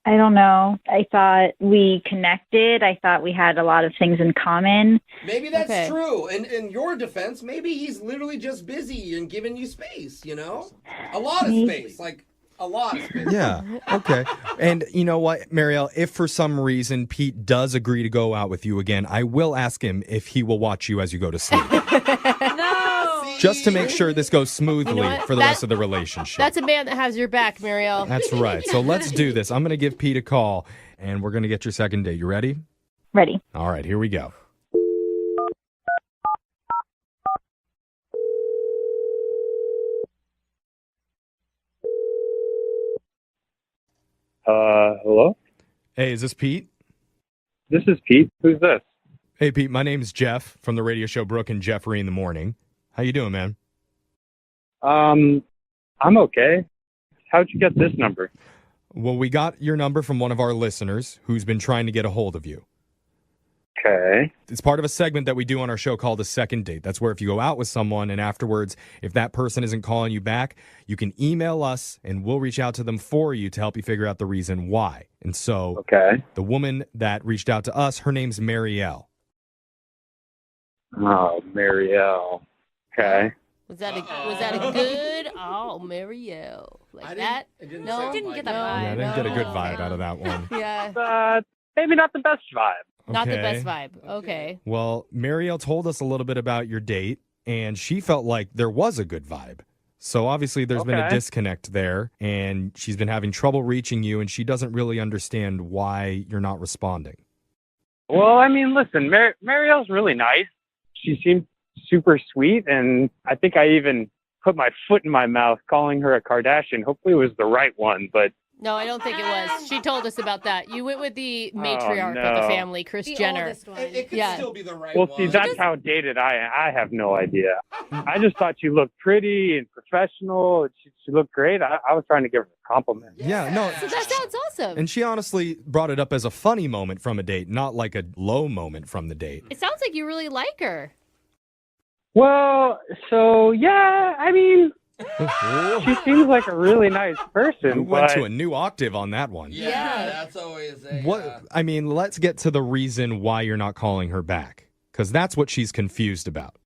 I don't know. I thought we connected. I thought we had a lot of things in common. Maybe that's Okay. true. And in your defense, maybe he's literally just busy and giving you space, A lot of space. Like, a lot of space. Yeah, okay. And you know what, Marielle, if for some reason Pete does agree to go out with you again, I will ask him if he will watch you as you go to sleep. No. Just to make sure this goes smoothly what? for the rest of the relationship. That's a man that has your back, Marielle. That's right. So let's do this. I'm going to give Pete a call, and we're going to get your second date. You ready? Ready. All right, here we go. Hello? Hey, is this Pete? This is Pete. Who's this? Hey, Pete, my name's Jeff from the radio show Brooke and Jeffrey in the Morning. How you doing, man? I'm okay. How'd you get this number? Well, we got your number from one of our listeners who's been trying to get a hold of you. Okay. It's part of a segment that we do on our show called a second date. That's where if you go out with someone and afterwards, if that person isn't calling you back, you can email us and we'll reach out to them for you to help you figure out the reason why. And so the woman that reached out to us, her name's Marielle. Oh, Marielle. Okay. Was that a good? Oh, Marielle, like that? No, didn't get that no, vibe. Yeah, I didn't get a good vibe out of that one. Yeah, Maybe not the best vibe. not the Okay. best vibe. Okay. Well, Marielle told us a little bit about your date, and she felt like there was a good vibe. So obviously there's been a Okay. disconnect there, and she's been having trouble reaching you, and she doesn't really understand why you're not responding. Well, I mean, listen, Marielle's really nice. She seemed super sweet, and I think I even put my foot in my mouth calling her a Kardashian. Hopefully it was the right one, but No, I don't think it was. She told us about that. You went with the matriarch of the no. family, Kris Jenner. oldest one. It could Yeah. still be the right well, one. see, that's how dated I have no idea. I just thought she looked pretty and professional. She looked great. I was trying to give her a compliment. Yeah, no. So that sounds awesome. And she honestly brought it up as a funny moment from a date, not like a low moment from the date. It sounds like you really like her. Well, so yeah, I mean, she seems like a really nice person. You went but to a new octave on that one. Yeah, that's always a... What? I mean, let's get to the reason why you're not calling her back, because that's what she's confused about.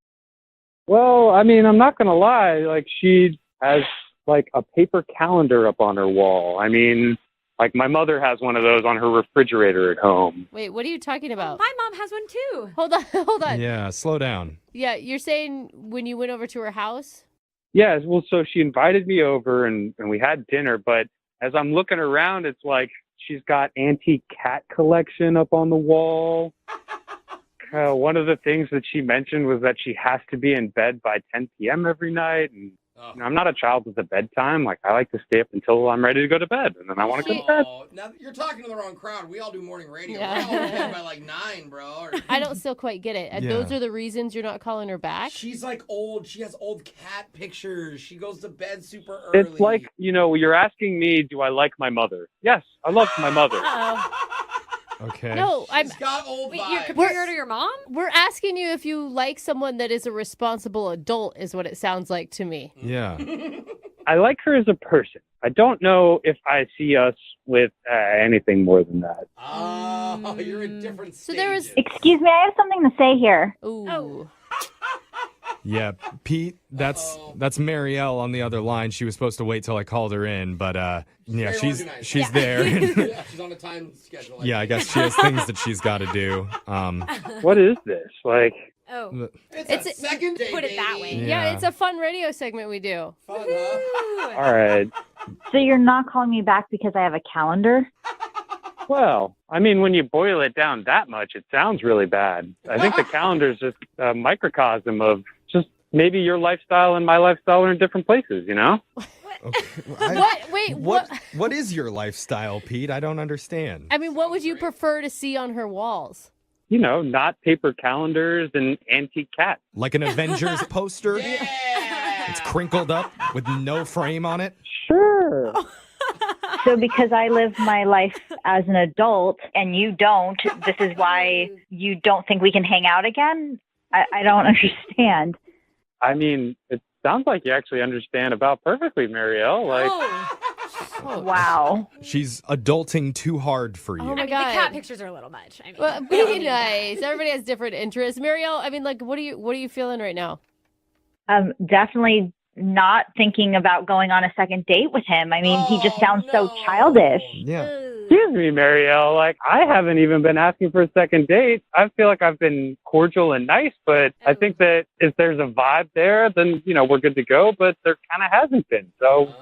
Well, I mean, I'm not gonna lie. Like, she has like a paper calendar up on her wall. I mean, like my mother has one of those on her refrigerator at home. Wait, what are you talking about? My mom has one too. Hold on. Yeah, slow down. Yeah, you're saying when you went over to her house? Yeah, well, so she invited me over and we had dinner, but as I'm looking around, it's like she's got antique cat collection up on the wall. One of the things that she mentioned was that she has to be in bed by 10 p.m. every night. And you know, I'm not a child with a bedtime. Like, I like to stay up until I'm ready to go to bed, and then I want to go to bed. Now, you're talking to the wrong crowd. We all do morning radio. We're all in bed by like 9, bro. I don't still quite get it. Yeah. Those are the reasons you're not calling her back? She's like old. She has old cat pictures. She goes to bed super early. It's like, you know, you're asking me, do I like my mother? Yes, I love my mother. Okay. No, She's got old Wait, vibes. you're comparing her to your mom? We're asking you if you like someone that is a responsible adult, is what it sounds like to me. Yeah. I like her as a person. I don't know if I see us with anything more than that. Oh, you're in different stages. So there was... Excuse me, I have something to say here. Ooh. Oh. Yeah, Pete, that's Marielle on the other line. She was supposed to wait till I called her in, but yeah, she's there. Yeah, she's on a time schedule. Yeah, I guess she has things that she's got to do. What is this? Like, Oh. It's a second date, Put it that way. Yeah, it's a fun radio segment we do. Fun, huh? all right. So you're not calling me back because I have a calendar? Well, I mean, when you boil it down that much, it sounds really bad. I think the calendar's just a microcosm of just maybe your lifestyle and my lifestyle are in different places, you know? Okay. What is your lifestyle, Pete? I don't understand. I mean, what would you prefer to see on her walls? You know, not paper calendars and antique cats. Like an Avengers poster? Yeah. It's crinkled up with no frame on it? Sure. So because I live my life as an adult and you don't, this is why you don't think we can hang out again? I don't understand. I mean, it sounds like you actually understand about perfectly, Marielle. Like, Wow. She's adulting too hard for you. Oh my I mean, God. the cat pictures are a little much. I mean, Well, be nice. Everybody has different interests. Marielle, I mean, like, what are you feeling right now? Definitely not thinking about going on a second date with him. I mean, he just sounds so childish. Yeah. excuse me, Marielle. Like, I haven't even been asking for a second date. I feel like I've been cordial and nice, but I think that if there's a vibe there, then, you know, we're good to go, but there kind of hasn't been. So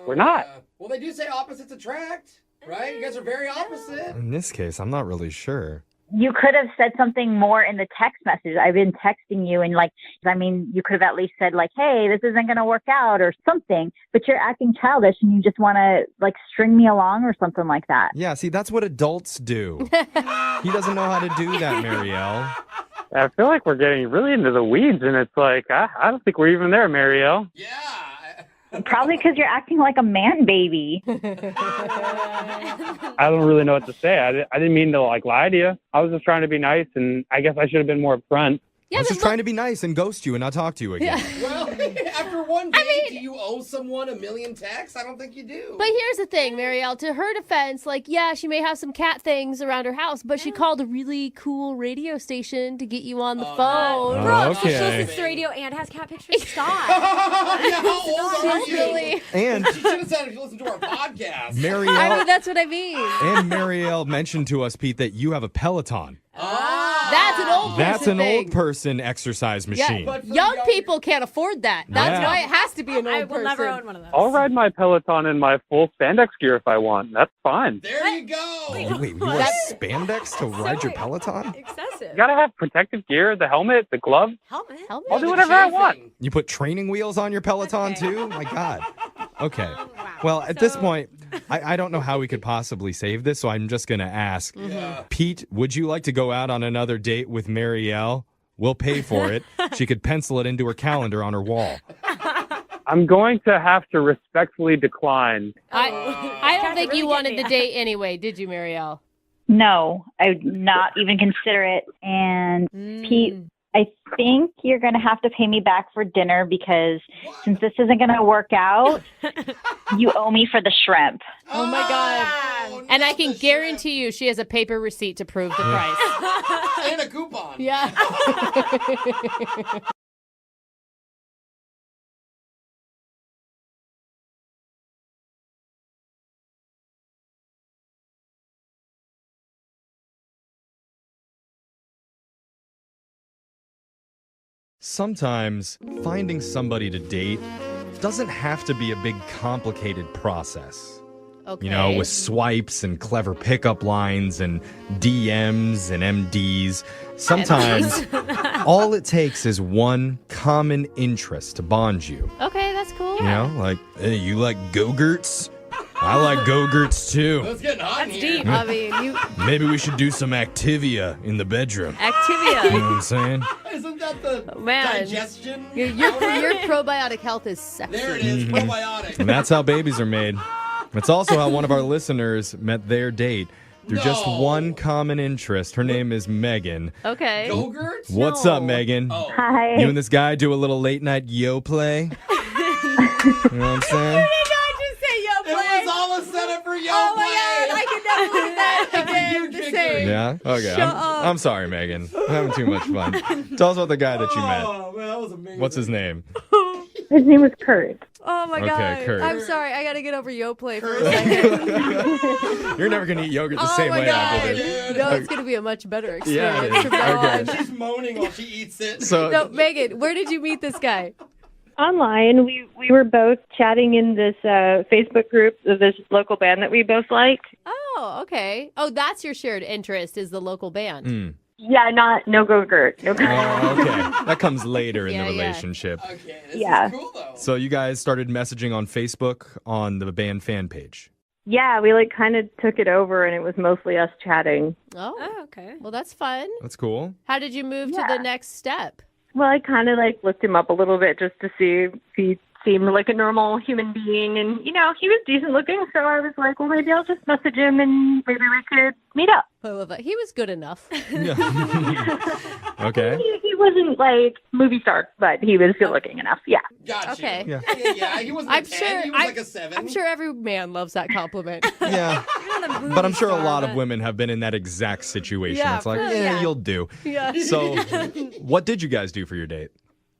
we're not. Well, they do say opposites attract, right? You guys are very opposite. In this case, I'm not really sure. You could have said something more in the text message. I've been texting you and you could have at least said hey, this isn't going to work out or something, but you're acting childish and you just want to string me along or something like that. Yeah, see, that's what adults do. He doesn't know how to do that, Marielle. I feel like we're getting really into the weeds, and it's I don't think we're even there, Marielle. Yeah. Probably because you're acting like a man baby. I don't really know what to say. I didn't mean to lie to you. I was just trying to be nice, and I guess I should have been more upfront. I was just trying to be nice and ghost you and not talk to you again. Well, after one day, do you owe someone a million texts? I don't think you do. But here's the thing, Marielle. To her defense, she may have some cat things around her house, but she called a really cool radio station to get you on the phone. Brooke, she listens to the radio and has cat pictures. Stop. Yeah, how old are you? Really... And she should have said if you listen to our podcast. Marielle, I mean, that's what I mean. And Marielle mentioned to us, Pete, that you have a Peloton. That's an old person That's an thing. old person exercise machine. Yeah, young people can't afford that. That's why it has to be an old I person. will never own one of those. I'll ride my Peloton in my full spandex gear if I want. That's fine. There you go. Wait, you wear spandex to ride your Peloton? Excessive. You gotta have protective gear, the helmet, the gloves. Helmet? I'll do whatever I want. You put training wheels on your Peloton too? My God. Okay. Well, at this point, I don't know how we could possibly save this, so I'm just going to ask. Pete, would you like to go out on another date with Marielle? We'll pay for it. She could pencil it into her calendar on her wall. I'm going to have to respectfully decline. I don't think you wanted the date anyway, did you, Marielle? No, I would not even consider it. And Pete, I think you're going to have to pay me back for dinner because since this isn't going to work out, you owe me for the shrimp. Oh my God. And I can guarantee you she has a paper receipt to prove the price. And a coupon. Yeah. Sometimes finding somebody to date doesn't have to be a big complicated process. Okay. You know, with swipes and clever pickup lines and DMs and MDs. Sometimes all it takes is one common interest to bond you. Okay, that's cool. You know, like, hey, you like Go-Gurts? I like Go-Gurts too. It's getting hot in That's here. deep. I mean, you Maybe we should do some Activia in the bedroom. Activia. You know what I'm saying? Isn't that the Man. digestion? Your probiotic health is sexy. There it is, probiotic. And that's how babies are made. It's also how one of our listeners met their date through just one common interest. Her name is Megan. Okay. Go-Gurts? What's up, Megan? Hi. You and this guy do a little late night yo play? You know what I'm saying? It was all a setup for yo Oh play. my God, I can never believe that again. The same. Yeah? Okay. Shut up. I'm sorry, Megan. I'm having too much fun. Tell us about the guy that you met. Oh, man, that was amazing. What's his name? His name was Kurt. Oh my Okay, God. Kurt. I'm sorry. I got to get over Yoplait for a second. You're never going to eat yogurt the Oh same my way God. after this. No, it's going to be a much better Yeah, experience from now okay. on. She's moaning while she eats it. So, No, Megan, where did you meet this guy? Online, we were both chatting in this Facebook group of this local band that we both like. Oh, okay. Oh, that's your shared interest is the local band. Yeah, no Go-Gurt. No Oh, okay. That comes later in Yeah, the yeah. relationship. Okay, this Yeah. is cool, though. So you guys started messaging on Facebook on the band fan page. Yeah, we kind of took it over, and it was mostly us chatting. Oh, okay. well, that's fun. That's cool. How did you move to the next step? Well, I kind of looked him up a little bit just to see if he seemed like a normal human being, and he was decent looking, so I was like, well, maybe I'll just message him and maybe we could meet up. I love that. He was good enough. Okay. He wasn't movie star, but he was good looking enough. Yeah. Gotcha. Okay. Yeah, he wasn't I'm a 10, sure. he was like a 7. I'm sure every man loves that compliment. Yeah. But I'm sure a lot of women have been in that exact situation. Yeah, It's like, yeah. you'll do. Yeah. So what did you guys do for your date?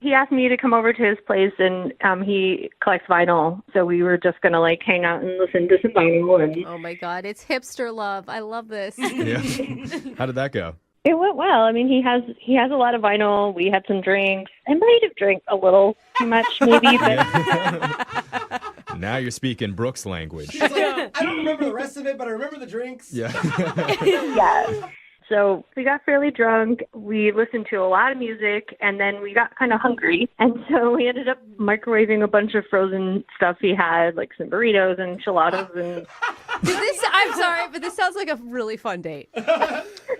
He asked me to come over to his place, and he collects vinyl, so we were just going to hang out and listen to some vinyl. And Oh my God, it's hipster love. I love this. Yeah. How did that go? it went well. I mean, he has a lot of vinyl. We had some drinks. I might have drank a little too much, maybe, but Now you're speaking Brooke's language. She's like, I don't remember the rest of it, but I remember the drinks. Yeah. yeah. So we got fairly drunk. We listened to a lot of music, and then we got kind of hungry. And so we ended up microwaving a bunch of frozen stuff he had, like some burritos and enchiladas. And I'm sorry, but this sounds like a really fun date.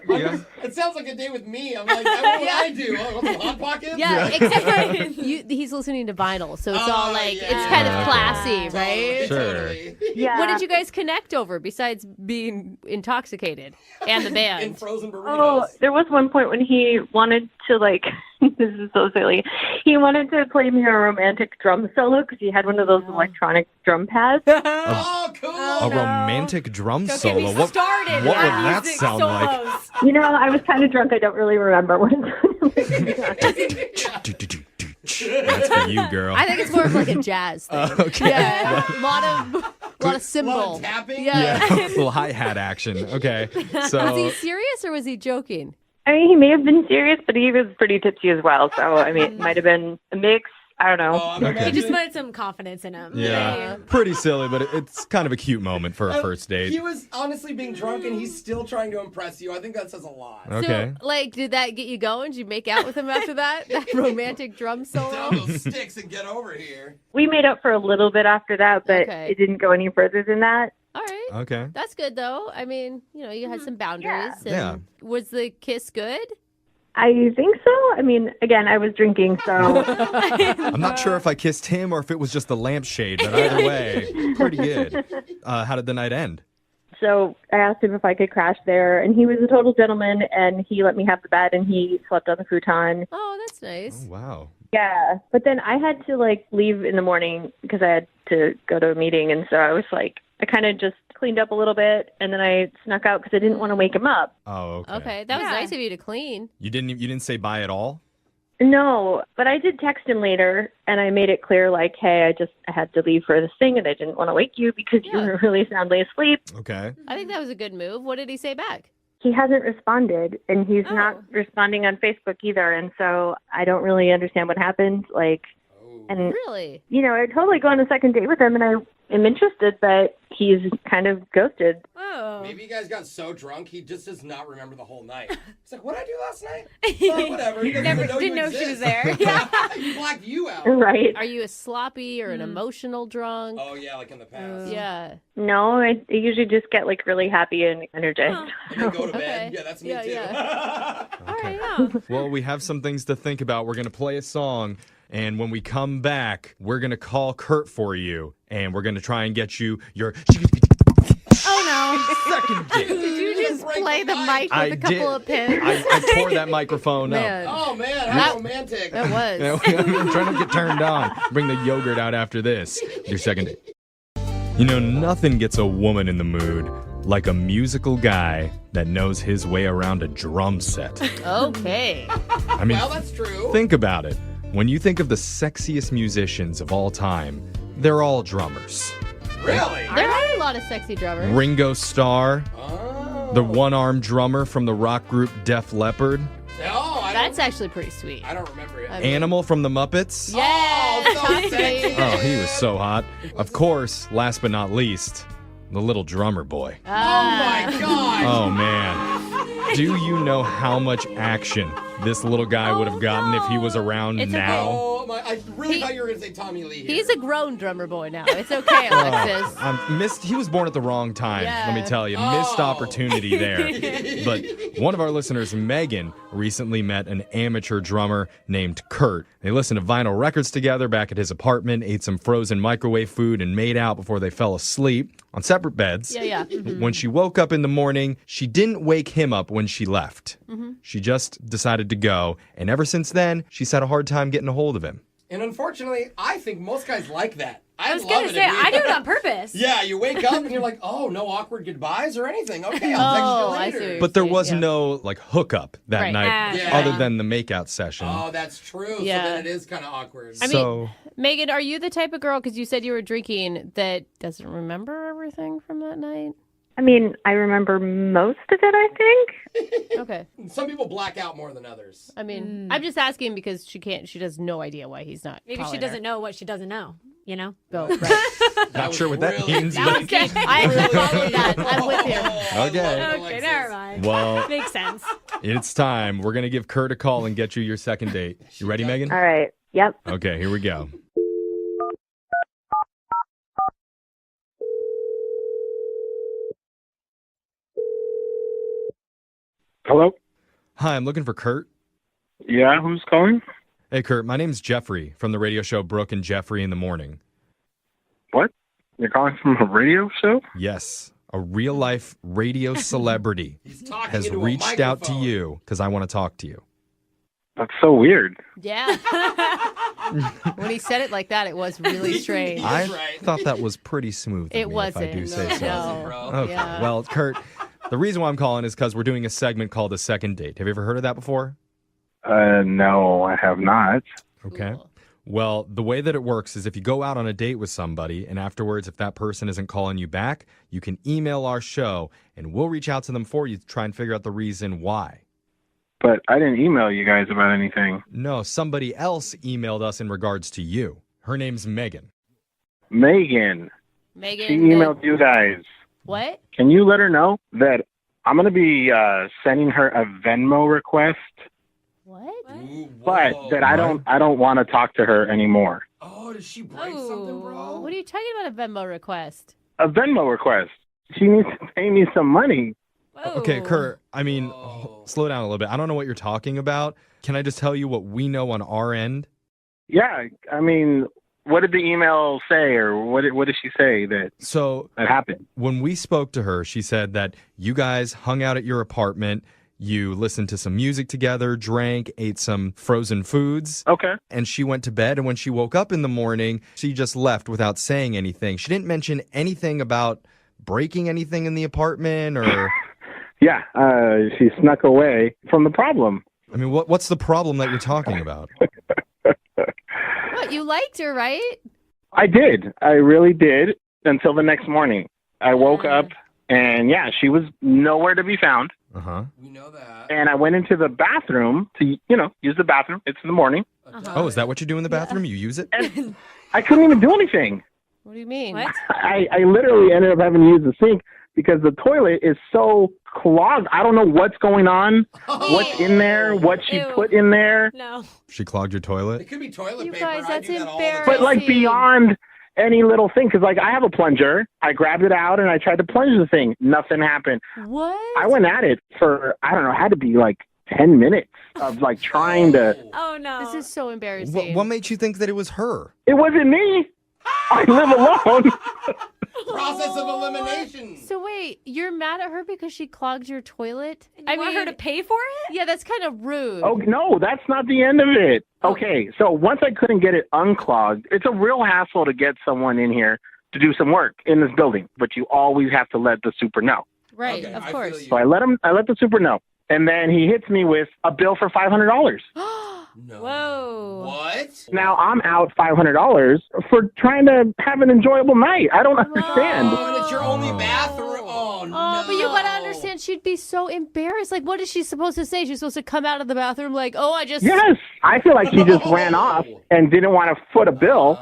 Yeah. It sounds like a day with me. I'm like, what would I do? Oh, want some Hot Pockets? Yeah, except for he's listening to vinyl, so it's all it's kind of classy, right? Sure. yeah. What did you guys connect over besides being intoxicated and the In band? frozen burritos. Oh, there was one point when he wanted to, this is so silly. He wanted to play me a romantic drum solo because he had one of those electronic drum pads. Oh, cool. A romantic drum Don't solo. get me started what would on that music sound like? solos. I was kind of drunk. I don't really remember what it That's for you, girl. I think it's more of like a jazz thing. Okay. Yeah, a lot of cymbal. A lot of tapping? Yeah. Yeah, a little hi-hat action. Okay. So Was he serious or was he joking? I mean, he may have been serious, but he was pretty tipsy as well. So, I mean, it might have been a mix. I don't know. I'm Okay. He just imagining- wanted some confidence in him. yeah, pretty silly, but it's kind of a cute moment for a first He date. was honestly being drunk, and he's still trying to impress you. I think that says a lot. Okay. So, did that get you going? Did you make out with him after that? That romantic drum solo? Down those sticks and get over here. We made up for a little bit after that, but Okay. it didn't go any further than that. All right. Okay. That's good, though. I mean, you had some boundaries. Yeah. And was the kiss good? I think so. I mean, again, I was drinking, so I'm not sure if I kissed him or if it was just the lampshade, but either way, pretty good. How did the night end? So I asked him if I could crash there, and he was a total gentleman, and he let me have the bed, and he slept on the futon. Oh, that's nice. Oh, wow. Yeah, but then I had to like leave in the morning because I had to go to a meeting, and so I was like, I kind of just cleaned up a little bit, and then I snuck out because I didn't want to wake him up. Oh, okay. Okay, that was nice of you to clean. You didn't say bye at all? No, but I did text him later, and I made it clear, like, hey, I had to leave for this thing, and I didn't want to wake you because you were really soundly asleep. Okay. I think that was a good move. What did he say back? He hasn't responded, and he's not responding on Facebook either, and so I don't really understand what happened. Like, and really, you know, I'd totally go on a second date with him, and I am interested, but he's kind of ghosted. Maybe you guys got so drunk he just does not remember the whole night. He's like, what did I do last night? Oh, whatever. He doesn't even know didn't you know she was exist. there. Yeah. You blacked you out. Right. Are you a sloppy or an emotional drunk? Oh, yeah, like in the past. Yeah. No, I usually just get like really happy and energized. And then go to bed. Yeah, that's me too. Well, we have some things to think about. We're going to play a song, and when we come back, we're going to call Kurt for you, and we're going to try and get you your Oh, no. second date. Did you just play the mic with I a couple did. of pins? I tore that microphone Man. up. Oh, man, how romantic. That was. I'm trying to get turned on. Bring the yogurt out after this. Your second date. You know, nothing gets a woman in the mood like a musical guy that knows his way around a drum set. Okay. I mean, Well, that's true. think about it. When you think of the sexiest musicians of all time, they're all drummers. Really? There are a lot of sexy drummers. Ringo Starr, Oh. the one-armed drummer from the rock group Def Leppard, That's actually pretty sweet. I don't remember it. Animal from the Muppets. Yes. Oh, so sexy. Oh, he was so hot. Of course, last but not least, the little drummer boy. Oh, my God. Oh, man. Do you know how much action this little guy would have gotten if he was around now? Oh, my. I really thought you were going to say Tommy Lee here. He's a grown drummer boy now. It's okay, Alexis. He was born at the wrong time, let me tell you. Missed opportunity there. But one of our listeners, Megan, recently met an amateur drummer named Kurt. They listened to vinyl records together back at his apartment, ate some frozen microwave food, and made out before they fell asleep on separate beds. Yeah. Mhm. When she woke up in the morning, she didn't wake him up when she left. Mhm. She just decided to go, and ever since then, she's had a hard time getting a hold of him. And unfortunately, I think most guys like that. I was going to say, I do it on purpose. Yeah, you wake up and you're like, oh, no awkward goodbyes or anything. Okay, I'll text you later. But there was no hookup that Right. night Yeah. other than the makeout session. Oh, that's true. Yeah. So then it is kind of awkward. I mean, Megan, are you the type of girl, because you said you were drinking, that doesn't remember everything from that night? I mean, I remember most of it, I think. Okay. Some people black out more than others. I mean, I'm just asking because she has no idea why he's not. Maybe she calling doesn't her. know what she doesn't know, you know? Oh, right. Not sure what that means. That was good. I actually followed that. I'm with you. Okay. Okay, never mind. Well, Makes sense. it's time. We're going to give Kurt a call and get you your second date. You ready, Megan? All right. Yep. Okay, here we go. Hello? Hi, I'm looking for Kurt. Yeah, who's calling? Hey, Kurt, my name's Jeffrey from the radio show Brooke and Jeffrey in the Morning. What? You're calling from a radio show? Yes, a real-life radio celebrity has into a reached out to you because I want to talk to you. That's so weird. Yeah. When he said it like that, it was really strange. I thought that was pretty smooth. of It me, wasn't. If I do say so. No. Okay. Yeah. Well, Kurt, the reason why I'm calling is because we're doing a segment called A Second Date. Have you ever heard of that before? No, I have not. Okay. Well, the way that it works is if you go out on a date with somebody and afterwards, if that person isn't calling you back, you can email our show and we'll reach out to them for you to try and figure out the reason why. But I didn't email you guys about anything. No, somebody else emailed us in regards to you. Her name's Megan. Megan. Megan. She emailed you guys. What? Can you let her know that I'm going to be sending her a Venmo request, What? but that I don't want to talk to her anymore. Oh, did she break something, bro? What are you talking about, a Venmo request? A Venmo request. She needs to pay me some money. Okay, Kurt, I mean, slow down a little bit. I don't know what you're talking about. Can I just tell you what we know on our end? Yeah, I mean, What did the email say, or what did she say that happened? When we spoke to her, she said that you guys hung out at your apartment. You listened to some music together, drank, ate some frozen foods. Okay. And she went to bed, and when she woke up in the morning, she just left without saying anything. She didn't mention anything about breaking anything in the apartment or... Yeah, she snuck away from the problem. I mean, what's the problem that you're talking about? What, you liked her, right? I did. I really did until the next morning. I woke up, and yeah, she was nowhere to be found. Uh-huh. We know that. And I went into the bathroom to, use the bathroom. It's in the morning. Oh, is that what you do in the bathroom? You use it? And I couldn't even do anything. What do you mean? What? I literally ended up having to use the sink because the toilet is so clogged. I don't know what's going on, what's in there, what she put in there. No. She clogged your toilet? It could be toilet You paper. guys, I that's do that all the embarrassing. time. But like beyond any little thing, because like I have a plunger. I grabbed it out and I tried to plunge the thing. Nothing happened. What? I went at it for, I don't know, had to be like 10 minutes of like trying to. Oh, no. This is so embarrassing. What made you think that it was her? It wasn't me. I live alone. Process of elimination. So wait, you're mad at her because she clogged your toilet? I want her to pay for it? Yeah, that's kind of rude. Oh, no, that's not the end of it. Okay, so once I couldn't get it unclogged, it's a real hassle to get someone in here to do some work in this building, but you always have to let the super know. Right, Okay, of I course. feel So I let the super know, and then he hits me with a bill for $500. No. Whoa. What? Now I'm out $500 for trying to have an enjoyable night. I don't understand. Oh, and it's your only bathroom. Oh, no. Oh, but you gotta understand, she'd be so embarrassed. Like, what is she supposed to say? She's supposed to come out of the bathroom like, oh, I just... Yes, I feel like she just ran off and didn't want to foot a bill,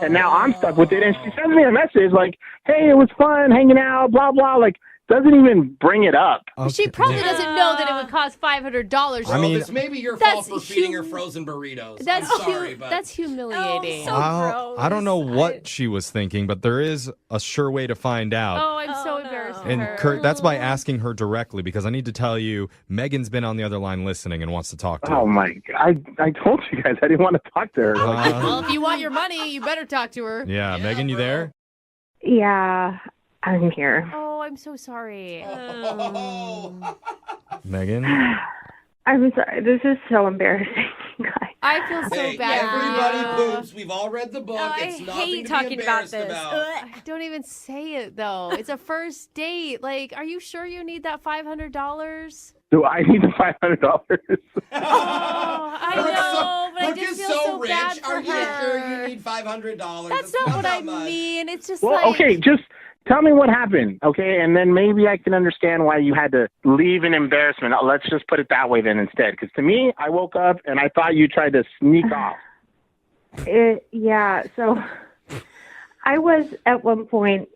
and now I'm stuck with it. And she sends me a message like, hey, it was fun hanging out, blah, blah, like, doesn't even bring it up. She probably doesn't know that it would cost $500. Well, this may be your fault for feeding her frozen burritos. That's I'm sorry, but that's humiliating. I don't know what she was thinking, but there is a sure way to find out. Oh, I'm so embarrassed for And her. Kurt, that's by asking her directly, because I need to tell you, Megan's been on the other line listening and wants to talk to her. Oh, my God. I told you guys I didn't want to talk to her. Well, if you want your money, you better talk to her. Yeah, Megan, you there? Yeah, I'm here. Oh, I'm so sorry. Megan? I'm sorry. This is so embarrassing, guys. I feel so hey, bad. everybody poops. We've all read the book. Oh, It's I nothing hate to talking be about embarrassed this. I don't even say it, though. It's a first date. Like, are you sure you need that $500? Do I need the $500? I know, but I Brooke just is feel so so rich. bad for Are you her. sure you need $500? That's It's not what that I much. mean. It's just Well, like... okay, just tell me what happened, okay? And then maybe I can understand why you had to leave in embarrassment. Let's just put it that way then instead. Because to me, I woke up and I thought you tried to sneak off. Yeah, so I was at one point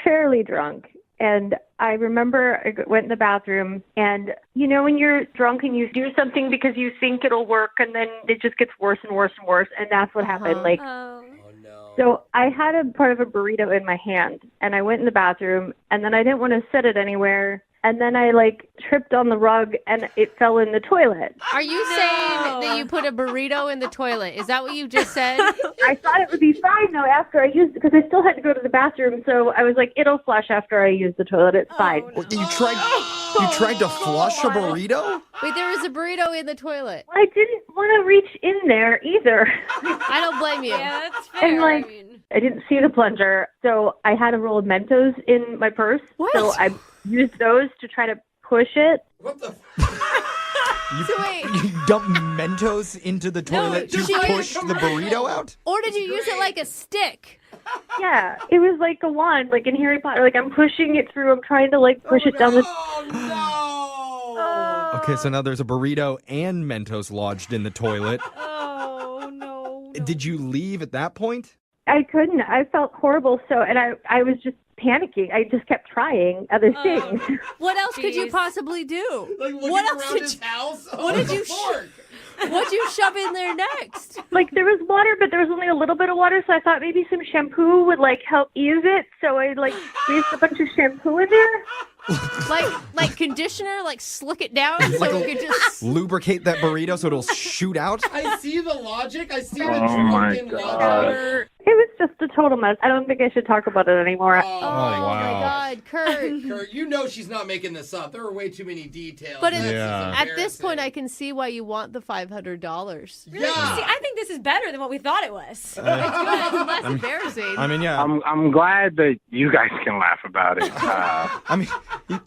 fairly drunk. And I remember I went in the bathroom, and you know when you're drunk and you do something because you think it'll work, and then it just gets worse and worse and worse, and that's what happened. Like, so I had a part of a burrito in my hand, and I went in the bathroom, and then I didn't want to set it anywhere, and then I tripped on the rug, and it fell in the toilet. Are you saying that you put a burrito in the toilet? Is that what you just said? I thought it would be fine, though, after I used it, because I still had to go to the bathroom, so I was like, it'll flush after I use the toilet. It's fine. You tried to flush a burrito? Wait, there was a burrito in the toilet. I didn't want to reach in there either. I don't blame you. Yeah, that's fair. And I didn't see the plunger, so I had a roll of Mentos in my purse. What? So I used those to try to push it. What the? You dump Mentos into the toilet to push the burrito out? Or did you use it like a stick? Yeah, it was like a wand, like in Harry Potter. Like I'm pushing it through. I'm trying to push it down the. Okay, so now there's a burrito and Mentos lodged in the toilet. Oh, no. Did you leave at that point? I couldn't. I felt horrible. So, and I was just panicking. I just kept trying other things. What else could you possibly do? Like looking What else around did his house? What did you What'd you shove in there next? There was water, but there was only a little bit of water, so I thought maybe some shampoo would help ease it. So I squeezed a bunch of shampoo in there. like conditioner, slick it down so we could just lubricate that burrito so it'll shoot out. I see the logic. I see the Oh my drunken God. logic. It was just a total mess. I don't think I should talk about it anymore. Oh, my God, Kurt. Kurt, you know she's not making this up. There are way too many details. But This is at this point, embarrassing. I can see why you want the $500. Really? See, I think this is better than what we thought it was. It's good. It's less embarrassing. I mean, yeah. I'm glad that you guys can laugh about it. I mean,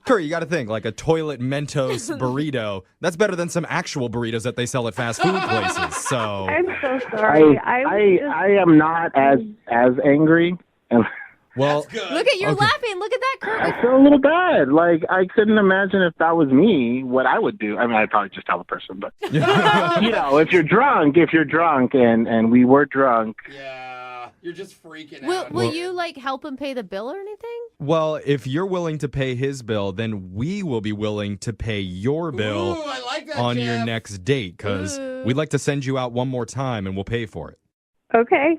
Kurt, you got to think, like a toilet Mentos burrito, that's better than some actual burritos that they sell at fast food places. So I'm so sorry. I am not as angry. Well, Look at you're laughing. Look at that, Kurt. I feel a little bad. Like, I couldn't imagine if that was me, what I would do. I mean, I'd probably just tell the person, but, you know, if you're drunk, and we were drunk. Yeah, you're just freaking out. Will you, like, help him pay the bill or anything? well, if you're willing to pay his bill, then we will be willing to pay your bill Ooh, I like that, on your Jeff. next date because we'd like to send you out one more time and we'll pay for it. Okay.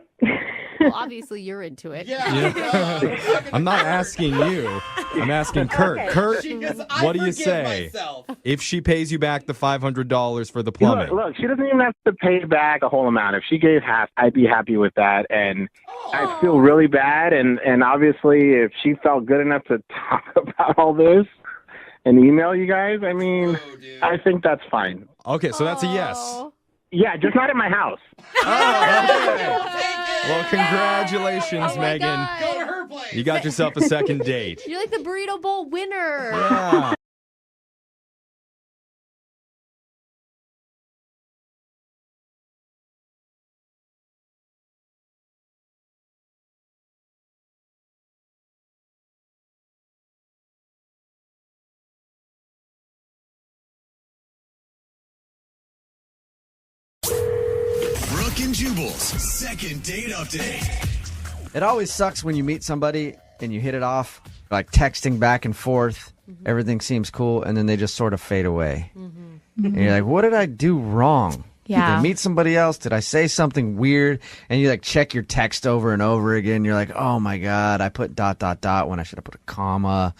Well, obviously you're into it. I'm not asking you. I'm asking Kurt. Okay. Kurt, She goes, what do you forgive say myself. if she pays you back the $500 for the plumbing? Look, she doesn't even have to pay back the whole amount. If she gave half, I'd be happy with that. And I feel really bad. And obviously, if she felt good enough to talk about all this and email you guys, I mean, I think that's fine. Okay, so that's a yes. Yeah, just not at my house. Well, congratulations, Megan. Go to her place. You got yourself a second date. You're like the burrito bowl winner. Yeah. Brooke and Jubal's second date update. It always sucks when you meet somebody and you hit it off, like texting back and forth. Everything seems cool, and then they just sort of fade away. And you're like, what did I do wrong? Did Yeah. I meet somebody else? Did I say something weird? And you like check your text over and over again. You're like, oh my God, I put ... when I should have put a comma.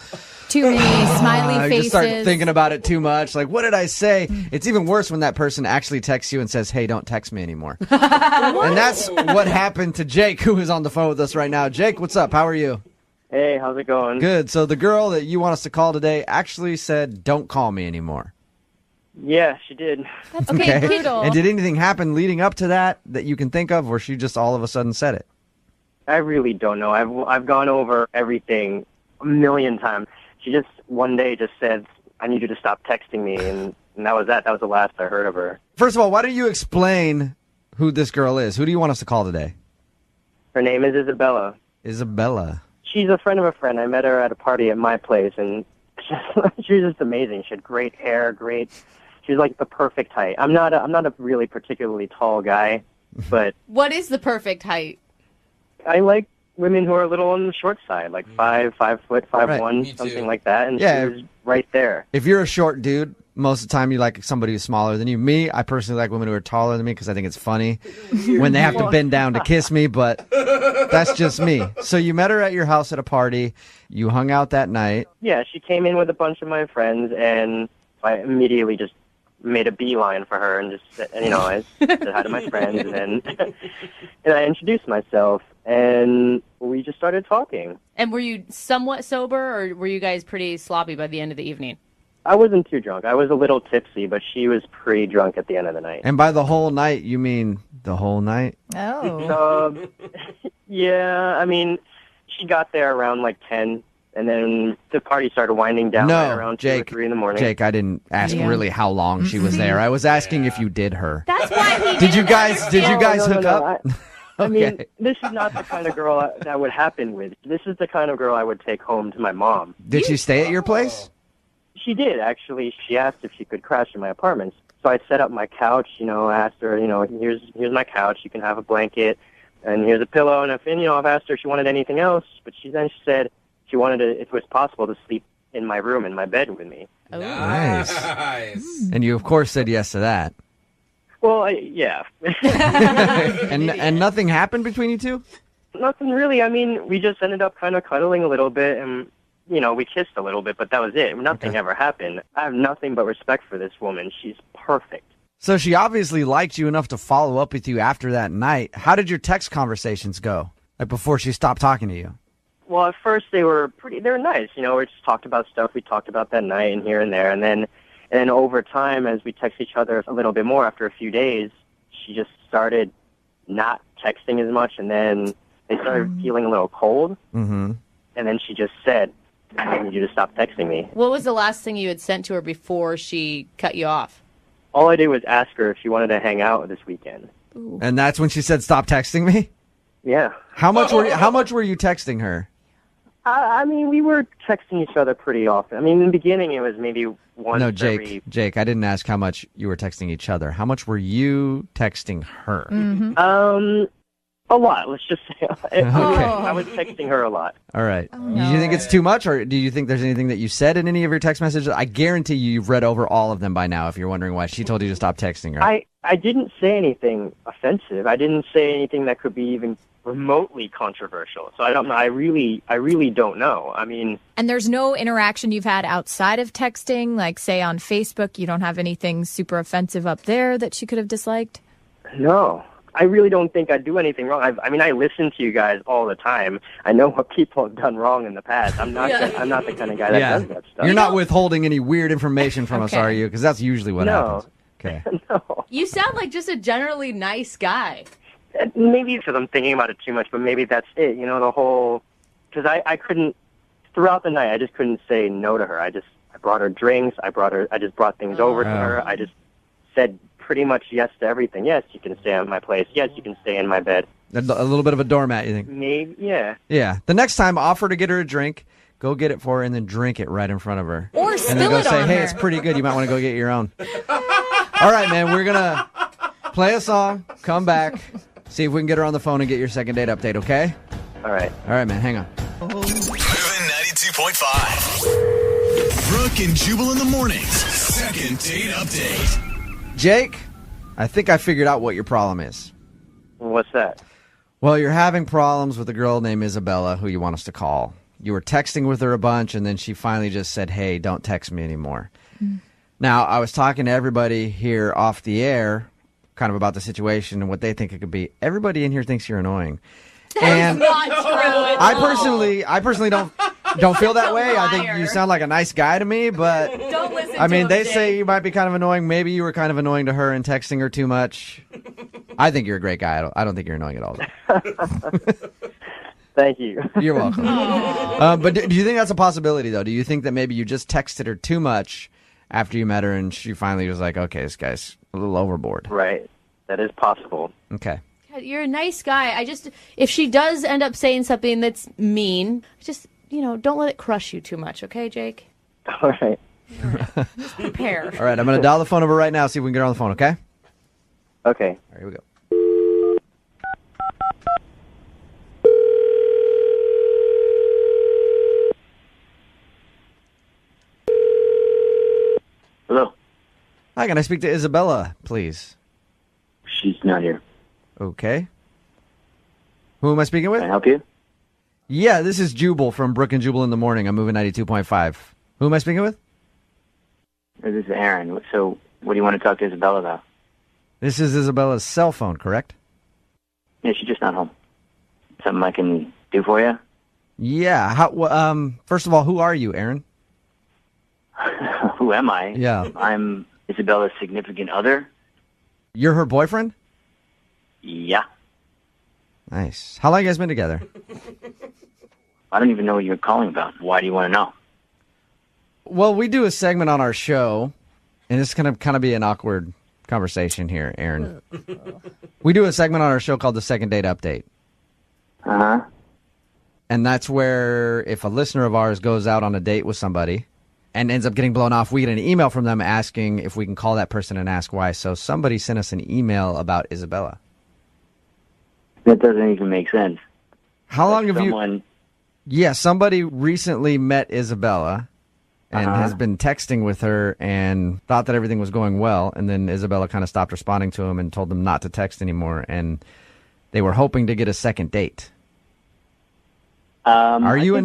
Too many smiley You faces. just start thinking about it too much. Like, what did I say? It's even worse when that person actually texts you and says, hey, don't text me anymore. And that's what happened to Jake, who is on the phone with us right now. Jake, what's up? How are you? Hey, how's it going? Good. So the girl that you want us to call today actually said, don't call me anymore. Yeah, she did. That's brutal. And did anything happen leading up to that you can think of, or she just all of a sudden said it? I really don't know. I've gone over everything a million times. She just one day just said, I need you to stop texting me, and that was that. That was the last I heard of her. First of all, why don't you explain who this girl is? Who do you want us to call today? Her name is Isabella. Isabella. She's a friend of a friend. I met her at a party at my place, and she was just amazing. She had great hair, She was like the perfect height. I'm not a really particularly tall guy, but What is the perfect height? I like women who are a little on the short side, like 5 foot, 5'1", something like that. And Yeah. she was right there. If you're a short dude, most of the time you like somebody who's smaller than you. Me, I personally like women who are taller than me because I think it's funny when they have to bend down to kiss me, but that's just me. So you met her at your house at a party. You hung out that night. Yeah, she came in with a bunch of my friends, and I immediately just made a beeline for her and just said, I said hi to my friends, and then and I introduced myself, and we just started talking. And were you somewhat sober, or were you guys pretty sloppy by the end of the evening? I wasn't too drunk. I was a little tipsy, but she was pretty drunk at the end of the night. And by the whole night, you mean the whole night? Oh. Yeah, I mean, she got there around like 10, and then the party started winding down right around 2 or 3 in the morning. Jake, I didn't ask really how long she was there. I was asking if you did her. That's why he Did you guys No, hook no, up? I mean, this is not the kind of girl that would happen with. This is the kind of girl I would take home to my mom. Did she stay at your place? She did, actually. She asked if she could crash in my apartment. So I set up my couch, asked her, here's my couch. You can have a blanket, and here's a pillow. And I've asked her if she wanted anything else, but she said she wanted to, if it was possible, to sleep in my room, in my bed with me. Nice. And you, of course, said yes to that. Well, yeah. And nothing happened between you two? Nothing really. I mean, we just ended up kind of cuddling a little bit, and we kissed a little bit, but that was it. Nothing ever happened. I have nothing but respect for this woman. She's perfect. So she obviously liked you enough to follow up with you after that night. How did your text conversations go? Like before she stopped talking to you? Well, at first they were nice. You know, we just talked about stuff we talked about that night and here and there. And then over time, as we text each other a little bit more after a few days, she just started not texting as much. And then they started feeling a little cold. Mm-hmm. And then she just said, I need you to stop texting me. What was the last thing you had sent to her before she cut you off? All I did was ask her if she wanted to hang out this weekend. Ooh. And that's when she said, "Stop texting me"? Yeah. How much were you texting her? I mean, we were texting each other pretty often. I mean, in the beginning, it was maybe once No, Jake, I didn't ask how much you were texting each other. How much were you texting her? A lot, let's just say. I was texting her a lot. All right. Do you think it's too much, or do you think there's anything that you said in any of your text messages? I guarantee you've read over all of them by now if you're wondering why she told you to stop texting her. I didn't say anything offensive. I didn't say anything that could be even remotely controversial. So I don't know. I really don't know. I mean... And there's no interaction you've had outside of texting? Like, say, on Facebook, you don't have anything super offensive up there that she could have disliked? No. I really don't think I do anything wrong. I mean, I listen to you guys all the time. I know what people have done wrong in the past. I'm not the kind of guy that does that stuff. You're not withholding any weird information from us, are you? Because that's usually what happens. Okay. No. You sound like just a generally nice guy. Maybe because I'm thinking about it too much, but maybe that's it. You know, the whole... Because I couldn't... Throughout the night, I just couldn't say no to her. I brought her drinks. I just brought things over to her. I just said pretty much yes to everything. Yes, you can stay at my place. Yes, you can stay in my bed. A little bit of a doormat, you think? Maybe, yeah. Yeah. The next time, offer to get her a drink, go get it for her, and then drink it right in front of her. Or spill and then go it say, on hey, her. it's pretty good. You might want to go get your own. All right, man. We're going to play a song, come back, see if we can get her on the phone and get your second date update, okay? All right. All right, man. Hang on. Moving 92.5. Brooke and Jubal in the mornings. Second date update. Jake, I think I figured out what your problem is. What's that? Well, you're having problems with a girl named Isabella who you want us to call. You were texting with her a bunch, and then she finally just said, hey, don't text me anymore. Now, I was talking to everybody here off the air kind of about the situation and what they think it could be. Everybody in here thinks you're annoying. That's not true. I personally don't feel that way. I think you sound like a nice guy to me, but Don't listen I mean, to they him, say Jake. you might be kind of annoying. Maybe you were kind of annoying to her and texting her too much. I think you're a great guy. I don't think you're annoying at all. Thank you. You're welcome. But do you think that's a possibility, though? Do you think that maybe you just texted her too much after you met her and she finally was like, okay, this guy's a little overboard? Right. That is possible. Okay. God, you're a nice guy. If she does end up saying something that's mean, just, don't let it crush you too much, okay, Jake? All right. Just prepare. All right, I'm going to dial the phone number right now, see if we can get her on the phone, okay? Okay. All right, here we go. Hello. Hi, can I speak to Isabella, please? She's not here. Okay. Who am I speaking with? Can I help you? Yeah, this is Jubal from Brooke and Jubal in the Morning. I'm moving 92.5. Who am I speaking with? This is Aaron. So, what do you want to talk to Isabella about? This is Isabella's cell phone, correct? Yeah, she's just not home. Something I can do for you? Yeah. First of all, who are you, Aaron? Who am I? Yeah. I'm Isabella's significant other. You're her boyfriend? Yeah. Nice. How long you guys been together? I don't even know what you're calling about. Why do you want to know? Well, we do a segment on our show, and it's going to kind of be an awkward conversation here, Aaron. We do a segment on our show called the Second Date Update. Uh-huh. And that's where if a listener of ours goes out on a date with somebody and ends up getting blown off, we get an email from them asking if we can call that person and ask why. So somebody sent us an email about Isabella. That doesn't even make sense. How long have someone... you... Yeah, somebody recently met Isabella and has been texting with her and thought that everything was going well. And then Isabella kind of stopped responding to him and told them not to text anymore. And they were hoping to get a second date. We're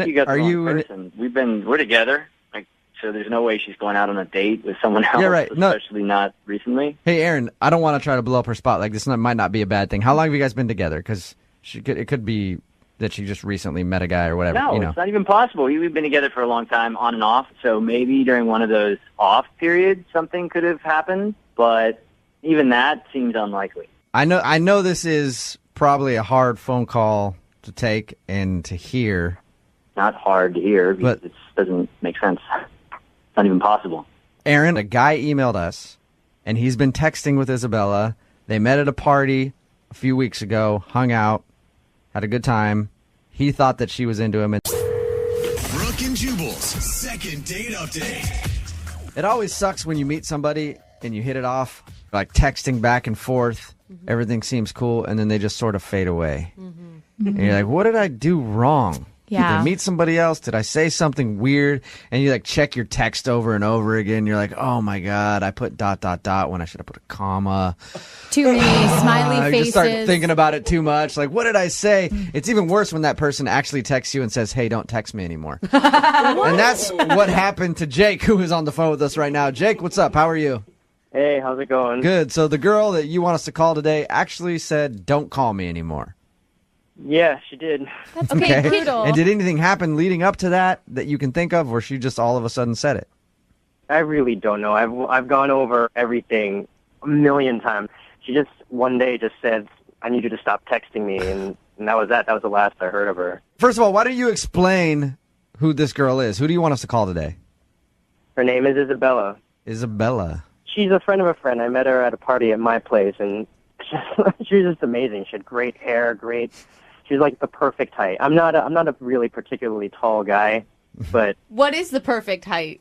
together. Like, so there's no way she's going out on a date with someone else, Yeah, right. No. especially not recently. Hey, Aaron, I don't want to try to blow up her spot. Like, might not be a bad thing. How long have you guys been together? Because it could be that she just recently met a guy or whatever. No, it's not even possible. We've been together for a long time, on and off, so maybe during one of those off periods something could have happened, but even that seems unlikely. I know this is probably a hard phone call to take and to hear. Not hard to hear because it doesn't make sense. It's not even possible. Aaron, a guy emailed us, and he's been texting with Isabella. They met at a party a few weeks ago, hung out, had a good time. He thought that she was into him. Brooke and Jubal's second date update. It always sucks when you meet somebody and you hit it off, like texting back and forth. Everything seems cool, and then they just sort of fade away. And you're like, what did I do wrong? Yeah. Did I meet somebody else? Did I say something weird? And you like check your text over and over again. You're like, oh my God, I put ... when I should have put a comma. Too many smiley I faces. just start thinking about it too much. Like, what did I say? It's even worse when that person actually texts you and says, hey, don't text me anymore. And that's what happened to Jake, who is on the phone with us right now. Jake, what's up? How are you? Hey, how's it going? Good. So the girl that you want us to call today actually said, don't call me anymore. Yeah, she did. That's okay, brutal. And did anything happen leading up to that you can think of, or she just all of a sudden said it? I really don't know. I've gone over everything a million times. She just one day just said, I need you to stop texting me, and that was that. That was the last I heard of her. First of all, why don't you explain who this girl is? Who do you want us to call today? Her name is Isabella. Isabella. She's a friend of a friend. I met her at a party at my place, and she was just amazing. She had great hair, She was like the perfect height. I'm not a really particularly tall guy, but What is the perfect height?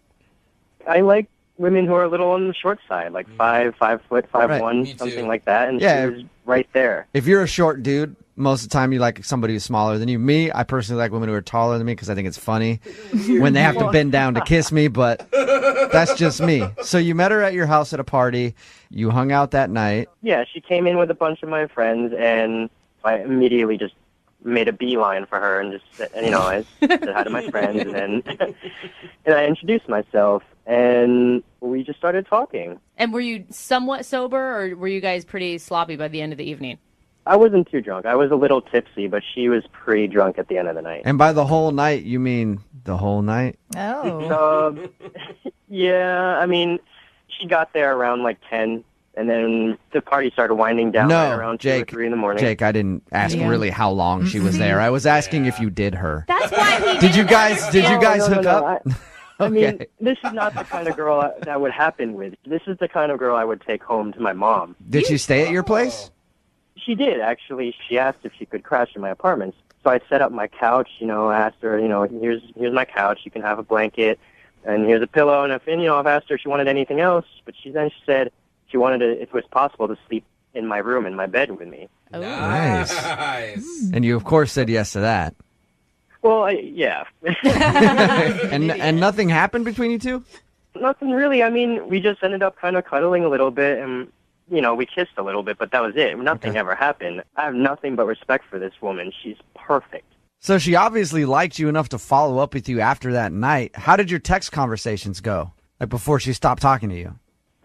I like women who are a little on the short side, like 5 foot, 5'1", something like that. And Yeah. she was right there. If you're a short dude, most of the time you like somebody who's smaller than you. Me, I personally like women who are taller than me because I think it's funny when they have to bend down to kiss me, but that's just me. So you met her at your house at a party. You hung out that night. Yeah, she came in with a bunch of my friends, and I immediately just made a beeline for her and just said, I said hi to my friends, and then and I introduced myself, and we just started talking. And were you somewhat sober, or were you guys pretty sloppy by the end of the evening? I wasn't too drunk. I was a little tipsy, but she was pretty drunk at the end of the night. And by the whole night, you mean the whole night? Oh. Yeah, I mean, she got there around like 10, and then the party started winding down right around 2 or 3 in the morning. Jake, I didn't ask really how long she was there. I was asking if you did her. That's why he Did you guys hook No. up? I mean, this is not the kind of girl that would happen with. This is the kind of girl I would take home to my mom. Did she stay at your place? She did, actually. She asked if she could crash in my apartment. So I set up my couch, asked her, here's my couch. You can have a blanket, and here's a pillow. And I've asked her if she wanted anything else, but she said she wanted to, if it was possible, to sleep in my room, in my bed with me. Nice. And you, of course, said yes to that. Well, yeah. and nothing happened between you two? Nothing really. I mean, we just ended up kind of cuddling a little bit, and we kissed a little bit, but that was it. Nothing ever happened. I have nothing but respect for this woman. She's perfect. So she obviously liked you enough to follow up with you after that night. How did your text conversations go? Like before she stopped talking to you?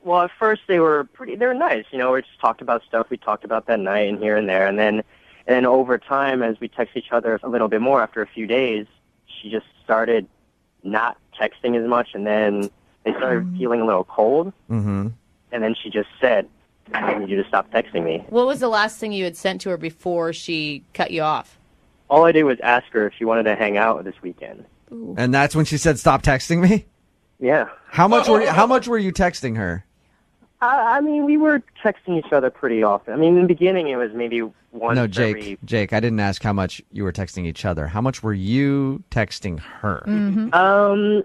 Well, at first they were nice. We just talked about stuff we talked about that night and here and there. And then over time, as we text each other a little bit more after a few days, she just started not texting as much. And then they started feeling a little cold. Mm-hmm. And then she just said, I need you to stop texting me. What was the last thing you had sent to her before she cut you off? All I did was ask her if she wanted to hang out this weekend. Ooh. And that's when she said, stop texting me? Yeah. How much were you texting her? I mean, we were texting each other pretty often. I mean, in the beginning, it was maybe once No, Jake, I didn't ask how much you were texting each other. How much were you texting her? Mm-hmm.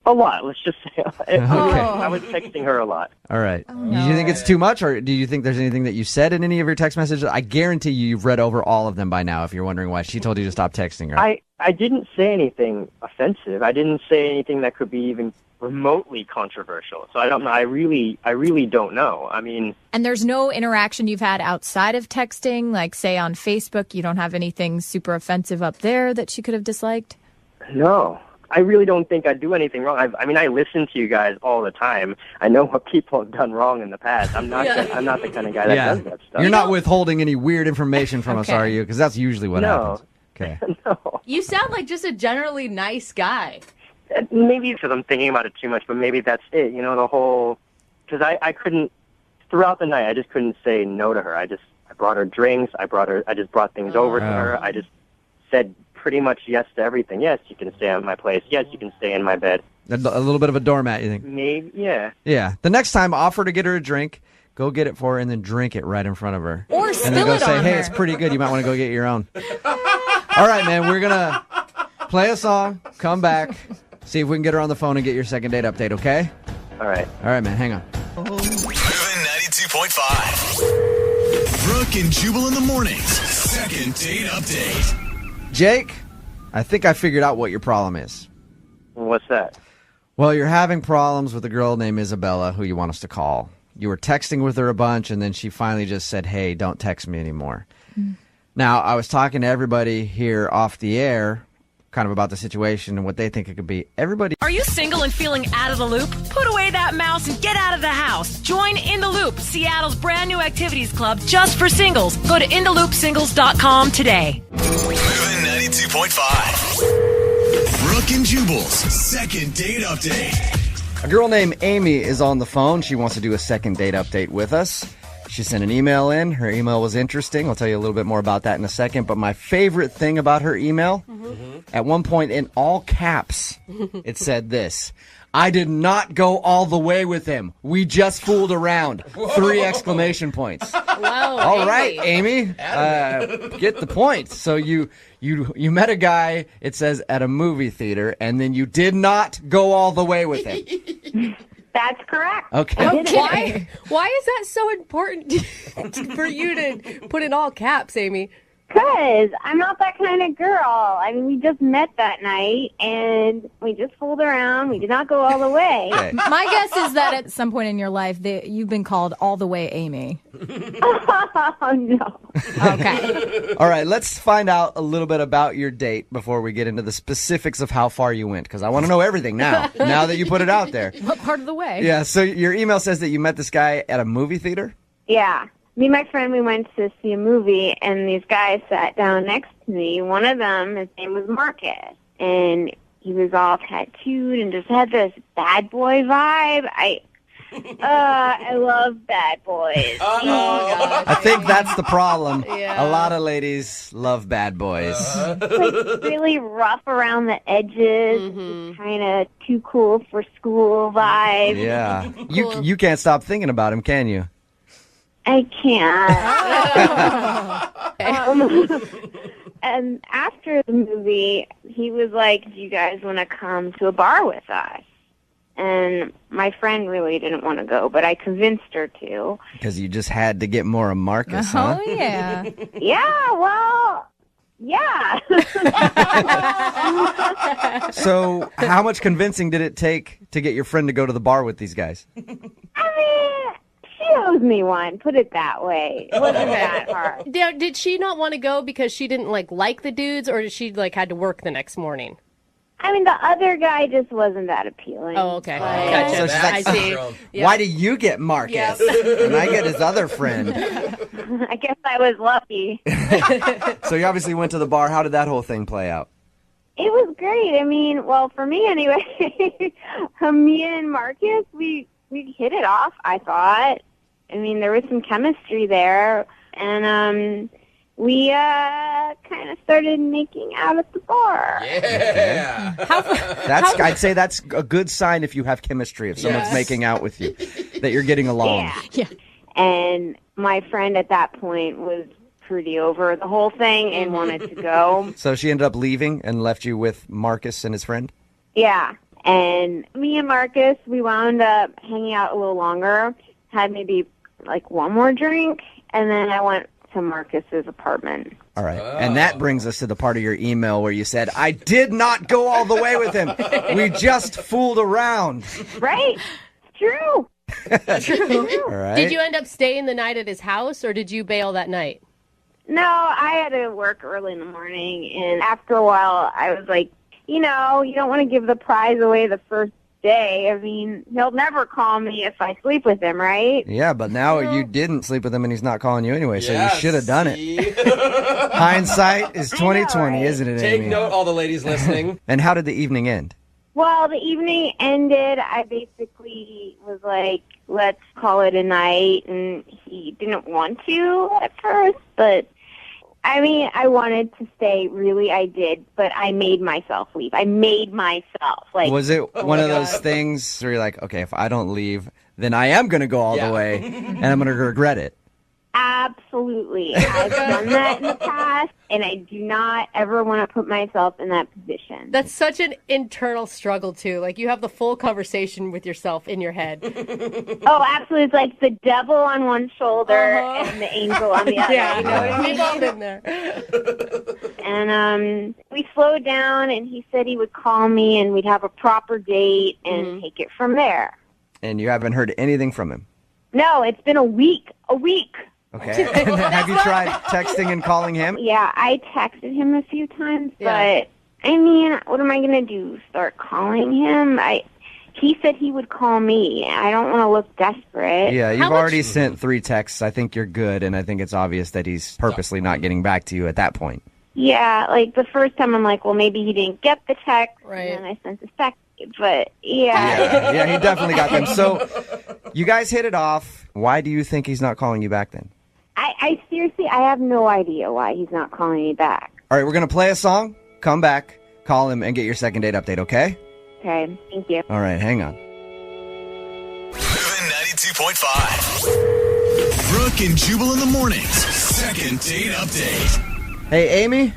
A lot, let's just say. I was texting her a lot. All right. Do you think it's too much, or do you think there's anything that you said in any of your text messages? I guarantee you've read over all of them by now if you're wondering why she told you to stop texting her. I didn't say anything offensive. I didn't say anything that could be even remotely controversial. So I don't know. I really don't know. I mean... And there's no interaction you've had outside of texting, like say on Facebook, you don't have anything super offensive up there that she could have disliked? No. I really don't think I do anything wrong. I mean, I listen to you guys all the time. I know what people have done wrong in the past. I'm not I'm not the kind of guy that does that stuff. You're not withholding any weird information from us, are you? Because that's usually what happens. Okay. You sound like just a generally nice guy. Maybe because I'm thinking about it too much, but maybe that's it. You know, the whole... Because I couldn't... Throughout the night, I just couldn't say no to her. I brought her drinks. I just brought things over to her. I just said pretty much yes to everything. Yes, you can stay at my place. Yes, you can stay in my bed. A little bit of a doormat, you think? Maybe, yeah. Yeah. The next time, offer to get her a drink. Go get it for her and then drink it right in front of her. Or and spill then go it say, on hey, her. it's pretty good. You might want to go get your own. All right, man. We're going to play a song, come back, see if we can get her on the phone and get your second date update, okay? All right. All right, man. Hang on. Moving 92.5. Brooke and Jubal in the mornings. Second date update. Jake, I think I figured out what your problem is. What's that? Well, you're having problems with a girl named Isabella who you want us to call. You were texting with her a bunch, and then she finally just said, hey, don't text me anymore. Now, I was talking to everybody here off the air kind of about the situation and what they think it could be. Everybody... Are you single and feeling out of the loop? Put away that mouse and get out of the house. Join In the Loop, Seattle's brand new activities club just for singles. Go to intheloopsingles.com today. Moving 92.5. Brooke and Jubal's second date update. A girl named Amy is on the phone. She wants to do a second date update with us. She sent an email in. Her email was interesting. I'll tell you a little bit more about that in a second. But my favorite thing about her email, at one point in all caps, it said this: I did not go all the way with him. We just fooled around. 3 exclamation points. Wow. All right, Amy. Get the point. So you met a guy, it says, at a movie theater, and then you did not go all the way with him. That's correct. Okay. Why is that so important for you to put in all caps, Amy? Because I'm not that kind of girl. I mean, we just met that night, and we just fooled around. We did not go all the way. Okay. My guess is that at some point in your life, you've been called all the way Amy. Oh, no. Okay. All right, let's find out a little bit about your date before we get into the specifics of how far you went, because I want to know everything now that you put it out there. What part of the way? Yeah, so your email says that you met this guy at a movie theater? Yeah. Me and my friend, we went to see a movie, and these guys sat down next to me. One of them, his name was Marcus, and he was all tattooed and just had this bad boy vibe. I love bad boys. Oh, God. I think that's the problem. Yeah. A lot of ladies love bad boys. Like really rough around the edges, kind of too cool for school vibe. Yeah. You can't stop thinking about him, can you? I can't. And after the movie, he was like, do you guys want to come to a bar with us? And my friend really didn't want to go, but I convinced her to. Because you just had to get more of Marcus, huh? Oh, yeah. Yeah, well, yeah. So how much convincing did it take to get your friend to go to the bar with these guys? I mean, she owes me one, put it that way. It wasn't that hard. Now, did she not want to go because she didn't like the dudes, or did she had to work the next morning? I mean, the other guy just wasn't that appealing. Oh, okay. Gotcha. So she's like, I see. Yeah. Why do you get Marcus? And I get his other friend. I guess I was lucky. So you obviously went to the bar. How did that whole thing play out? It was great. I mean, well, for me anyway, me and Marcus, we hit it off, I thought. I mean, there was some chemistry there, and we kind of started making out at the bar. Yeah. I'd say that's a good sign if you have chemistry, if someone's making out with you, that you're getting along. Yeah. And my friend at that point was pretty over the whole thing and wanted to go. So she ended up leaving and left you with Marcus and his friend? Yeah. And me and Marcus, we wound up hanging out a little longer, had maybe one more drink, and then I went to Marcus's apartment. All right. And that brings us to the part of your email where you said, I did not go all the way with him. We just fooled around. Right? True. True. All right. Did you end up staying the night at his house, or did you bail that night? No, I had to work early in the morning, and after a while, I was like, you know, you don't want to give the prize away the first day. I mean, he'll never call me if I sleep with him, right? Yeah, but now you didn't sleep with him and he's not calling you anyway, so you should have done it. Hindsight is 2020, isn't it, Take Amy? note, all the ladies listening. And how did the evening end? Well, the evening ended. I basically was like, let's call it a night, and he didn't want to at first, but I mean, I wanted to stay, really, I did, but I made myself leave. I made myself. Like, Was it one of those things where you're like, okay, if I don't leave, then I am going to go all the way, and I'm going to regret it? Absolutely. I've done that in the past, and I do not ever want to put myself in that position. That's such an internal struggle, too. Like, you have the full conversation with yourself in your head. Oh, absolutely. It's like the devil on one shoulder and the angel on the other. Yeah, you know what I mean? we've all been there. And we slowed down, and he said he would call me, and we'd have a proper date and take it from there. And you haven't heard anything from him? No, it's been a week. A week. Okay. Have you tried texting and calling him? Yeah, I texted him a few times, but I mean, what am I going to do? Start calling him? He said he would call me. I don't want to look desperate. Yeah, you've already sent 3 texts. I think you're good, and I think it's obvious that he's purposely not getting back to you at that point. Yeah, like the first time I'm like, well, maybe he didn't get the text, and then I sent a second. But Yeah, he definitely got them. So you guys hit it off. Why do you think he's not calling you back then? I seriously, I have no idea why he's not calling me back. All right, we're going to play a song, come back, call him, and get your second date update, okay? Okay, thank you. All right, hang on. Moving 92.5. Brooke and Jubal in the mornings. Second date update. Hey, Amy?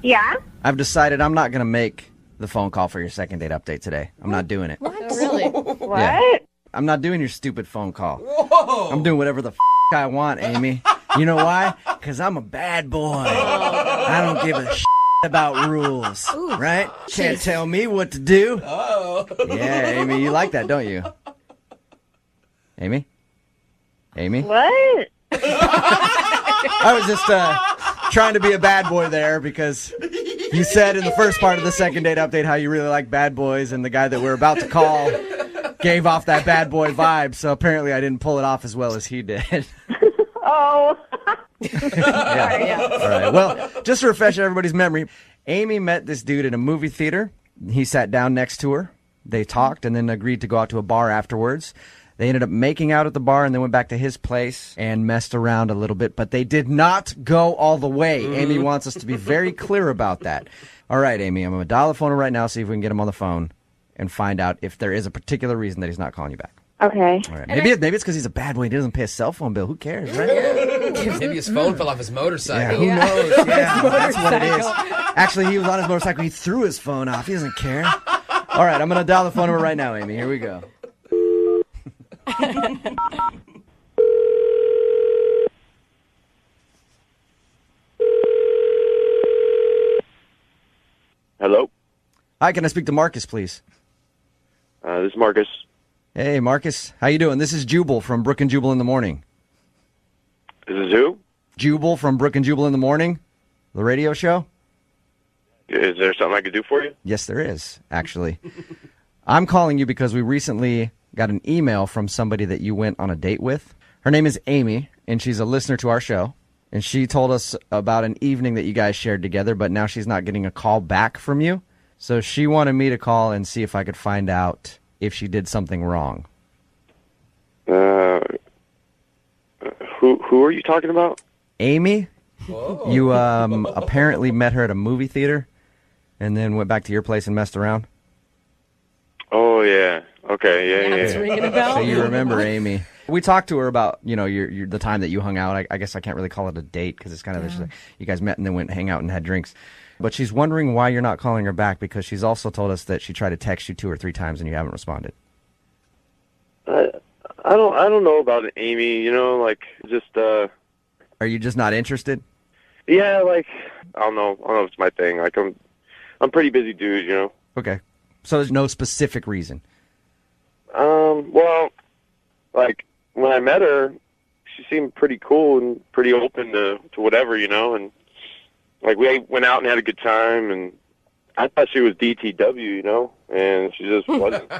Yeah? I've decided I'm not going to make the phone call for your second date update today. I'm not doing it. What? Really? What? Yeah. I'm not doing your stupid phone call. Whoa. I'm doing whatever the I want, Amy. You know why? Because I'm a bad boy. I don't give a about rules, right? Can't tell me what to do. Oh. Yeah, Amy, you like that, don't you? Amy? Amy? What? I was just trying to be a bad boy there because you said in the first part of the second date update how you really like bad boys, and the guy that we're about to call gave off that bad boy vibe, so apparently I didn't pull it off as well as he did. Oh. Yeah. All right. Well, just to refresh everybody's memory, Amy met this dude in a movie theater. He sat down next to her. They talked and then agreed to go out to a bar afterwards. They ended up making out at the bar and then went back to his place and messed around a little bit, but they did not go all the way. Amy wants us to be very clear about that. All right, Amy, I'm going to dial the phone right now, see if we can get him on the phone and find out if there is a particular reason that he's not calling you back. Okay. All right. Maybe it's because he's a bad boy and he doesn't pay his cell phone bill. Who cares, right? Maybe his phone fell off his motorcycle. Yeah, who knows? Yeah, that's what it is. Actually, he was on his motorcycle. He threw his phone off. He doesn't care. All right, I'm going to dial the phone number right now, Amy. Here we go. Hello? Hi, can I speak to Marcus, please? This is Marcus. Hey, Marcus. How you doing? This is Jubal from Brooke and Jubal in the Morning. This is who? Jubal from Brooke and Jubal in the Morning, the radio show. Is there something I could do for you? Yes, there is, actually. I'm calling you because we recently got an email from somebody that you went on a date with. Her name is Amy, and she's a listener to our show. And she told us about an evening that you guys shared together, but now she's not getting a call back from you. So she wanted me to call and see if I could find out if she did something wrong. Who are you talking about? Amy? Whoa. You apparently met her at a movie theater and then went back to your place and messed around? Oh, yeah. Okay, yeah. It's ringing a bell. So you remember Amy. We talked to her about, your the time that you hung out. I guess I can't really call it a date because it's kind of just like you guys met and then went hang out and had drinks. But she's wondering why you're not calling her back because she's also told us that she tried to text you 2 or 3 times and you haven't responded. I don't know about it, Amy. Are you just not interested? Yeah, I don't know if it's my thing. I'm pretty busy dude, Okay. So there's no specific reason. Well, when I met her, she seemed pretty cool and pretty open to whatever, and we went out and had a good time, and I thought she was DTW, and she just wasn't.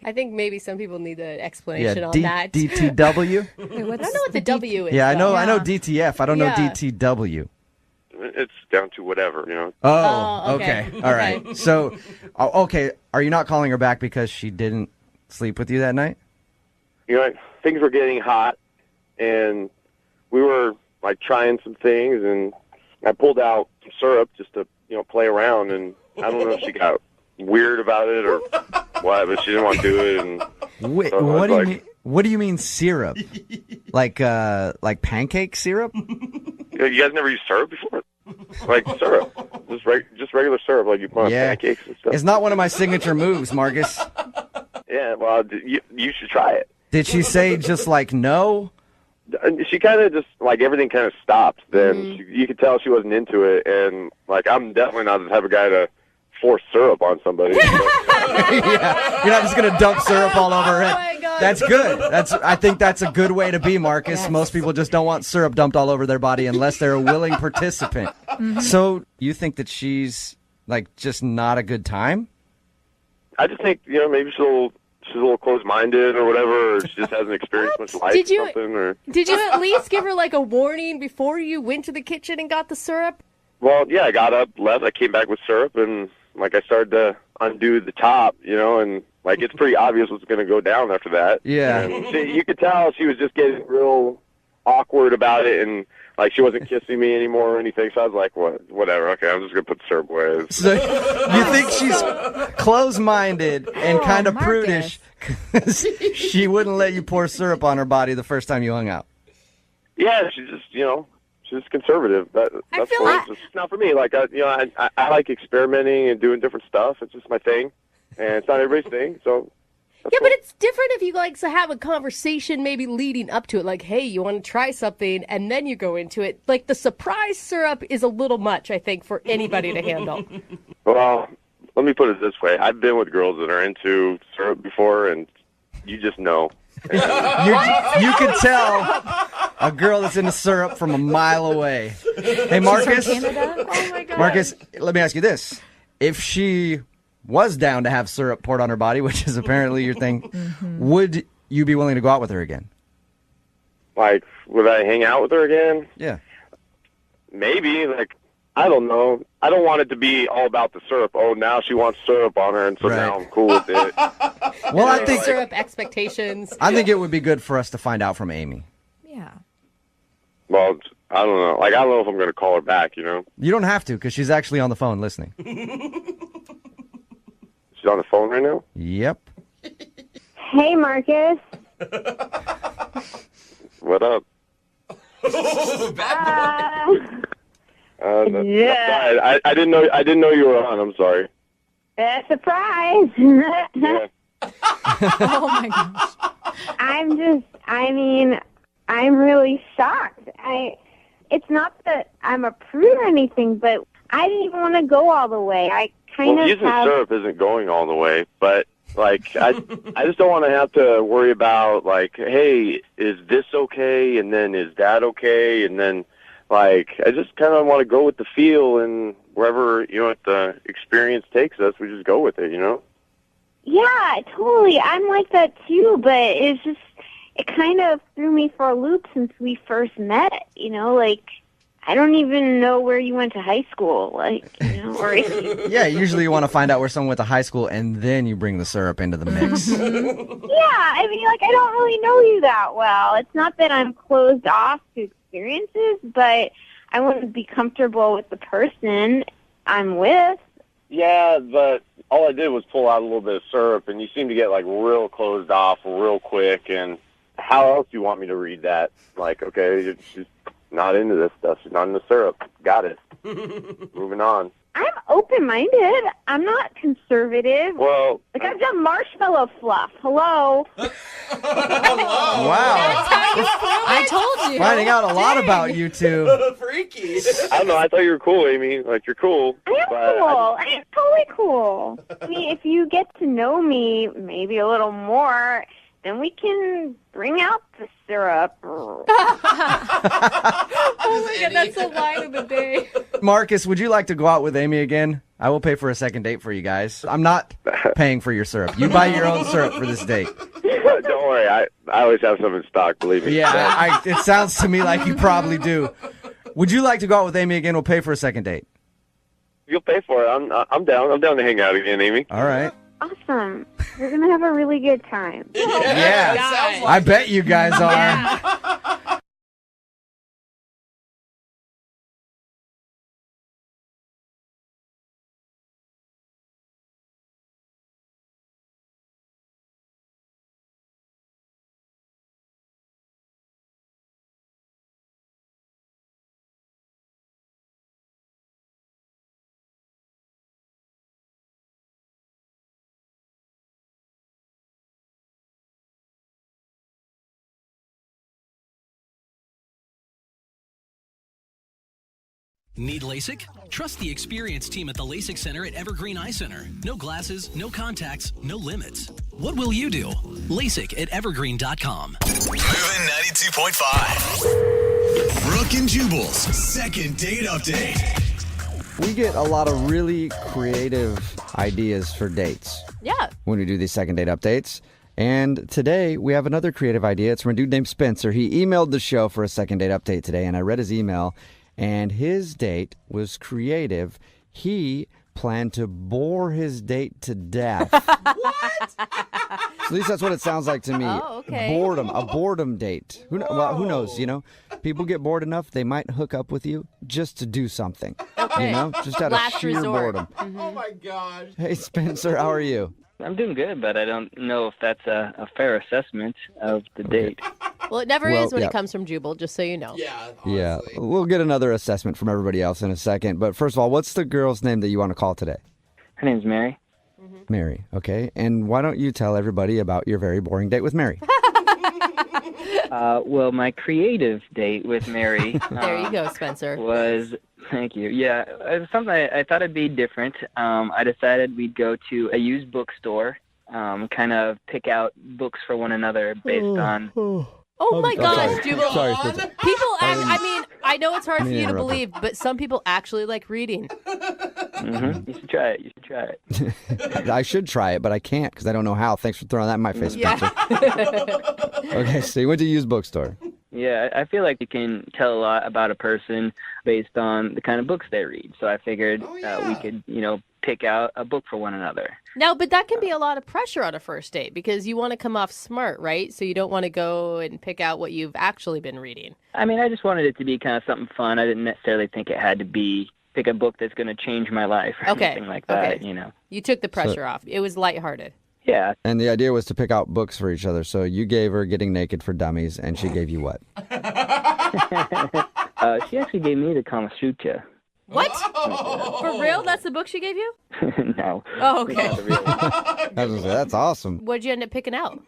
I think maybe some people need an explanation on that. DTW? I don't know what the W is. Yeah, I know. though. I know DTF. I don't know Yeah. DTW. It's down to whatever, Oh, okay. All right. So, okay, are you not calling her back because she didn't sleep with you that night? Things were getting hot, and we were like trying some things, and I pulled out some syrup just to play around, and I don't know if she got weird about it or what, but she didn't want to do it. And Wait, so what do like, you mean? What do you mean syrup? like pancake syrup? You guys never used syrup before? Like syrup, just regular syrup, like you put on pancakes and stuff. It's not one of my signature moves, Marcus. Yeah, well, you should try it. Did she say just like no? She kind of just like everything kind of stopped. Then you could tell she wasn't into it, and like I'm definitely not the type of guy to force syrup on somebody. Yeah, you're not just gonna dump syrup all over her head. That's good. I think that's a good way to be, Marcus. Yes. Most people just don't want syrup dumped all over their body unless they're a willing participant. So you think that she's like just not a good time? I just think maybe she's a little closed-minded or whatever, or she just hasn't experienced much life Did you- or something. Or Did you at least give her like a warning before you went to the kitchen and got the syrup? well, yeah, I got up, left, I came back with syrup, and like I started to undo the top, and like it's pretty obvious what's going to go down after that. Yeah. And you could tell she was just getting real awkward about it, and like she wasn't kissing me anymore or anything. So I was like, whatever. Okay, I'm just going to put the syrup away. So you think she's closed-minded and kind of prudish because she wouldn't let you pour syrup on her body the first time you hung out? Yeah, she's just she's conservative. That's feel what like- it's not for me. Like I like experimenting and doing different stuff. It's just my thing, and it's not everybody's thing. So Yeah, but it's different if you like to have a conversation maybe leading up to it, like, hey, you want to try something, and then you go into it. Like the surprise syrup is a little much, I think, for anybody to handle. well, let me put it this way: I've been with girls that are into syrup before, and you just know. You can tell a girl that's into syrup from a mile away. Hey, Marcus. She's from Canada? Oh my god. Marcus, let me ask you this. If she was down to have syrup poured on her body, which is apparently your thing, would you be willing to go out with her again? Like, would I hang out with her again? Yeah. Maybe. Like, I don't know. I don't want it to be all about the syrup. Oh, now she wants syrup on her, and so now I'm cool with it. Well, I think syrup expectations. I think it would be good for us to find out from Amy. Yeah. Well, I don't know. Like, I don't know if I'm going to call her back, You don't have to because she's actually on the phone listening. She's on the phone right now? Yep. Hey, Marcus. What up? Yeah. Sorry, I didn't know you were on. I'm sorry. Surprise. Yeah. Oh my gosh. I'm really shocked. It's not that I'm a prude or anything, but I didn't even want to go all the way. I kind Well, of using have. syrup isn't going all the way, but like I just don't want to have to worry about like, hey, is this okay? And then is that okay? And then like I just kind of want to go with the feel, and wherever the experience takes us, we just go with it. Yeah, totally. I'm like that too, but it's just it kind of threw me for a loop since we first met. Like I don't even know where you went to high school, or Yeah, usually you want to find out where someone went to high school, and then you bring the syrup into the mix. Yeah, I don't really know you that well. It's not that I'm closed off to experiences, but I want to be comfortable with the person I'm with. Yeah, but all I did was pull out a little bit of syrup, and you seem to get like real closed off real quick. And how else do you want me to read that? Like, okay, you're just not into this stuff. She's not into syrup. Got it. Moving on. I'm open-minded. I'm not conservative. Well, like I've done marshmallow fluff. Hello. Wow. I told you. Finding out a lot about you two. Freaky. I don't know. I thought you were cool, Amy. Like, you're cool. I am but cool. I am totally cool. I mean, if you get to know me maybe a little more, then we can bring out the syrup. Oh my God, that's the line of the day. Marcus, would you like to go out with Amy again? I will pay for a second date for you guys. I'm not paying for your syrup. You buy your own syrup for this date. Don't worry, I always have some in stock, believe me. Yeah, it sounds to me like you probably do. Would you like to go out with Amy again? We'll pay for a second date. You'll pay for it. I'm down. I'm down to hang out again, Amy. All right. Awesome. We're going to have a really good time. Yeah, I bet you guys are. Yeah. Need LASIK? Trust the experienced team at the LASIK Center at Evergreen Eye Center. No glasses, no contacts, no limits. What will you do? LASIK at evergreen.com. Moving 92.5. Brooke and Jubal's second date update. We get a lot of really creative ideas for dates. Yeah. When we do these second date updates. And today we have another creative idea. It's from a dude named Spencer. He emailed the show for a second date update today, and I read his email. And his date was creative. He planned to bore his date to death. What? At least that's what it sounds like to me. Oh, okay. Boredom, a boredom date. Who knows, you know? People get bored enough, they might hook up with you just to do something. Okay. You know? Just out of Last sheer resort. boredom. Oh my gosh. Hey, Spencer, how are you? I'm doing good, but I don't know if that's a fair assessment of the date. Well, it never Well, is when yeah. it comes from Jubal, just so you know. Yeah, we'll get another assessment from everybody else in a second. But first of all, what's the girl's name that you want to call today? Her name's Mary. Mary, okay. And why don't you tell everybody about your very boring date with Mary? Well, my creative date with Mary There you go, Spencer. was, thank you. Yeah, it was something I thought it'd be different. I decided we'd go to a used bookstore, kind of pick out books for one another based on. Oh my gosh, sorry. Jubal. Sorry, Spencer. People, I mean, I know it's hard I for mean to you to interrupt believe, but some people actually like reading. You should try it. You should try it. I should try it, but I can't because I don't know how. Thanks for throwing that in my face, Spencer. Okay, so you went to a used bookstore. Yeah, I feel like you can tell a lot about a person based on the kind of books they read. So I figured we could, pick out a book for one another. Now, but that can be a lot of pressure on a first date because you want to come off smart, right? So you don't want to go and pick out what you've actually been reading. I mean, I just wanted it to be kind of something fun. I didn't necessarily think it had to be pick a book that's going to change my life or anything like that, You took the pressure off. It was lighthearted. Yeah. And the idea was to pick out books for each other. So you gave her Getting Naked for Dummies, and she gave you what? She actually gave me the Kama Sutra. What? For real? That's the book she gave you? No. Oh, okay. That's awesome. What'd you end up picking out?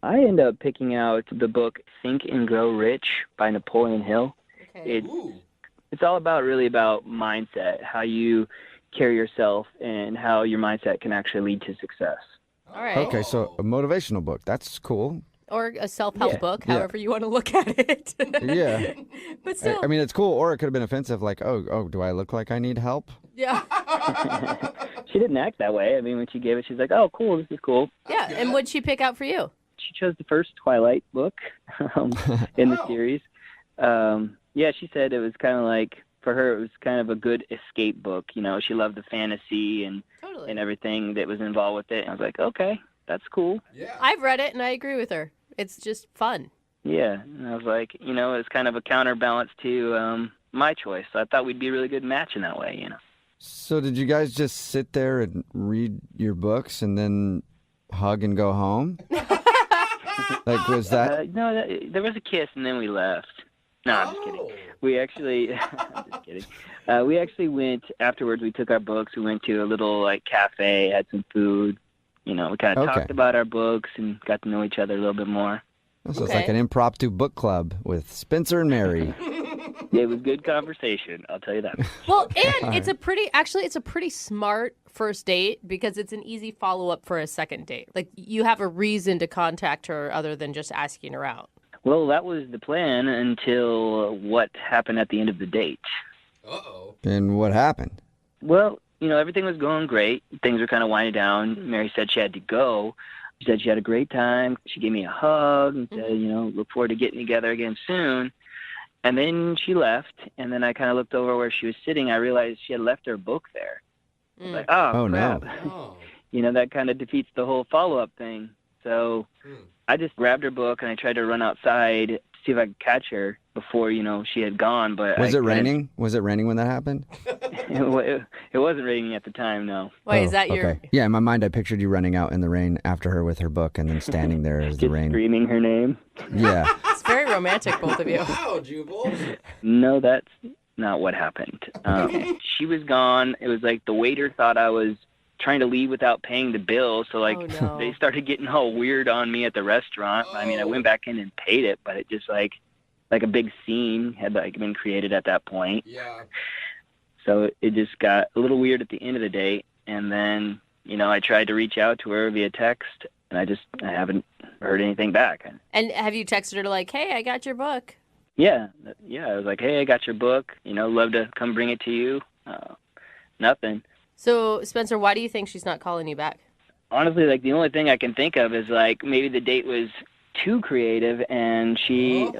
I ended up picking out the book Think and Grow Rich by Napoleon Hill. Okay. It's all really about mindset, how you carry yourself and how your mindset can actually lead to success. All right. Okay, so a motivational book. That's cool. Or a self-help Yeah. book, Yeah. however you want to look at it. Yeah. But still. I mean, it's cool, or it could have been offensive, like, oh, do I look like I need help? Yeah. She didn't act that way. I mean, when she gave it, she's like, oh, cool, this is cool. Yeah, and what'd she pick out for you? She chose the first Twilight book in the series. Yeah, she said it was kind of like, for her, it was kind of a good escape book. She loved the fantasy and everything that was involved with it. And I was like, okay, that's cool. I've read it, and I agree with her. It's just fun. Yeah, and I was like, it's kind of a counterbalance to my choice. So I thought we'd be a really good match in that way, So did you guys just sit there and read your books and then hug and go home? Like, was that... No, there was a kiss, and then we left. No, I'm just kidding. We actually, I'm just kidding. We actually went, afterwards, we took our books, we went to a little, cafe, had some food. We kind of talked about our books and got to know each other a little bit more. So it's like an impromptu book club with Spencer and Mary. It was good conversation, I'll tell you that. Well, and it's a pretty smart first date because it's an easy follow-up for a second date. Like, you have a reason to contact her other than just asking her out. Well, that was the plan until what happened at the end of the date. Uh-oh. And what happened? Well, everything was going great. Things were kind of winding down. Mary said she had to go. She said she had a great time. She gave me a hug and said, look forward to getting together again soon. And then she left, and then I kind of looked over where she was sitting. I realized she had left her book there. I was like, oh crap. No. That kind of defeats the whole follow-up thing. So I just grabbed her book, and I tried to run outside to see if I could catch her before, she had gone. But Was it raining? Was it raining when that happened? It wasn't raining at the time, no. Wait, is that your... Okay. Yeah, in my mind, I pictured you running out in the rain after her with her book and then standing there as the rain. Screaming her name. Yeah. It's very romantic, both of you. Wow, Jubal. No, that's not what happened. She was gone. It was like the waiter thought I was trying to leave without paying the bill, so they started getting all weird on me at the restaurant. I mean, I went back in and paid it, but it just like a big scene had been created at that point. Yeah. So it just got a little weird at the end of the date, and then I tried to reach out to her via text, and I haven't heard anything back. And have you texted her like, hey, I got your book? Yeah, I was like, hey, I got your book. Love to come bring it to you. Nothing. So, Spencer, why do you think she's not calling you back? Honestly, the only thing I can think of is maybe the date was too creative, and she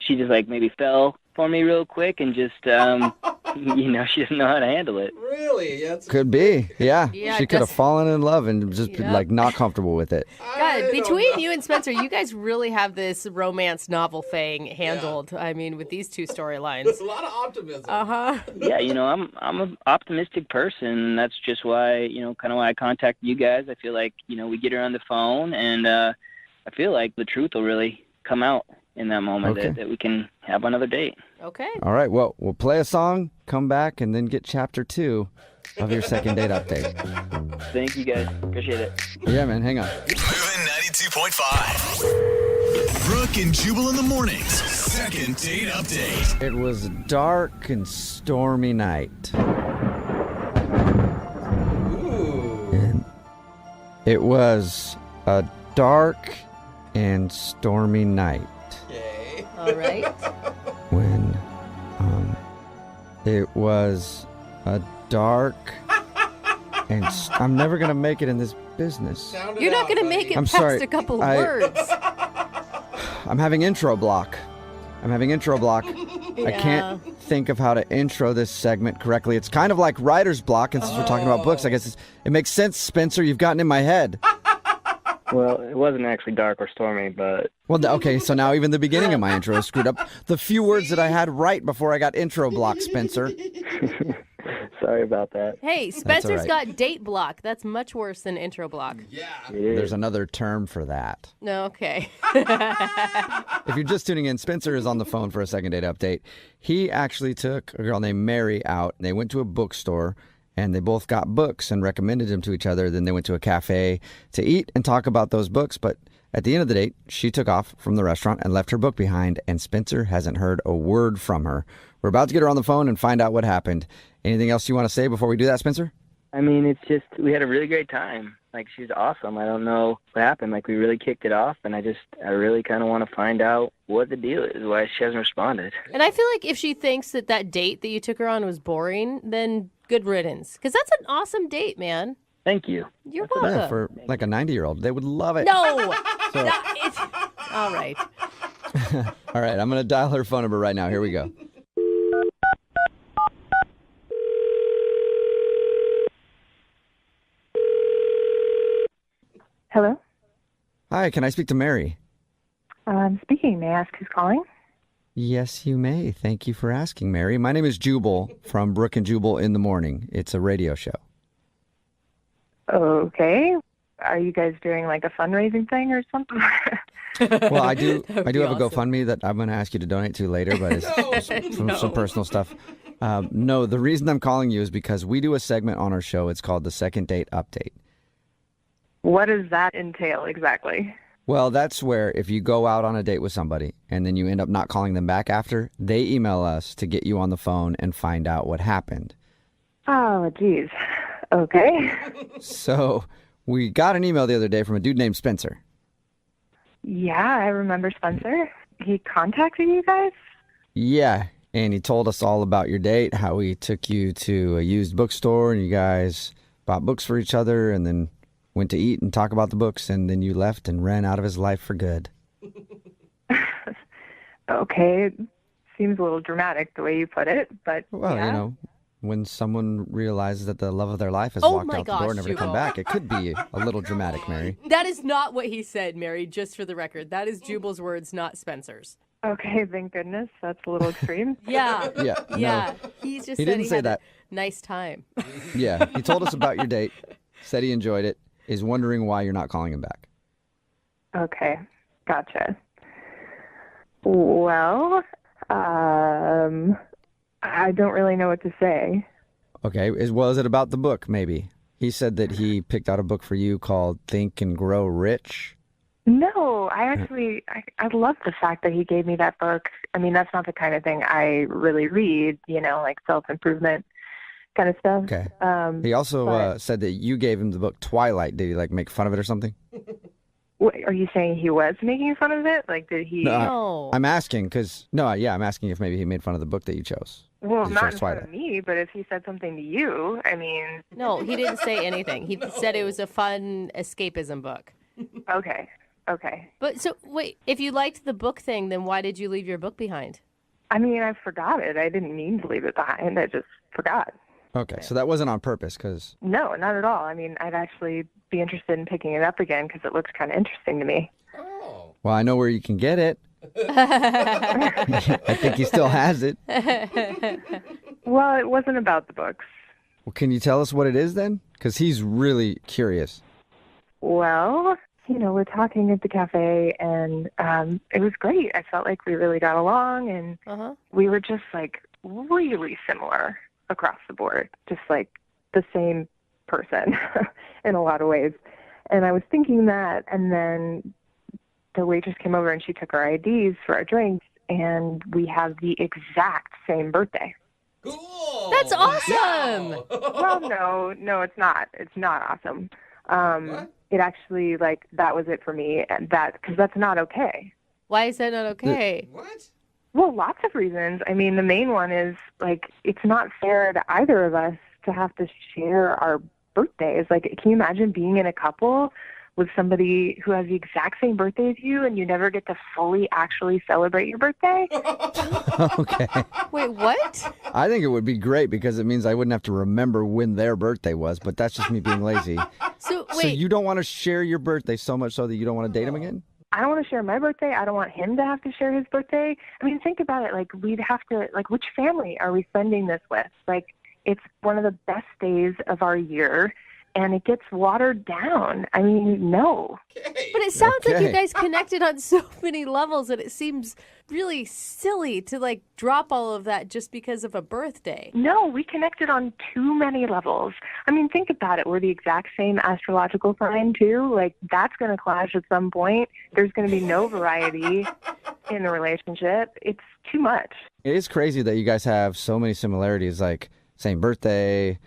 just maybe fell for me real quick and just she doesn't know how to handle it. Really? Yeah, Could be. Yeah. Yeah, She could have fallen in love and just not comfortable with it. God, between you and Spencer, you guys really have this romance novel thing handled. Yeah. I mean, with these two storylines. There's a lot of optimism. Uh-huh. Yeah, I'm an optimistic person. That's just why, kind of why I contacted you guys. I feel like, we get her on the phone, and I feel like the truth will really come out in that moment, that we can have another date. Okay. All right. Well, we'll play a song, come back, and then get chapter 2 of your second date update. Thank you, guys. Appreciate it. Yeah, man. Hang on. Moving 92.5. Brooke and Jubal in the mornings. Second date update. It was a dark and stormy night. Ooh. And it was a dark and stormy night. Okay. All right. When it was a dark and I'm never gonna make it in this business. You're not going to make it I'm past sorry, a couple words. I'm having intro block. I can't think of how to intro this segment correctly. It's kind of like writer's block, and since we're talking about books, I guess it makes sense, Spencer. You've gotten in my head. Well, it wasn't actually dark or stormy, but... Well, okay, so now even the beginning of my intro is screwed up. The few words that I had right before I got intro block, Spencer. Sorry about that. Hey, Spencer's got date block. That's much worse than intro block. Yeah. There's another term for that. No, okay. If you're just tuning in, Spencer is on the phone for a second date update. He actually took a girl named Mary out, and they went to a bookstore, and they both got books and recommended them to each other. Then they went to a cafe to eat and talk about those books. But at the end of the date, she took off from the restaurant and left her book behind, and Spencer hasn't heard a word from her. We're about to get her on the phone and find out what happened. Anything else you want to say before we do that, Spencer? I mean, it's just, we had a really great time. She's awesome. I don't know what happened. We really kicked it off, and I really kind of want to find out what the deal is, why she hasn't responded. And I feel like if she thinks that date that you took her on was boring, then good riddance. Because that's an awesome date, man. Thank you. You're welcome. Yeah, for like a 90-year-old. They would love it. No! So- No, it's... All right. All right, I'm going to dial her phone number right now. Here we go. Hello? Hi, can I speak to Mary? Speaking. May I ask who's calling? Yes, you may. Thank you for asking, Mary. My name is Jubal from Brooke and Jubal in the Morning. It's a radio show. Okay. Are you guys doing like a fundraising thing or something? Well, I do have a GoFundMe that I'm going to ask you to donate to later, but it's some personal stuff. No, the reason I'm calling you is because we do a segment on our show. It's called the Second Date Update. What does that entail exactly? Well, that's where if you go out on a date with somebody and then you end up not calling them back after, they email us to get you on the phone and find out what happened. Oh, geez. Okay. So we got an email the other day from a dude named Spencer. Yeah, I remember Spencer. He contacted you guys? Yeah, and he told us all about your date, how he took you to a used bookstore and you guys bought books for each other and then went to eat and talk about the books, and then you left and ran out of his life for good. Okay. Seems a little dramatic the way you put it, but Well, yeah. you know, when someone realizes that the love of their life has Oh walked my out the door gosh, never to come Jubal. back, it could be a little dramatic, Mary. That is not what he said, Mary, just for the record. That is Jubal's words, not Spencer's. Okay, thank goodness. That's a little extreme. Yeah. Yeah, no. Yeah. He just He said didn't he say had that. a nice time. Yeah, he told us about your date, said he enjoyed it, is wondering why you're not calling him back. Okay, gotcha. Well, I don't really know what to say. Okay, was it about the book, maybe? He said that he picked out a book for you called Think and Grow Rich. No, I love the fact that he gave me that book. I mean, that's not the kind of thing I really read, like self-improvement kind of stuff. Okay. He also said that you gave him the book Twilight. Did he, make fun of it or something? What, are you saying he was making fun of it? Did he? No. I'm asking because, I'm asking if maybe he made fun of the book that you chose. Well, You not chose in front of Twilight. me, but if he said something to you, I mean... No, he didn't say anything. He said it was a fun escapism book. Okay. But so, wait, if you liked the book thing, then why did you leave your book behind? I mean, I forgot it. I didn't mean to leave it behind. I just forgot. Okay, so that wasn't on purpose because... No, not at all. I mean, I'd actually be interested in picking it up again because it looks kind of interesting to me. Well, I know where you can get it. I think he still has it. Well, it wasn't about the books. Well, can you tell us what it is then? Because he's really curious. Well, we're talking at the cafe, and it was great. I felt like we really got along, and we were just, really similar across the board. Just, the same person in a lot of ways. And I was thinking that, and then the waitress came over, and she took our IDs for our drinks, and we have the exact same birthday. Cool. That's awesome. Well, no, it's not. It's not awesome. It actually, that was it for me, and because that's not okay. Why is that not okay? What? Well, lots of reasons. I mean, the main one is, it's not fair to either of us to have to share our birthdays. Can you imagine being in a couple with somebody who has the exact same birthday as you and you never get to fully actually celebrate your birthday? Okay. Wait, what? I think it would be great because it means I wouldn't have to remember when their birthday was, but that's just me being lazy. So So you don't want to share your birthday so much so that you don't want to date him again? I don't want to share my birthday. I don't want him to have to share his birthday. I mean, think about it. We'd have to, which family are we spending this with? It's one of the best days of our year, and it gets watered down. I mean, no. But it sounds like you Okay. guys connected on so many levels that it seems really silly to drop all of that just because of a birthday. No, we connected on too many levels. I mean, think about it. We're the exact same astrological sign, too. That's going to clash at some point. There's going to be no variety in the relationship. It's too much. It is crazy that you guys have so many similarities, same birthday,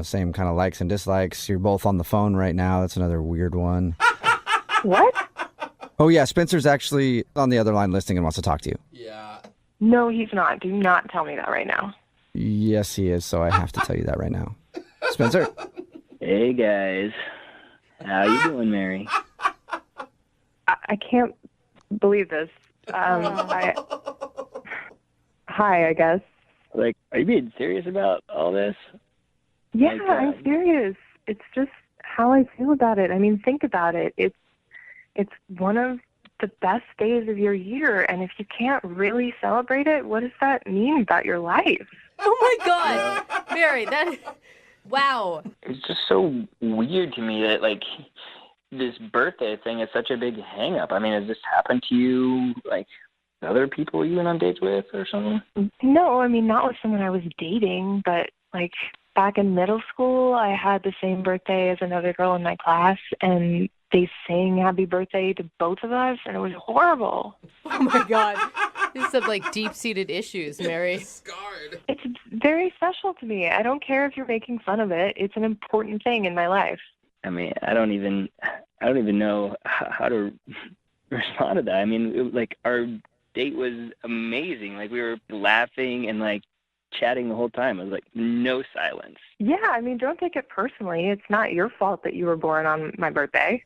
same kind of likes and dislikes. You're both on the phone right now. That's another weird one. What? Oh, yeah, Spencer's actually on the other line listening and wants to talk to you. Yeah. No, he's not. Do not tell me that right now. Yes, he is, so I have to tell you that right now. Spencer? Hey guys, how you doing, Mary? I can't believe this. Hi, I guess. Are you being serious about all this? Yeah, Like, I'm serious. It's just how I feel about it. I mean, think about it. It's one of the best days of your year, and if you can't really celebrate it, what does that mean about your life? Oh my God, Mary, wow. It's just so weird to me that this birthday thing is such a big hang up. I mean, has this happened to you other people you went on dates with or something? No, I mean, not with someone I was dating, but back in middle school, I had the same birthday as another girl in my class, and they sang happy birthday to both of us, and it was horrible. Oh my God. This is some deep-seated issues, Mary. Scarred. It's very special to me. I don't care if you're making fun of it. It's an important thing in my life. I mean, I don't even know how to respond to that. I mean, our date was amazing. Like, we were laughing and chatting the whole time. It was no silence. Yeah, I mean, don't take it personally. It's not your fault that you were born on my birthday.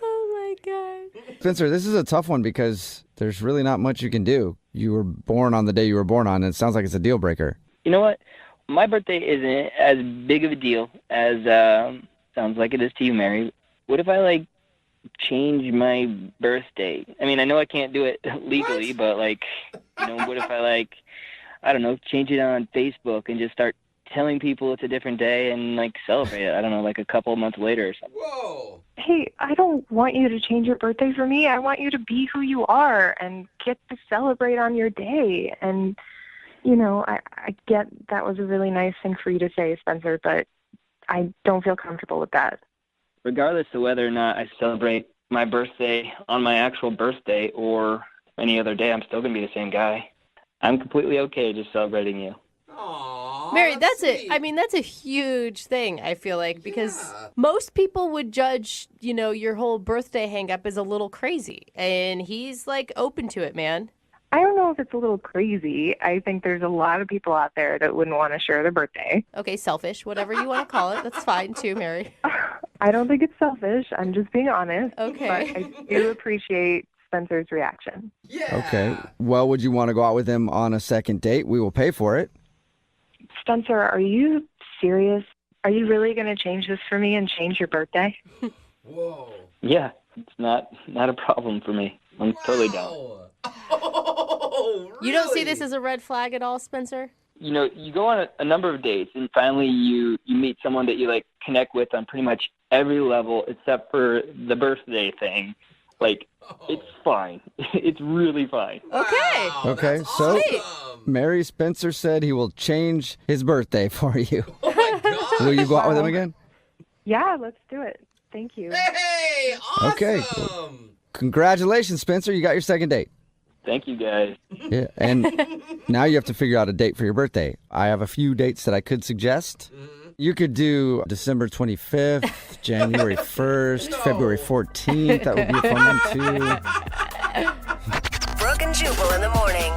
Oh my God. Spencer, this is a tough one because there's really not much you can do. You were born on the day you were born on, and it sounds like it's a deal breaker. You know what? My birthday isn't as big of a deal as sounds like it is to you, Mary. What if I change my birthday? I mean, I know I can't do it legally, but what if I I don't know, change it on Facebook and just start telling people it's a different day and celebrate it? I don't know, a couple of months later or something. Whoa. Hey, I don't want you to change your birthday for me. I want you to be who you are and get to celebrate on your day. And, I get that was a really nice thing for you to say, Spencer, but I don't feel comfortable with that. Regardless of whether or not I celebrate my birthday on my actual birthday or any other day, I'm still going to be the same guy. I'm completely okay just celebrating you. Mary, that's a huge thing, I feel like, because most people would judge, your whole birthday hang up as a little crazy. And he's open to it, man. I don't know if it's a little crazy. I think there's a lot of people out there that wouldn't want to share their birthday. Okay, selfish, whatever you want to call it. That's fine too, Mary. I don't think it's selfish. I'm just being honest. Okay. But I do appreciate Spencer's reaction. Yeah. Okay. Well, would you want to go out with him on a second date? We will pay for it. Spencer, are you serious? Are you really going to change this for me and change your birthday? Whoa. Yeah, it's not a problem for me. I'm totally down. Oh, really? You don't see this as a red flag at all, Spencer? You go on a number of dates, and finally you meet someone that you connect with on pretty much every level except for the birthday thing. It's fine. It's really fine. Okay. Okay, so Mary, Spencer said he will change his birthday for you. Oh my God. Will you go out with him again? Yeah, let's do it. Thank you. Hey, awesome. Okay. Well, congratulations, Spencer. You got your second date. Thank you, guys. Yeah, and now you have to figure out a date for your birthday. I have a few dates that I could suggest. You could do December 25th, January 1st, February 14th. That would be a fun one, too. Brooke and Jubal in the morning.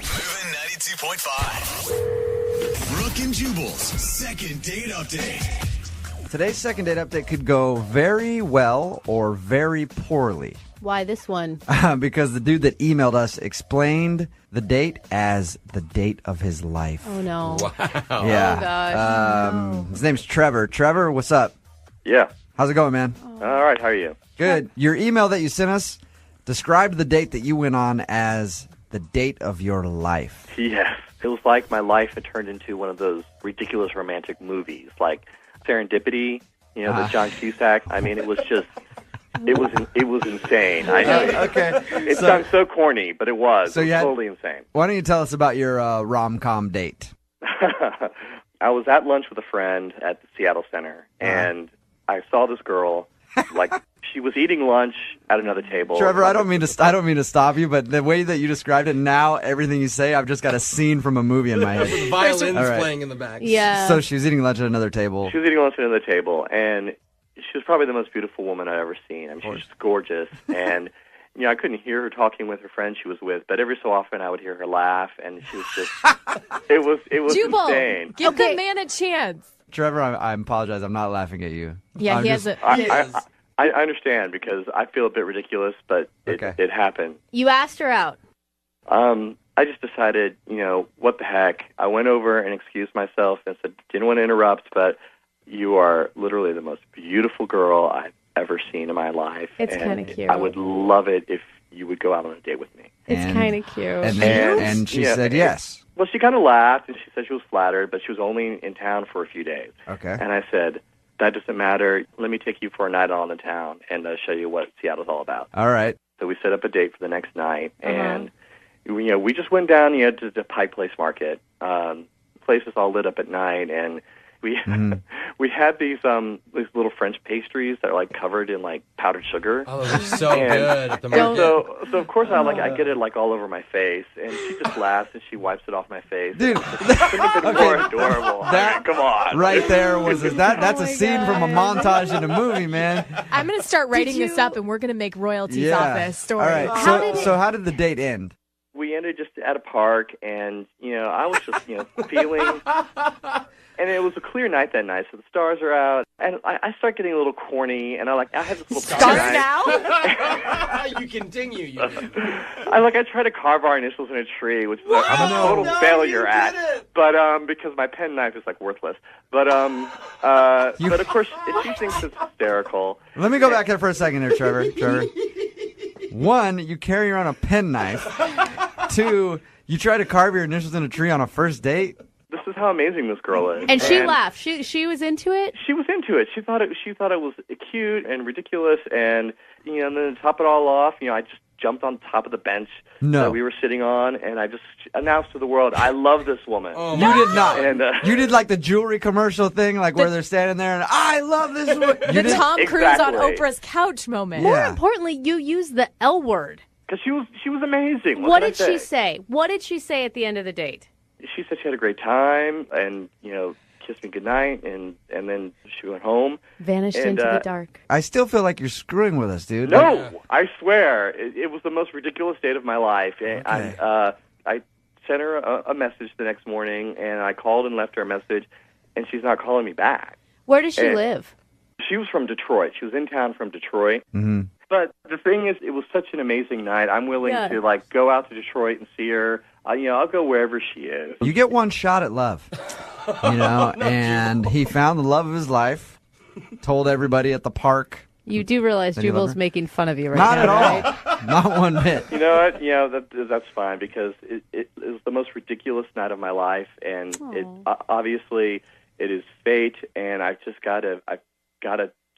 Moving 92.5. Brooke and Jubal's second date update. Today's second date update could go very well or very poorly. Why this one? Because the dude that emailed us explained the date as the date of his life. Oh, no. Wow. Yeah. Oh, gosh. His name's Trevor. Trevor, what's up? Yeah. How's it going, man? All right. How are you? Good. Your email that you sent us described the date that you went on as the date of your life. Yes. It was like my life had turned into one of those ridiculous romantic movies, like Serendipity, the John Cusack. I mean, it was just, it was insane. I know. Okay. It sounds so corny, but it was. So it was totally insane. Why don't you tell us about your rom-com date? I was at lunch with a friend at the Seattle Center, and I saw this girl, she was eating lunch at another table. Trevor, I don't mean to stop you, but the way that you described it now, everything you say, I've just got a scene from a movie in my head. With violins playing in the back. Yeah. So she was eating lunch at another table. She was eating lunch at another table, and she was probably the most beautiful woman I've ever seen. I mean, she was just gorgeous, and I couldn't hear her talking with her friend she was with, but every so often I would hear her laugh, and she was just, it was Jubal, insane. give the man a chance. Trevor, I apologize. I'm not laughing at you. Yeah, he has a... I understand because I feel a bit ridiculous, but it happened. You asked her out. I just decided, what the heck. I went over and excused myself and said, didn't want to interrupt, but you are literally the most beautiful girl I've ever seen in my life. It's kind of cute. I would love it if you would go out on a date with me. It's kind of cute. And she said yes. Well, she kind of laughed, and she said she was flattered, but she was only in town for a few days. Okay. And I said, that doesn't matter. Let me take you for a night on the town and show you what Seattle's all about. All right. So we set up a date for the next night, and we just went down to the Pike Place Market. The place is all lit up at night, and we we had these little French pastries that are like covered in like powdered sugar. Oh, those are so good at the and market. so of course I get it like all over my face, and she just laughs and she wipes it off my face. Dude, couldn't have been more adorable. I mean, come on, Right there was that's a scene from a montage in a movie, man. I'm going to start writing this up, and we're going to make royalties off this story. All right. So how did the date end? We ended just at a park, and I was just feeling. And it was a clear night that night, so the stars are out, and I start getting a little corny, and I had this little stars now. You continue. I try to carve our initials in a tree, which is I'm a total failure at, but because my pen knife is like worthless. But but of course she thinks it's hysterical. Let me go back there for a second there, Trevor. One, you carry around a pen knife. Two, you try to carve your initials in a tree on a first date. This is how amazing this girl is. And she laughed. She was into it? She was into it. She thought it was cute and ridiculous, and and then to top it all off, I just jumped on top of the bench that we were sitting on, and I just announced to the world, I love this woman. You did not. And, you did like the jewelry commercial thing, like where they're standing there and I love this woman. The Tom Cruise on Oprah's couch moment. More importantly, you used the L word. Because she was amazing. What did she say? What did she say at the end of the date? She said she had a great time, and kissed me goodnight, and then she went home. Vanished into the dark. I still feel like you're screwing with us, dude. No, I swear, it was the most ridiculous date of my life. And I sent her a message the next morning, and I called and left her a message, and she's not calling me back. Where does she live? She was from Detroit. She was in town from Detroit. Mm-hmm. But the thing is, it was such an amazing night. I'm willing to go out to Detroit and see her. I'll go wherever she is. You get one shot at love, and he found the love of his life, told everybody at the park. You do realize Jubal's making fun of you right Not now, at all. right? Not one bit. You know what? That's fine, because it was the most ridiculous night of my life, and obviously it is fate, and I've got to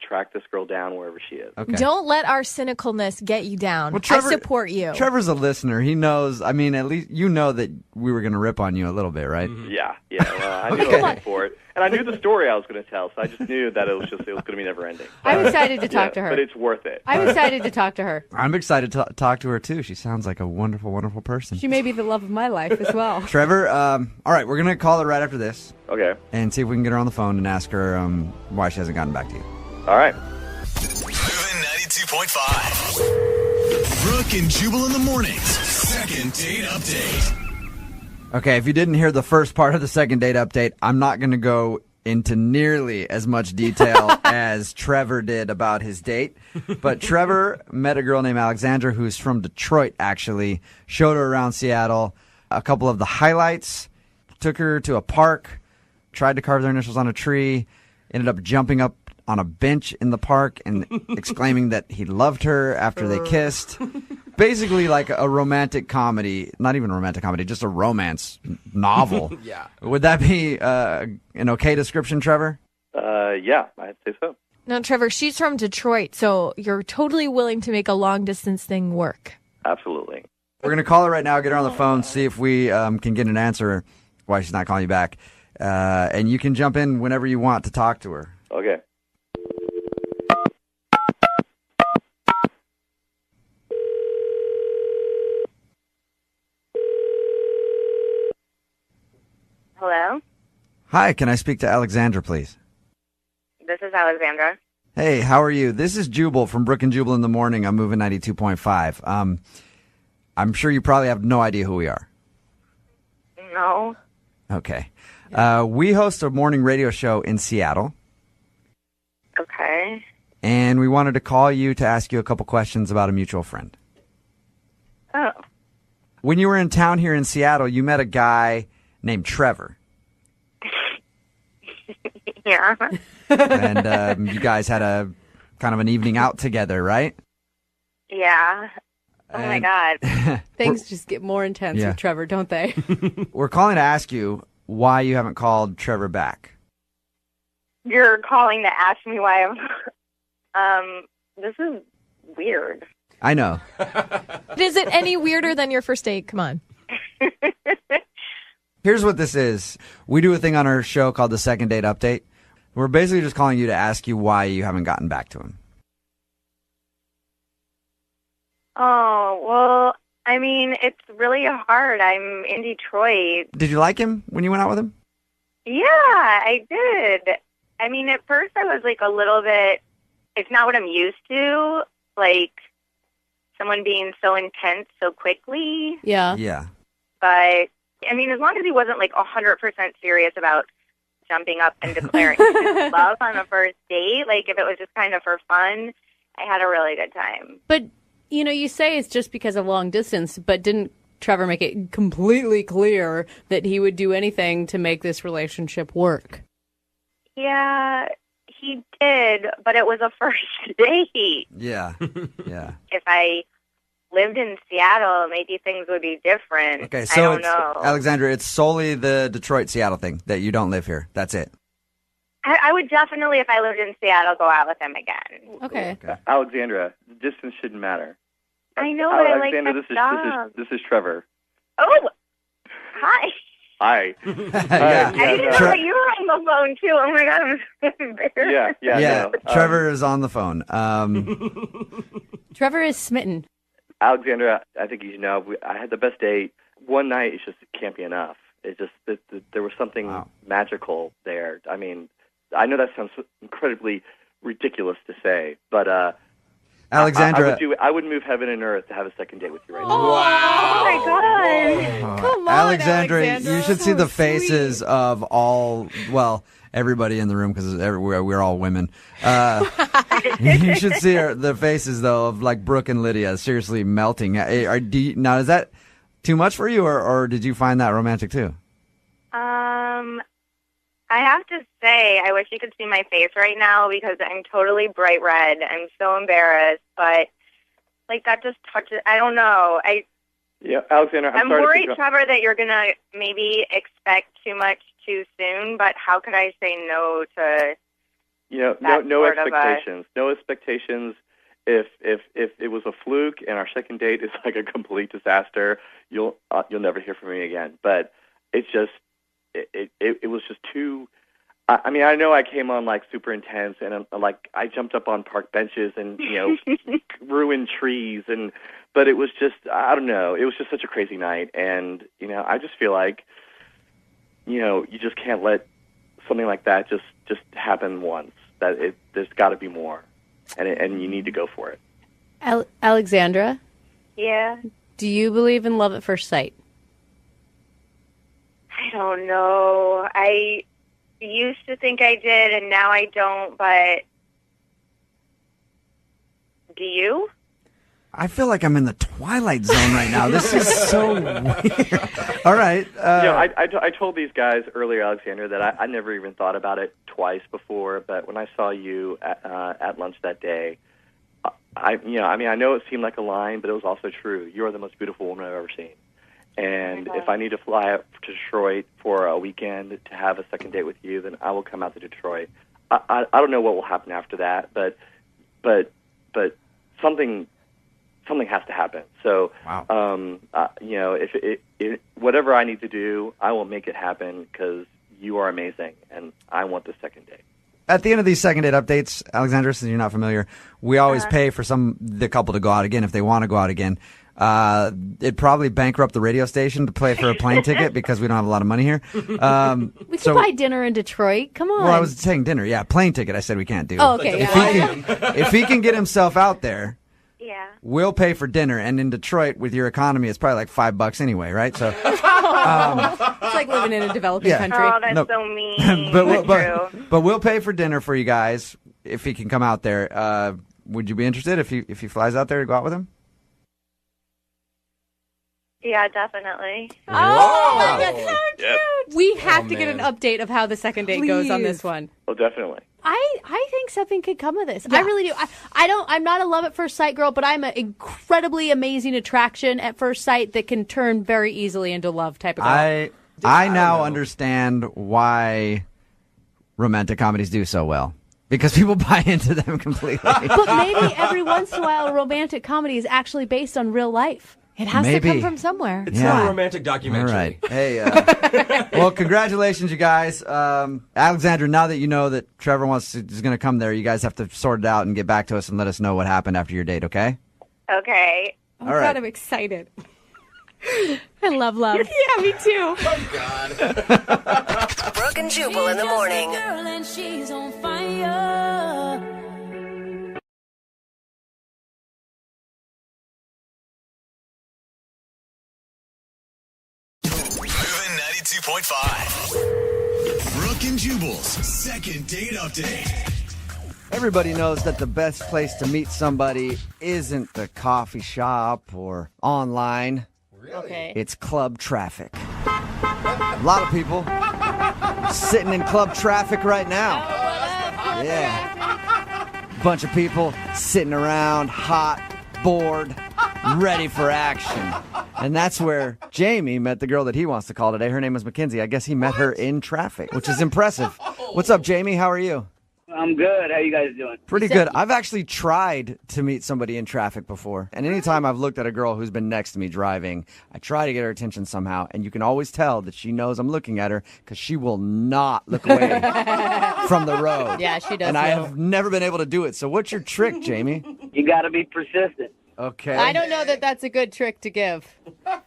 track this girl down wherever she is. Okay. Don't let our cynicalness get you down. Well, Trevor, I support you. Trevor's a listener. He knows. I mean, at least that we were going to rip on you a little bit, right? Yeah. Well, I knew I was for it, and I knew the story I was going to tell, so I just knew that it was going to be never ending. I'm excited to talk to her. But it's worth it. I'm excited to talk to her. I'm excited to talk to her too. She sounds like a wonderful, wonderful person. She may be the love of my life as well. Trevor, all right, we're going to call her right after this. Okay. And see if we can get her on the phone and ask her why she hasn't gotten back to you. All right. Moving 92.5. Brooke and Jubal in the mornings. Second date update. Okay, if you didn't hear the first part of the second date update, I'm not going to go into nearly as much detail as Trevor did about his date. But Trevor met a girl named Alexandra who's from Detroit, actually. Showed her around Seattle. A couple of the highlights. Took her to a park. Tried to carve their initials on a tree. Ended up jumping up on a bench in the park and exclaiming that he loved her after they kissed. Basically like a romantic comedy. Not even a romantic comedy, just a romance novel. Yeah. Would that be an okay description, Trevor? Yeah, I'd say so. No, Trevor, she's from Detroit, so you're totally willing to make a long-distance thing work. Absolutely. We're going to call her right now, get her on the phone, see if we can get an answer why she's not calling you back. And you can jump in whenever you want to talk to her. Okay. Hello? Hi, can I speak to Alexandra, please? This is Alexandra. Hey, how are you? This is Jubal from Brooke and Jubal in the Morning. I'm moving 92.5. I'm sure you probably have no idea who we are. No. Okay. We host a morning radio show in Seattle, Okay. and we wanted to call you to ask you a couple questions about a mutual friend. Oh. When you were in town here in Seattle, you met a guy named Trevor, Yeah. and you guys had a kind of an evening out together, right? Yeah. Oh my God. Things just get more intense Yeah. with Trevor, don't they? We're calling to ask you why you haven't called Trevor back. you're calling to ask me why I'm. This is weird. I know. Is it any weirder than your first date? Come on. Here's what this is. We do a thing on our show called the Second Date Update. We're basically just calling you to ask you why you haven't gotten back to him. Oh, well, I mean, it's really hard. I'm in Detroit. Did you like him when you went out with him? Yeah, I did. I mean, at first I was like a little bit, it's not what I'm used to, like someone being so intense so quickly. Yeah. Yeah. But, I mean, as long as he wasn't like 100% serious about jumping up and declaring his love on a first date, like if it was just kind of for fun, I had a really good time. But, you know, you say it's just because of long distance, but didn't Trevor make it completely clear that he would do anything to make this relationship work? Yeah, he did, but it was a first date. Yeah. Yeah. If I lived in Seattle, maybe things would be different. Okay, I so don't it's, know. Alexandra, it's solely the Detroit-Seattle thing that you don't live here. That's it. I would definitely, if I lived in Seattle, go out with him again. Okay. Alexandra, distance shouldn't matter. I know, but I like Alexandra, that this is Trevor. Oh, hi. Hi. Yeah. I didn't know that you were on the phone, too. Oh, my God, I'm so embarrassed. Yeah. Trevor is on the phone. Trevor is smitten. Alexandra, I think you know, I had the best date. One night, it can't be enough. It's just that there was something magical there. I mean, I know that sounds incredibly ridiculous to say, but Alexandra, I would move heaven and earth to have a second date with you right now. Oh, my God. Come on, Alexandra, Alexandra. you should see the faces of everybody in the room because we're all women. You should see the faces, though, of like Brooke and Lydia seriously melting. Now, is that too much for you, or did you find that romantic, too? I have to say, I wish you could see my face right now because I'm totally bright red. I'm so embarrassed, but like that just touches. I don't know. Yeah, Alexandra, I'm worried, Trevor, that you're gonna maybe expect too much too soon. But how could I say no to? No expectations. No expectations. If it was a fluke and our second date is like a complete disaster, you'll never hear from me again. But it's just. It was just too. I mean, I know I came on like super intense, and like I jumped up on park benches and ruined trees, but it was just I don't know. It was just such a crazy night, and I just feel like you just can't let something like that just happen once. There's got to be more, and you need to go for it. Alexandra? Yeah? Do you believe in love at first sight? I don't know. I used to think I did, and now I don't, but do you? I feel like I'm in the Twilight Zone right now. This is so weird. All right. I told these guys earlier, Alexandra, that I never even thought about it twice before, but when I saw you at lunch that day, I know it seemed like a line, but it was also true. You are the most beautiful woman I've ever seen. And if I need to fly out to Detroit for a weekend to have a second date with you, then I will come out to Detroit. I don't know what will happen after that, but something has to happen. So, if whatever I need to do, I will make it happen because you are amazing, and I want the second date. At the end of these second date updates, Alexandra, since you're not familiar, we always pay for the couple to go out again if they want to go out again. It'd probably bankrupt the radio station to pay for a plane ticket because we don't have a lot of money here. We could buy dinner in Detroit. Come on. Well, I was saying dinner. Yeah, plane ticket. I said we can't do. Oh, okay. If he can get himself out there, yeah, we'll pay for dinner. And in Detroit, with your economy, it's probably like $5 anyway, right? So it's like living in a developing country. Oh, that's so mean. but we'll pay for dinner for you guys if he can come out there. Would you be interested if he flies out there to go out with him? Yeah, definitely. Oh, that's so cute. Yes. We have to get an update of how the second date goes on this one. Oh, definitely. I think something could come of this. Yeah. I really do. I'm not a love at first sight girl, but I'm an incredibly amazing attraction at first sight that can turn very easily into love type of girl. I now understand why romantic comedies do so well. Because people buy into them completely. But maybe every once in a while, a romantic comedy is actually based on real life. It has Maybe. to come from somewhere. It's not a romantic documentary. All right. Hey, well, congratulations, you guys. Alexandra, now that you know that Trevor is going to come there, you guys have to sort it out and get back to us and let us know what happened after your date, okay? Okay. Oh, All right. God, I'm excited. I love love. Yeah, me too. Oh, God. Brooke and Jubal in the morning. Girl and she's on fire. Moving 92.5. Brooke and Jubal's second date update. Everybody knows that the best place to meet somebody isn't the coffee shop or online. Okay. It's club traffic. A lot of people sitting in club traffic right now. Yeah. Bunch of people sitting around, hot, bored, ready for action. And that's where Jamie met the girl that he wants to call today. Her name is Mackenzie. I guess he met her in traffic, which is impressive. What's up, Jamie? How are you? I'm good. How you guys doing? Pretty good. I've actually tried to meet somebody in traffic before. And anytime I've looked at a girl who's been next to me driving, I try to get her attention somehow. And you can always tell that she knows I'm looking at her because she will not look away from the road. Yeah, she does. And I have never been able to do it. So what's your trick, Jamie? You got to be persistent. Okay. I don't know that that's a good trick to give.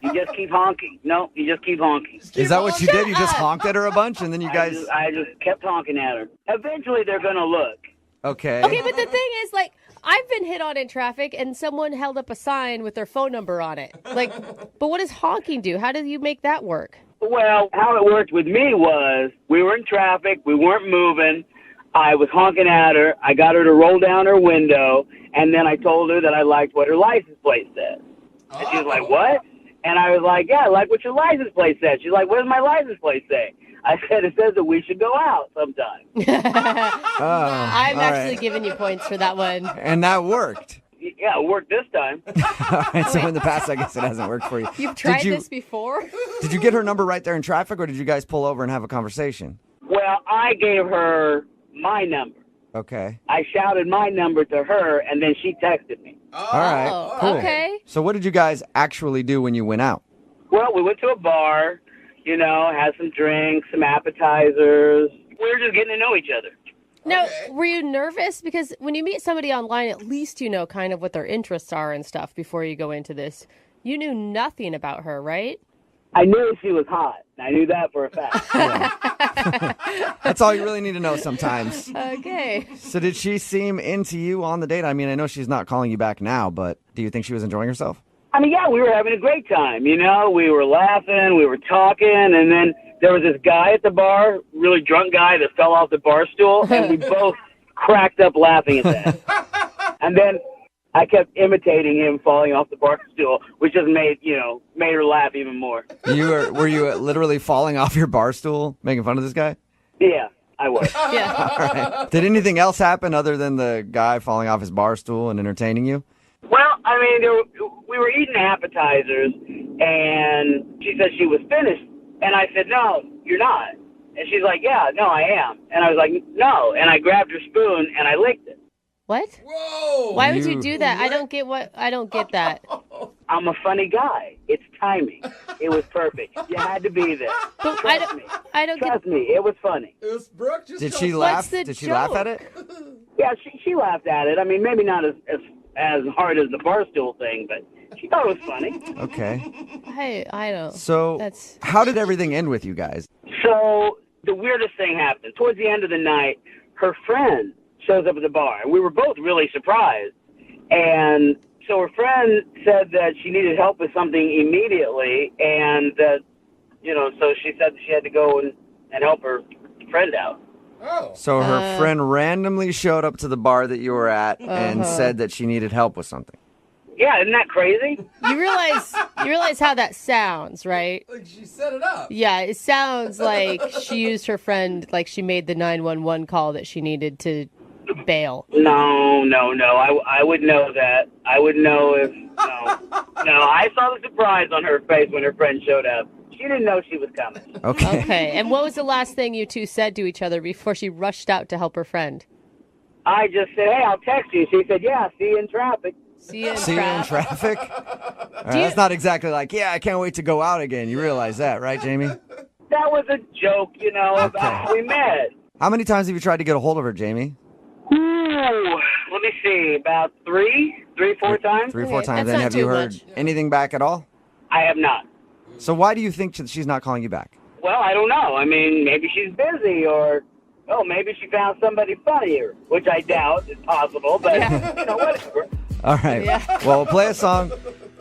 You just keep honking. No, you just keep honking. Is that what you did? You just honked at her a bunch and then you guys... I just kept honking at her. Eventually, they're going to look. Okay. Okay, but the thing is, like, I've been hit on in traffic and someone held up a sign with their phone number on it. Like, but what does honking do? How do you make that work? Well, how it worked with me was we were in traffic. We weren't moving. I was honking at her. I got her to roll down her window, and then I told her that I liked what her license plate said. And she was like, what? And I was like, yeah, I like what your license plate said. She's like, what does my license plate say? I said, it says that we should go out sometime. I'm all actually right. giving you points for that one. And that worked. Yeah, it worked this time. All right, so in the past, I guess it hasn't worked for you. You've tried Did you- this before? Did you get her number right there in traffic, or did you guys pull over and have a conversation? Well, I gave her my number. Okay. I shouted my number to her, and then she texted me. All right, cool. Okay. So what did you guys actually do when you went out? Well, we went to a bar, had some drinks, some appetizers. We were just getting to know each other. Now, were you nervous? Because when you meet somebody online, at least you know kind of what their interests are and stuff before you go into this. You knew nothing about her, right? I knew she was hot. I knew that for a fact. That's all you really need to know sometimes. Okay. So did she seem into you on the date? I mean, I know she's not calling you back now, but do you think she was enjoying herself? I mean, yeah, we were having a great time. We were laughing, we were talking, and then there was this guy at the bar, really drunk guy that fell off the bar stool, and we both cracked up laughing at that. And then I kept imitating him falling off the bar stool, which just made her laugh even more. Were you literally falling off your bar stool, making fun of this guy? Yeah, I was. Yeah. All right. Did anything else happen other than the guy falling off his bar stool and entertaining you? Well, I mean, we were eating appetizers, and she said she was finished. And I said, no, you're not. And she's like, yeah, no, I am. And I was like, no. And I grabbed her spoon, and I licked it. What? Whoa! Why would you do that? I don't get that. I'm a funny guy. It's timing. It was perfect. You had to be there. But Trust me. I don't Trust me. It was funny. It was Brooke. Just Did go- she laugh? Did she laugh at it? Yeah, she laughed at it. I mean, maybe not as hard as the barstool thing, but she thought it was funny. Okay. I don't. So how did everything end with you guys? So the weirdest thing happened. Towards the end of the night, her friend shows up at the bar, and we were both really surprised. And so her friend said that she needed help with something immediately, and that, so she said she had to go and help her friend out. Oh. So her friend randomly showed up to the bar that you were at and said that she needed help with something. Yeah, isn't that crazy? You realize how that sounds, right? Like she set it up. Yeah, it sounds like she used her friend, like she made the 911 call that she needed to bail. No. I would know that. I would know if... No, I saw the surprise on her face when her friend showed up. She didn't know she was coming. Okay. Okay. And what was the last thing you two said to each other before she rushed out to help her friend? I just said, hey, I'll text you. She said, yeah, see you in traffic. See you in See you in traffic? All right, that's not exactly like, yeah, I can't wait to go out again. You realize that, right, Jamie? That was a joke, about how we met. How many times have you tried to get a hold of her, Jamie? Ooh, let me see, about three, 4 times. 3 or 4 times. Then have you heard anything back at all? I have not. So why do you think she's not calling you back? Well, I don't know. I mean, maybe she's busy or, maybe she found somebody funnier, which I doubt is possible, but, whatever. All right. Well, we'll play a song,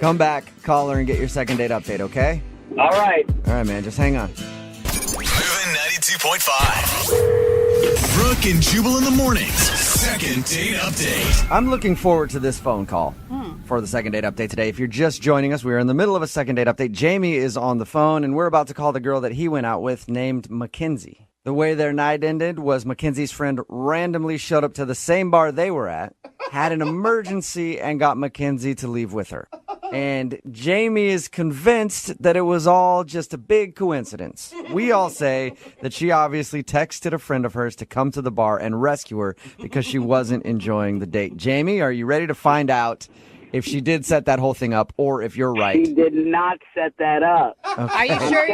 come back, call her, and get your second date update, okay? All right. All right, man. Just hang on. Moving 92.5. Brooke and Jubal in the mornings. Second date update. I'm looking forward to this phone call for the second date update today. If you're just joining us, we are in the middle of a second date update. Jamie is on the phone, and we're about to call the girl that he went out with named Mackenzie. The way their night ended was Mackenzie's friend randomly showed up to the same bar they were at, had an emergency, and got Mackenzie to leave with her. And Jamie is convinced that it was all just a big coincidence. We all say that she obviously texted a friend of hers to come to the bar and rescue her because she wasn't enjoying the date. Jamie, are you ready to find out if she did set that whole thing up or if you're right? She did not set that up. Okay. Are you sure?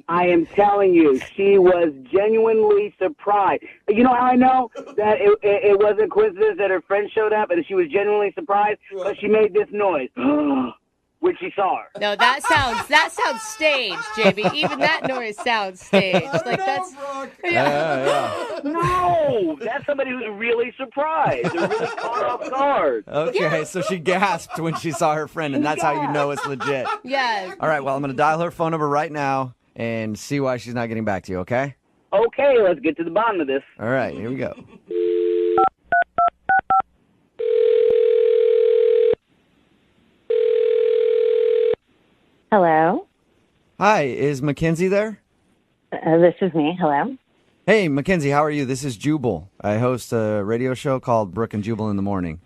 I am telling you, she was genuinely surprised. You know how I know that it wasn't a coincidence that her friend showed up and she was genuinely surprised? But she made this noise when she saw her. No, that sounds staged, Jamie. Even that noise sounds staged. Like that's No, that's somebody who's really surprised. They're really caught off guard. Okay, so she gasped when she saw her friend, and that's how you know it's legit. Yes. All right, well, I'm going to dial her phone number right now and see why she's not getting back to you, okay? Okay, let's get to the bottom of this. All right, here we go. Hello. Hi, is Mackenzie there? This is me. Hello. Hey, Mackenzie, how are you? This is Jubal. I host a radio show called Brooke and Jubal in the Morning.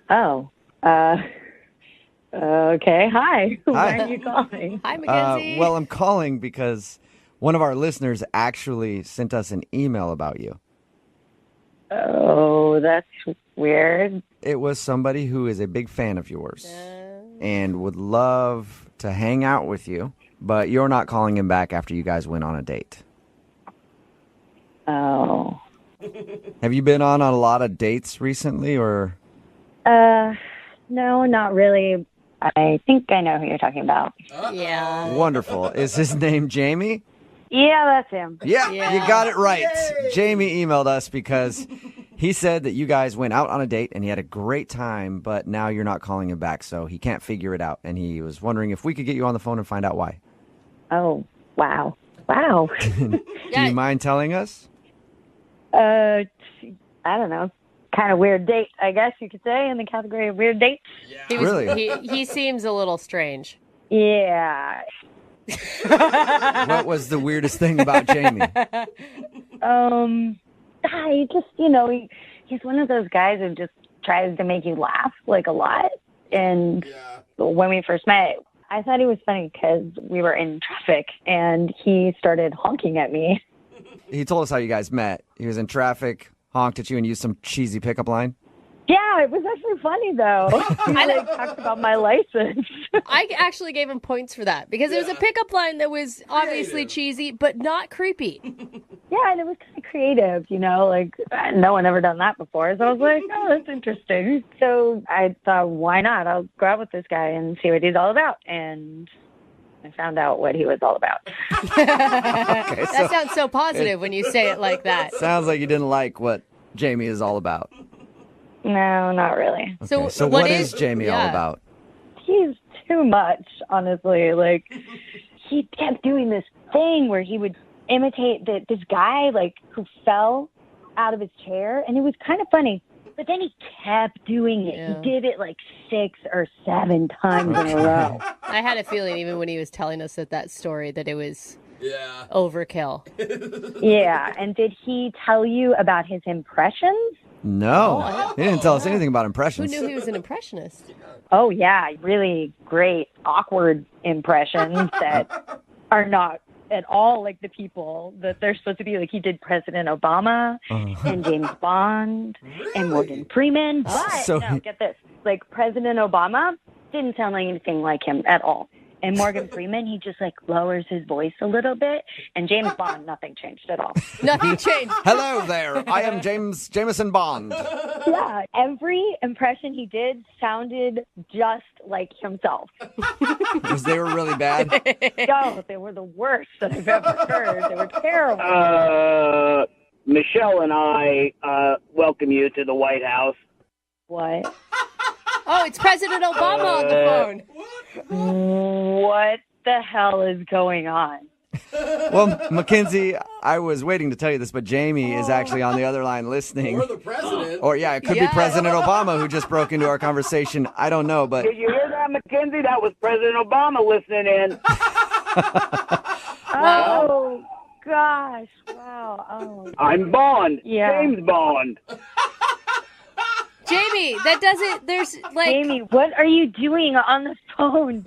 Oh. Okay. Hi. Hi. Why are you calling? Hi, Mackenzie. Well, I'm calling because one of our listeners actually sent us an email about you. Oh, that's weird. It was somebody who is a big fan of yours and would love to hang out with you, but you're not calling him back after you guys went on a date. Oh. Have you been on a lot of dates recently, or? No, not really. I think I know who you're talking about. Yeah. Wonderful. Is his name Jamie? Yeah, that's him. Yeah, you got it right. Jamie emailed us because he said that you guys went out on a date and he had a great time, but now you're not calling him back, so he can't figure it out. And he was wondering if we could get you on the phone and find out why. Oh, wow. Wow. Do you mind telling us? I don't know. Kind of weird date, I guess you could say, in the category of weird dates. Really? He seems a little strange. Yeah. What was the weirdest thing about Jamie? He just, he's one of those guys who just tries to make you laugh, like, a lot. And when we first met, I thought he was funny because we were in traffic and he started honking at me. He told us how you guys met. He was in traffic, honked at you, and used some cheesy pickup line. Yeah, it was actually funny, though. He talked about my license. I actually gave him points for that because it was a pickup line that was obviously cheesy, but not creepy. Yeah, and it was kind of creative, like no one ever done that before. So I was like, oh, that's interesting. So I thought, why not? I'll go out with this guy and see what he's all about. And I found out what he was all about. That sounds so positive when you say it like that. Sounds like you didn't like what Jamie is all about. No, not really. Okay, so what is Jamie all about? He's too much, honestly. Like, he kept doing this thing where he would imitate this guy, who fell out of his chair, and it was kind of funny. But then he kept doing it. Yeah. He did it 6 or 7 times in a row. I had a feeling even when he was telling us that story that it was overkill. Yeah, and did he tell you about his impressions? No, he didn't tell us anything about Who impressions. knew he was an impressionist? Oh, yeah, really great, awkward impressions that are not at all like the people that they're supposed to be. Like, he did President Obama and James Bond and Morgan Freeman. But, So- no, get this. Like, President Obama didn't sound like anything like him at all. And Morgan Freeman, he just, like, lowers his voice a little bit. And James Bond, nothing changed at all. Nothing changed. Hello there. I am Jameson Bond. Yeah, every impression he did sounded just like himself. Because they were really bad. No, they were the worst that I've ever heard. They were terrible. Michelle and I welcome you to the White House. What? Oh, it's President Obama on the phone. What the hell is going on? Well, Mackenzie, I was waiting to tell you this, but Jamie is actually on the other line listening. Or the president. Or, yeah, it could be President Obama who just broke into our conversation. I don't know, but... Did you hear that, Mackenzie? That was President Obama listening in. Oh, gosh. Wow. Oh. I'm Bond. Yeah. James Bond. Jamie, that doesn't, there's like... Jamie, what are you doing on the phone?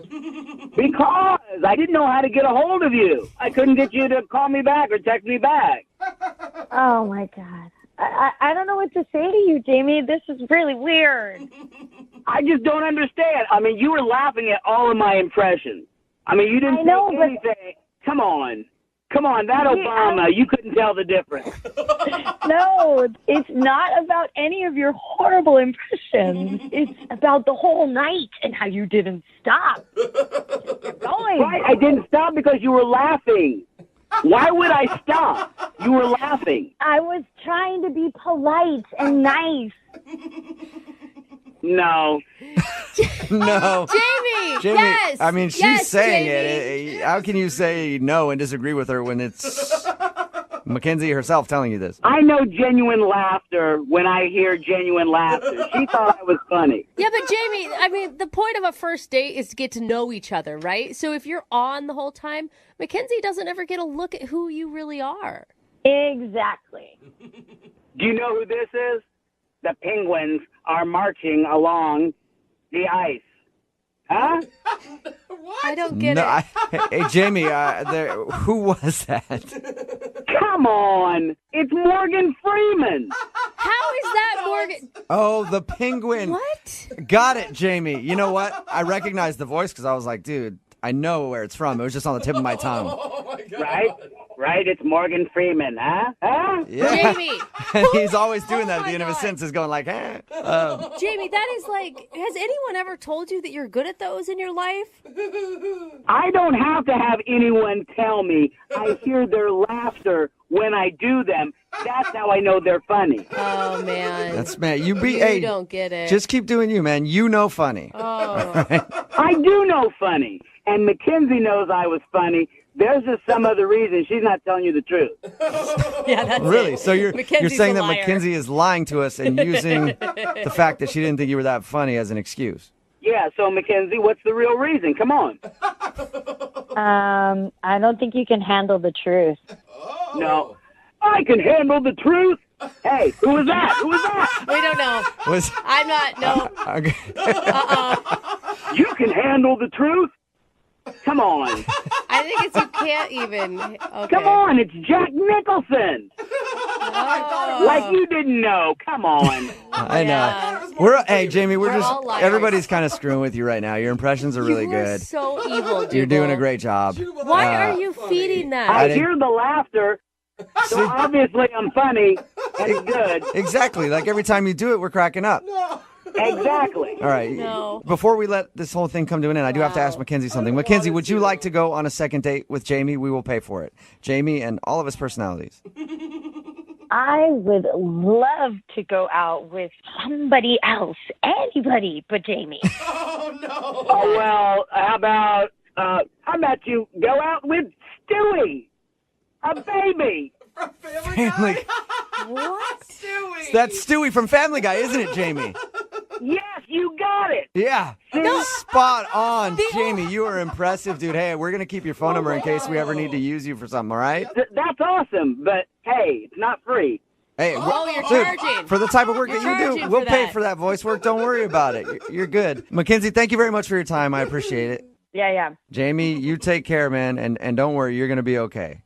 Because I didn't know how to get a hold of you. I couldn't get you to call me back or text me back. Oh, my God. I don't know what to say to you, Jamie. This is really weird. I just don't understand. I mean, you were laughing at all of my impressions. I mean, you didn't say anything. Come on. Come on, that Obama, you couldn't tell the difference. No, it's not about any of your horrible impressions. It's about the whole night and how you didn't stop. Keep going. Right, I didn't stop because you were laughing. Why would I stop? You were laughing. I was trying to be polite and nice. No. No. Jamie, Jamie, yes. I mean, she's Yes, saying Jamie. it. How can you say no and disagree with her when it's Mackenzie herself telling you this? I know genuine laughter when I hear genuine laughter. She thought I was funny. Yeah, but Jamie, I mean, the point of a first date is to get to know each other, right? So if you're on the whole time, Mackenzie doesn't ever get a look at who you really are. Exactly. Do you know who this is? The Penguins are marching along the ice. Huh? I don't get No, it. hey, Jamie, who was that? Come on. It's Morgan Freeman. How is that Morgan? Oh, the penguin. What? Got it, Jamie. You know what? I recognized the voice because I was like, dude, I know where it's from. It was just on the tip of my tongue. Right? It's Morgan Freeman, huh? Huh? Yeah. Jamie. And he's always doing that at the end of his sentence, going like, eh. Jamie, that is like, has anyone ever told you that you're good at those in your life? I don't have to have anyone tell me. I hear their laughter when I do them. That's how I know they're funny. Oh, man. That's, man, you don't get it. Just keep doing you, man. You know funny. Oh. I do know funny. And Mackenzie knows I was funny. There's just some other reason she's not telling you the truth. Yeah, that's Really? it. So you're Mackenzie's saying a that liar. Mackenzie is lying to us and using the fact that she didn't think you were that funny as an excuse. Yeah, so Mackenzie, what's the real reason? Come on. I don't think you can handle the truth. No. I can handle the truth. Hey, who was that? Who was that? We don't know. I'm not, no. Okay. You can handle the truth? Come on. I think it's you can't even. Okay. Come on, it's Jack Nicholson. Oh. Like you didn't know. Come on. I know. Hey, Jamie, We're all liars. everybody's kind of screwing with you right now. Your impressions are really You are good. so evil, You're doing Jubal. a great job. Why are you feeding that? I hear the laughter, so obviously I'm funny and it's good. Exactly. Like every time you do it, we're cracking up. Exactly. All right. No. Before we let this whole thing come to an end, I do have to ask Mackenzie something. Mackenzie, would you like to go on a second date with Jamie? We will pay for it. Jamie and all of his personalities. I would love to go out with somebody else, anybody but Jamie. Oh, well, how about you go out with Stewie, a baby? Family. What? That's Stewie from Family Guy, isn't it, Jamie? Yes, you got it. Yeah. Spot on, Jamie. You are impressive, dude. Hey, we're going to keep your phone number in case we ever need to use you for something, all right? That's awesome, but hey, it's not free. Hey, you're dude, charging. for the type of work You're that you do, charging we'll for pay that. for that voice work. Don't worry about it. You're good. Mackenzie, thank you very much for your time. I appreciate it. Yeah. Jamie, you take care, man, and don't worry, you're going to be okay.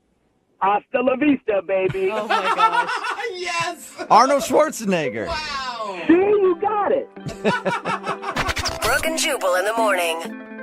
Hasta la vista, baby. Oh my gosh. Yes. Arnold Schwarzenegger. See, you got it. Brooke and Jubal in the morning.